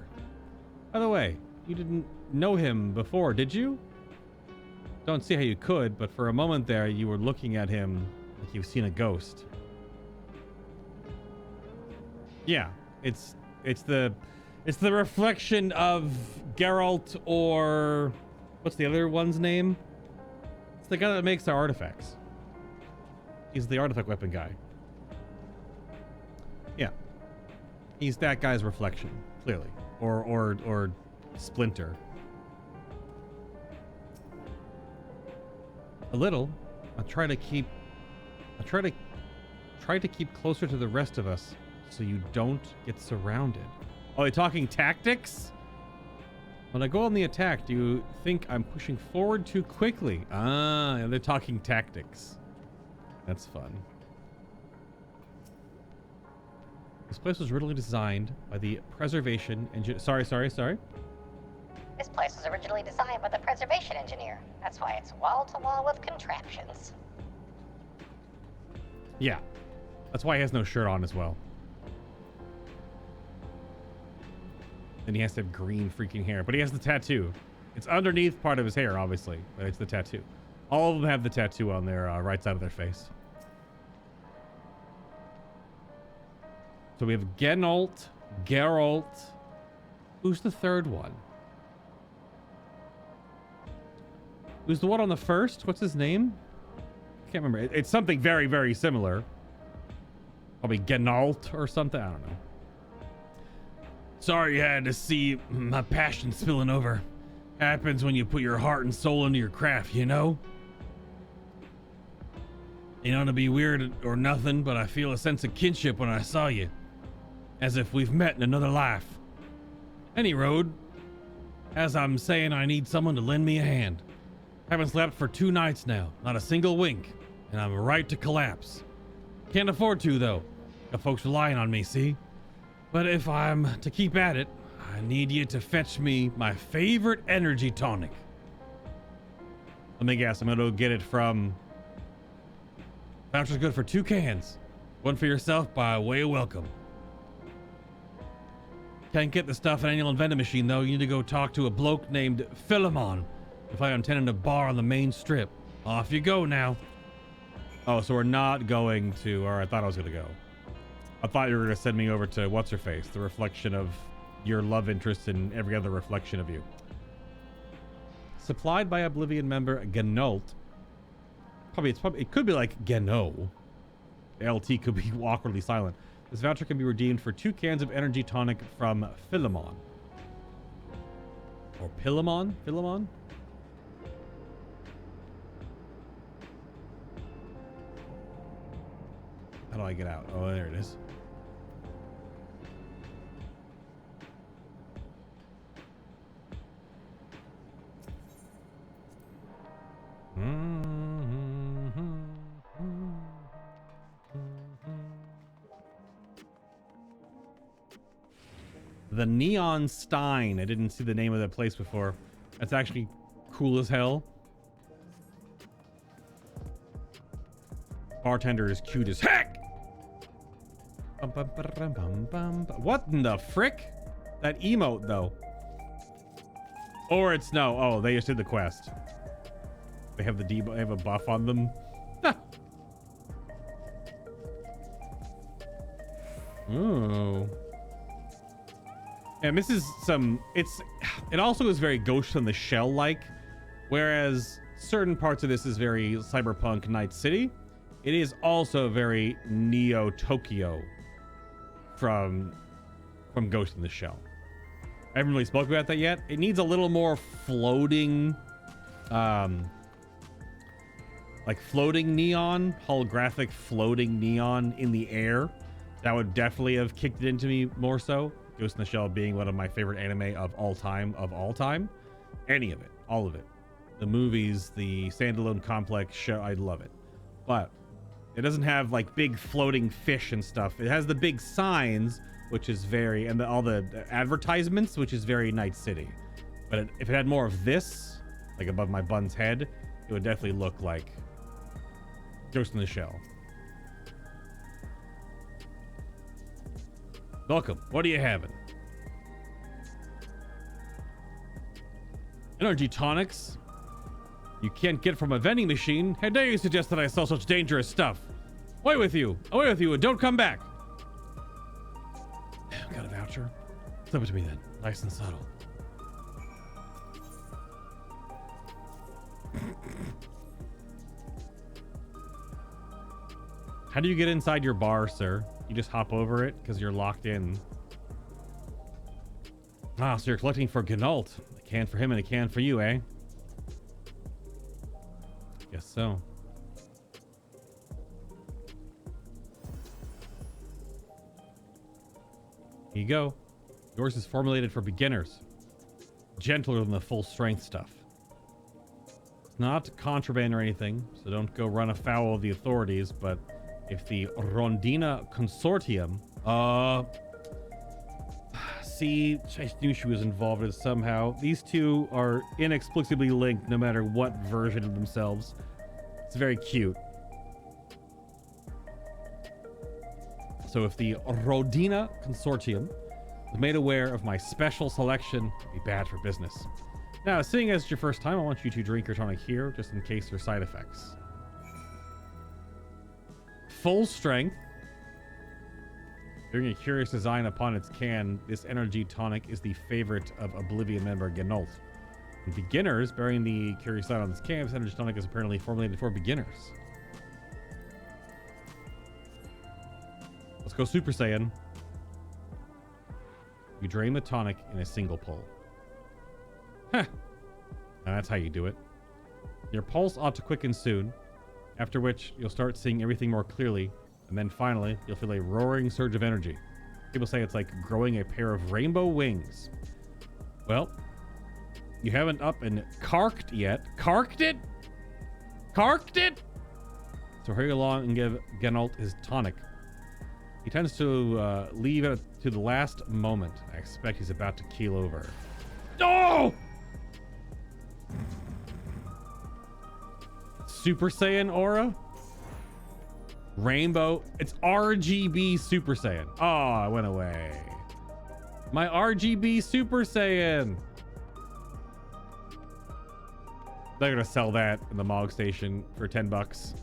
By the way, you didn't know him before, did you? Don't see how you could, but for a moment there, you were looking at him like you've seen a ghost. Yeah, it's the reflection of Geralt, or what's the other one's name? It's the guy that makes the artifacts. He's the artifact weapon guy. Yeah. He's that guy's reflection, clearly. Or Splinter. A little. I try to keep closer to the rest of us so you don't get surrounded. Oh, you're talking tactics? When I go on the attack, do you think I'm pushing forward too quickly? Ah, they're talking tactics. That's fun. This place was originally designed by the preservation engineer. Sorry. This place was originally designed by the preservation engineer. That's why it's wall to wall with contraptions. Yeah. That's why he has no shirt on as well. And he has to have green freaking hair. But he has the tattoo. It's underneath part of his hair, obviously. But it's the tattoo. All of them have the tattoo on their right side of their face. So we have Geralt. Who's the third one? Who's the one on the first? What's his name? I can't remember. It's something very, very similar. Probably Gnault or something. I don't know. Sorry you had to see my passion spilling over. Happens when you put your heart and soul into your craft, you know? You know, to be weird or nothing, but I feel a sense of kinship when I saw you. As if we've met in another life. Any road. As I'm saying, I need someone to lend me a hand. Haven't slept for 2 nights now, not a single wink, and I'm right to collapse. Can't afford to, though. Got folks relying on me, see? But if I'm to keep at it, I need you to fetch me my favorite energy tonic. Let me guess, I'm gonna go get it from... Voucher's good for 2 cans. One for yourself by way of welcome. Can't get the stuff at any old vending machine, though. You need to go talk to a bloke named Philemon. If I am tending a bar on the main strip. Off you go now. Oh, so we're not going to... Or I thought I was going to go. I thought you were going to send me over to What's-Her-Face, the reflection of your love interest in every other reflection of you. Supplied by Oblivion member Gnault. It could be like Gano. The LT could be awkwardly silent. This voucher can be redeemed for 2 cans of energy tonic from Philemon. Or Pilemon? Philemon? How do I get out? Oh, there it is. The Neon Stein. I didn't see the name of that place before. That's actually cool as hell. Bartender is cute as heck. What in the frick? That emote though. Or it's no. Oh, they just did the quest. They have they have a buff on them. Oh. And this is some, it also is very Ghost in the Shell like, whereas certain parts of this is very cyberpunk Night City. It is also very Neo Tokyo from Ghost in the Shell. I haven't really spoken about that yet. It needs a little more floating, like floating neon, holographic floating neon in the air. That would definitely have kicked it into me more so. Ghost in the Shell being one of my favorite anime of all time. Any of it, all of it. The movies, the standalone complex show, I love it. But it doesn't have like big floating fish and stuff. It has the big signs, which is very, and all the advertisements, which is very Night City. But if it had more of this, like above my bun's head, it would definitely look like Ghost in the Shell. Welcome. What are you having? Energy tonics you can't get from a vending machine. How dare you suggest that I sell such dangerous stuff? Away with you, and don't come back. Got a voucher? Flip it to me then, nice and subtle. How do you get inside your bar, sir? You just hop over it because you're locked in. Ah, so you're collecting for Gnault. A can for him and a can for you, eh? Guess so. Here you go. Yours is formulated for beginners. Gentler than the full strength stuff. It's not contraband or anything, so don't go run afoul of the authorities, but if the Rondina Consortium, see, I knew she was involved in it somehow. These two are inexplicably linked no matter what version of themselves. It's very cute. So if the Rondina Consortium was made aware of my special selection, it'd be bad for business. Now, seeing as it's your first time, I want you to drink your tonic here, just in case there's side effects. Full strength. Bearing a curious design upon its can, this energy tonic is the favorite of Oblivion member Gnault. And beginners, bearing the curious design on this can, this energy tonic is apparently formulated for beginners. Let's go Super Saiyan. You drain the tonic in a single pull. Huh. Now that's how you do it. Your pulse ought to quicken soon, after which you'll start seeing everything more clearly, and then finally, you'll feel a roaring surge of energy. People say it's like growing a pair of rainbow wings. Well, you haven't up and carked yet. Carked it? Carked it? So hurry along and give Genalt his tonic. He tends to leave it to the last moment. I expect he's about to keel over. Oh! Super Saiyan aura? Rainbow. It's RGB Super Saiyan. Oh, it went away. My RGB Super Saiyan. They're gonna sell that in the Mog Station for $10.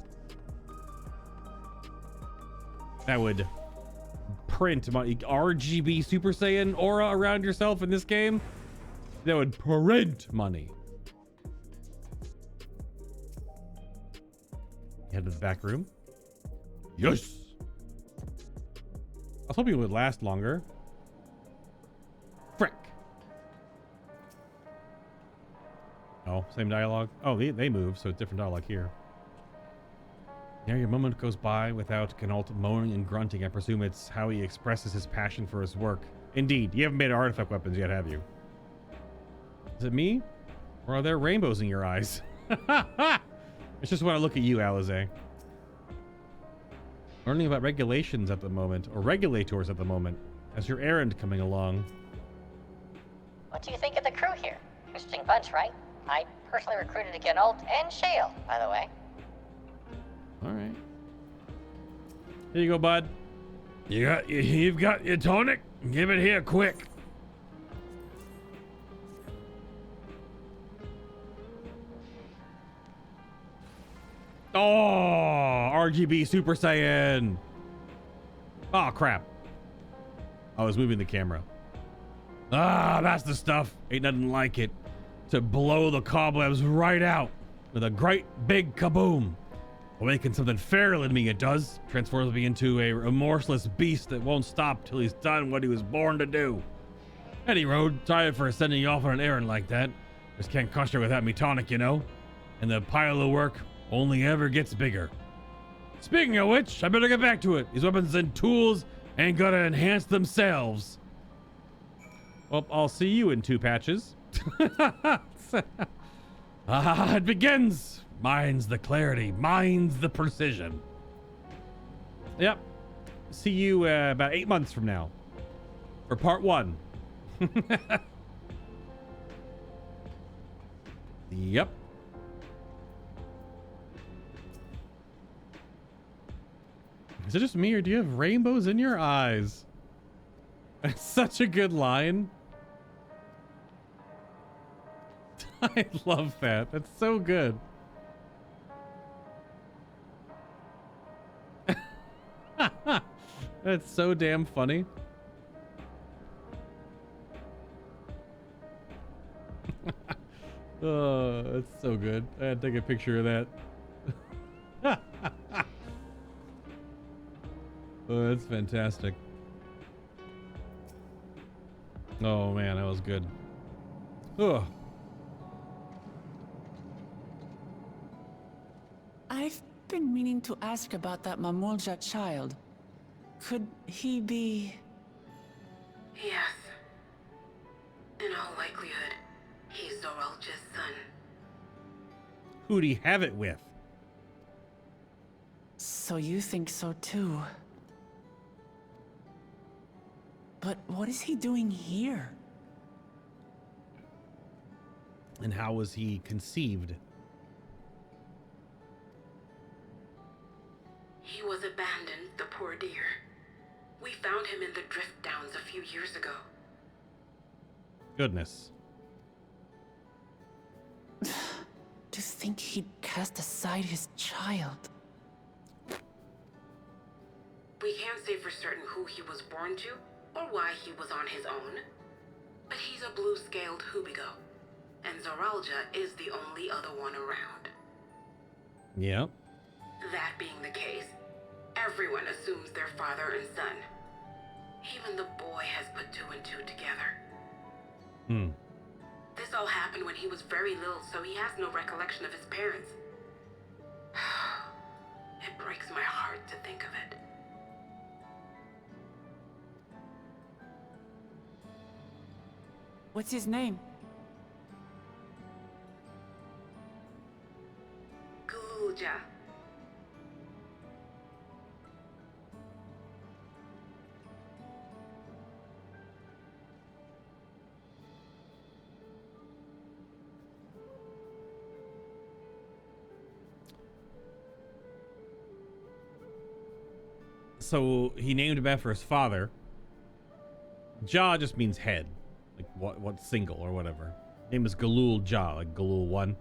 That would print my RGB Super Saiyan aura around yourself in this game. That would print money. Head to the back room. Yes. I was hoping it would last longer. Frick. Oh, same dialogue. Oh, they move, so it's different dialogue here. Nearly a moment goes by without Genalt moaning and grunting. I presume it's how he expresses his passion for his work. Indeed, you haven't made artifact weapons yet, have you? Is it me? Or are there rainbows in your eyes? It's just when I look at you, Alize. Learning about regulations at the moment, or regulators at the moment. How's your errand coming along? What do you think of the crew here? Interesting bunch, right? I personally recruited Genalt and Shale, by the way. All right. Here you go, bud. You've got your tonic? Give it here quick. Oh, RGB Super Saiyan. Oh, crap. I was moving the camera. Ah, that's the stuff. Ain't nothing like it. To blow the cobwebs right out with a great big kaboom. Awakens something feral in me, it does. Transforms me into a remorseless beast that won't stop till he's done what he was born to do. Any road, sorry for sending you off on an errand like that. Just can't crush her without me tonic, you know? And the pile of work only ever gets bigger. Speaking of which, I better get back to it. These weapons and tools ain't gonna enhance themselves. Well, I'll see you in 2 patches. It begins. Mine's the clarity. Mine's the precision. Yep. See you about 8 months from now. For part 1. Yep. Is it just me or do you have rainbows in your eyes? That's such a good line. I love that. That's so good. That's so damn funny. Oh, that's so good. I had to take a picture of that. Oh, that's fantastic. Oh man, that was good. Ugh. I've been meaning to ask about that Mamulja child. Could he be... Yes. In all likelihood, he's Zoralja's son. Who'd he have it with? So you think so too? But what is he doing here? And how was he conceived? He was abandoned, the poor dear. We found him in the Drift Downs a few years ago. Goodness. To think he'd cast aside his child. We can't say for certain who he was born to, or why he was on his own. But he's a blue-scaled Hubigo, and Zoralja is the only other one around. Yep. That being the case, everyone assumes they're father and son. Even the boy has put 2 and 2 together. Hmm. This all happened when he was very little, so he has no recollection of his parents. It breaks my heart to think of it. What's his name? Gulja. So he named him after his father. Ja just means head, like what single or whatever. Name is Galul Ja, like Galul 1.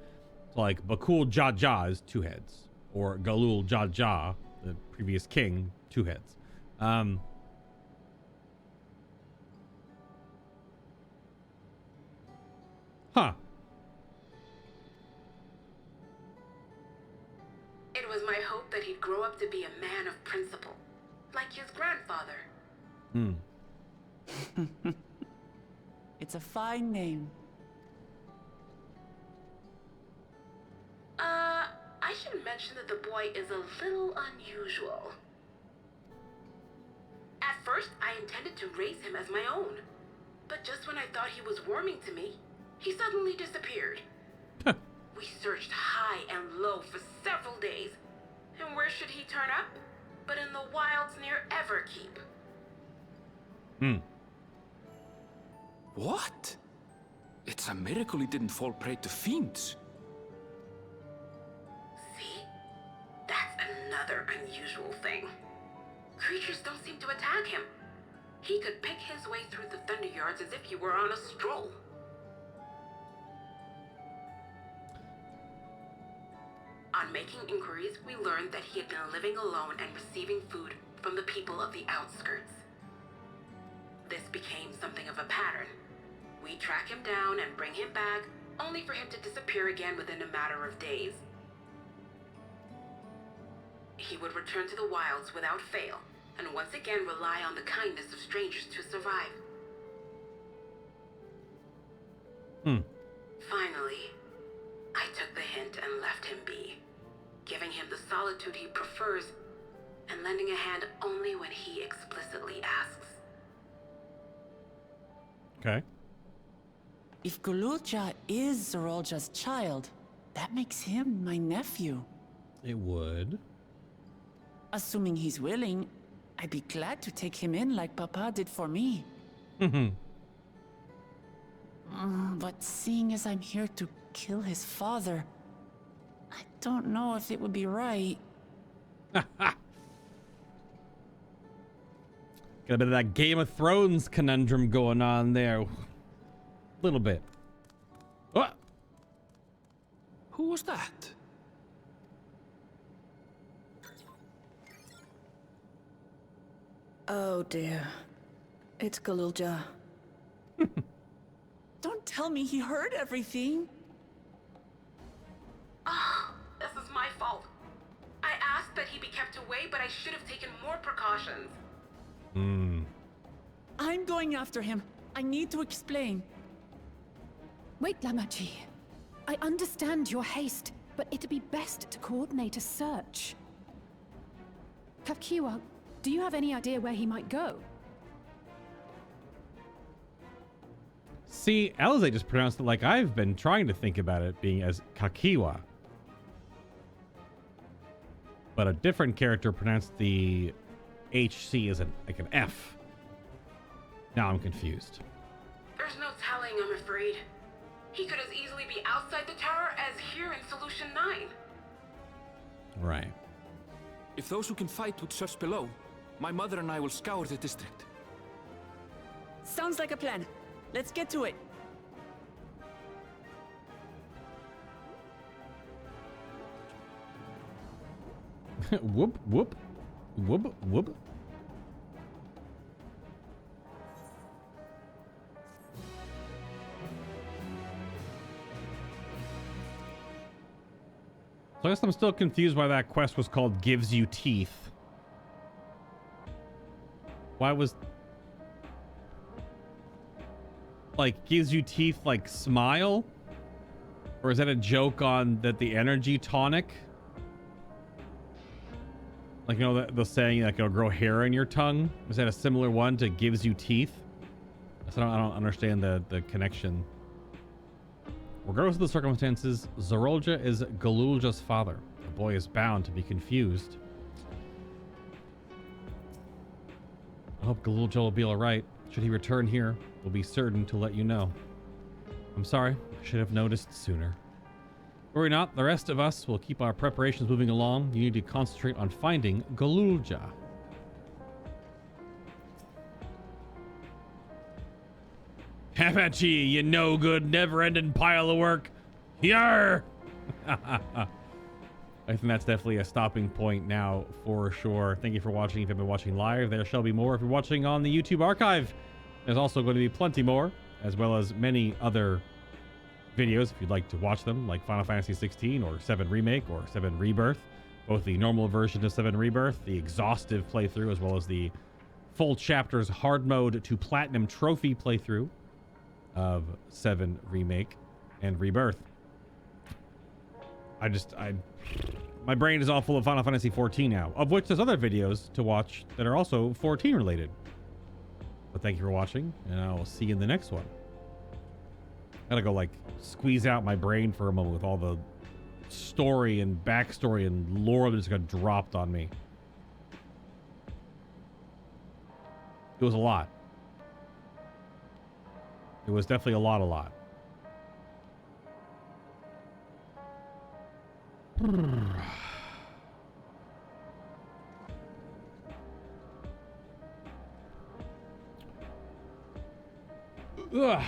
So like Bakul Ja Ja is 2 heads, or Galul Ja Ja, the previous king, 2 heads. Huh. It was my hope that he'd grow up to be a man of principle, like his grandfather. Hmm. It's a fine name. I should mention that the boy is a little unusual. At first, I intended to raise him as my own. But just when I thought he was warming to me, he suddenly disappeared. We searched high and low for several days. And where should he turn up? But in the wilds near Everkeep. What? It's a miracle he didn't fall prey to fiends. See? That's another unusual thing. Creatures don't seem to attack him. He could pick his way through the Thunderyards as if he were on a stroll. On making inquiries, we learned that he had been living alone and receiving food from the people of the outskirts. This became something of a pattern. We track him down and bring him back, only for him to disappear again within a matter of days. He would return to the wilds without fail, and once again rely on the kindness of strangers to survive. Finally, I took the hint and left him be, giving him the solitude he prefers and lending a hand only when he explicitly asks. Okay. If Gululja is Zorolja's child, that makes him my nephew. It would. Assuming he's willing, I'd be glad to take him in like Papa did for me. But seeing as I'm here to kill his father, I don't know if it would be right. Got a bit of that Game of Thrones conundrum going on there. A little bit. What? Who was that? Oh dear. It's Galulja. Don't tell me he heard everything. This is my fault. I asked that he be kept away, but I should have taken more precautions. I'm going after him. I need to explain. Wait, Lamachi. I understand your haste, but it'd be best to coordinate a search. Kakiwa, do you have any idea where he might go? See, Alize just pronounced it like I've been trying to think about it being as Kakiwa. But a different character pronounced the HC as like an F. Now I'm confused. There's no telling, I'm afraid. He could as easily be outside the tower as here in Solution 9. Right. If those who can fight would search below, my mother and I will scour the district. Sounds like a plan. Let's get to it. Whoop, whoop. Whoop, whoop. So I guess I'm still confused why that quest was called Gives You Teeth. Why was... like, gives you teeth like smile? Or is that a joke on that the energy tonic? Like, you know, the saying, like, it'll grow hair in your tongue? Is that a similar one to gives you teeth? So I don't understand the connection. Regardless of the circumstances, Zorolja is Galulja's father. The boy is bound to be confused. I hope Galulja will be alright. Should he return here, we'll be certain to let you know. I'm sorry, I should have noticed sooner. Worry not, the rest of us will keep our preparations moving along. You need to concentrate on finding Galulja. Have at ye, you no good, never-ending pile of work. Yar! I think that's definitely a stopping point now for sure. Thank you for watching. If you've been watching live, there shall be more. If you're watching on the YouTube archive, there's also going to be plenty more, as well as many other videos if you'd like to watch them, like Final Fantasy XVI or 7 Remake or 7 Rebirth. Both the normal version of 7 Rebirth, the exhaustive playthrough, as well as the full chapters hard mode to platinum trophy playthrough of 7 Remake and Rebirth. My brain is all full of Final Fantasy XIV now, of which there's other videos to watch that are also 14 related. But thank you for watching, and I'll see you in the next one. I gotta go like squeeze out my brain for a moment with all the story and backstory and lore that just got dropped on me. It was a lot. It was definitely a lot. Ugh.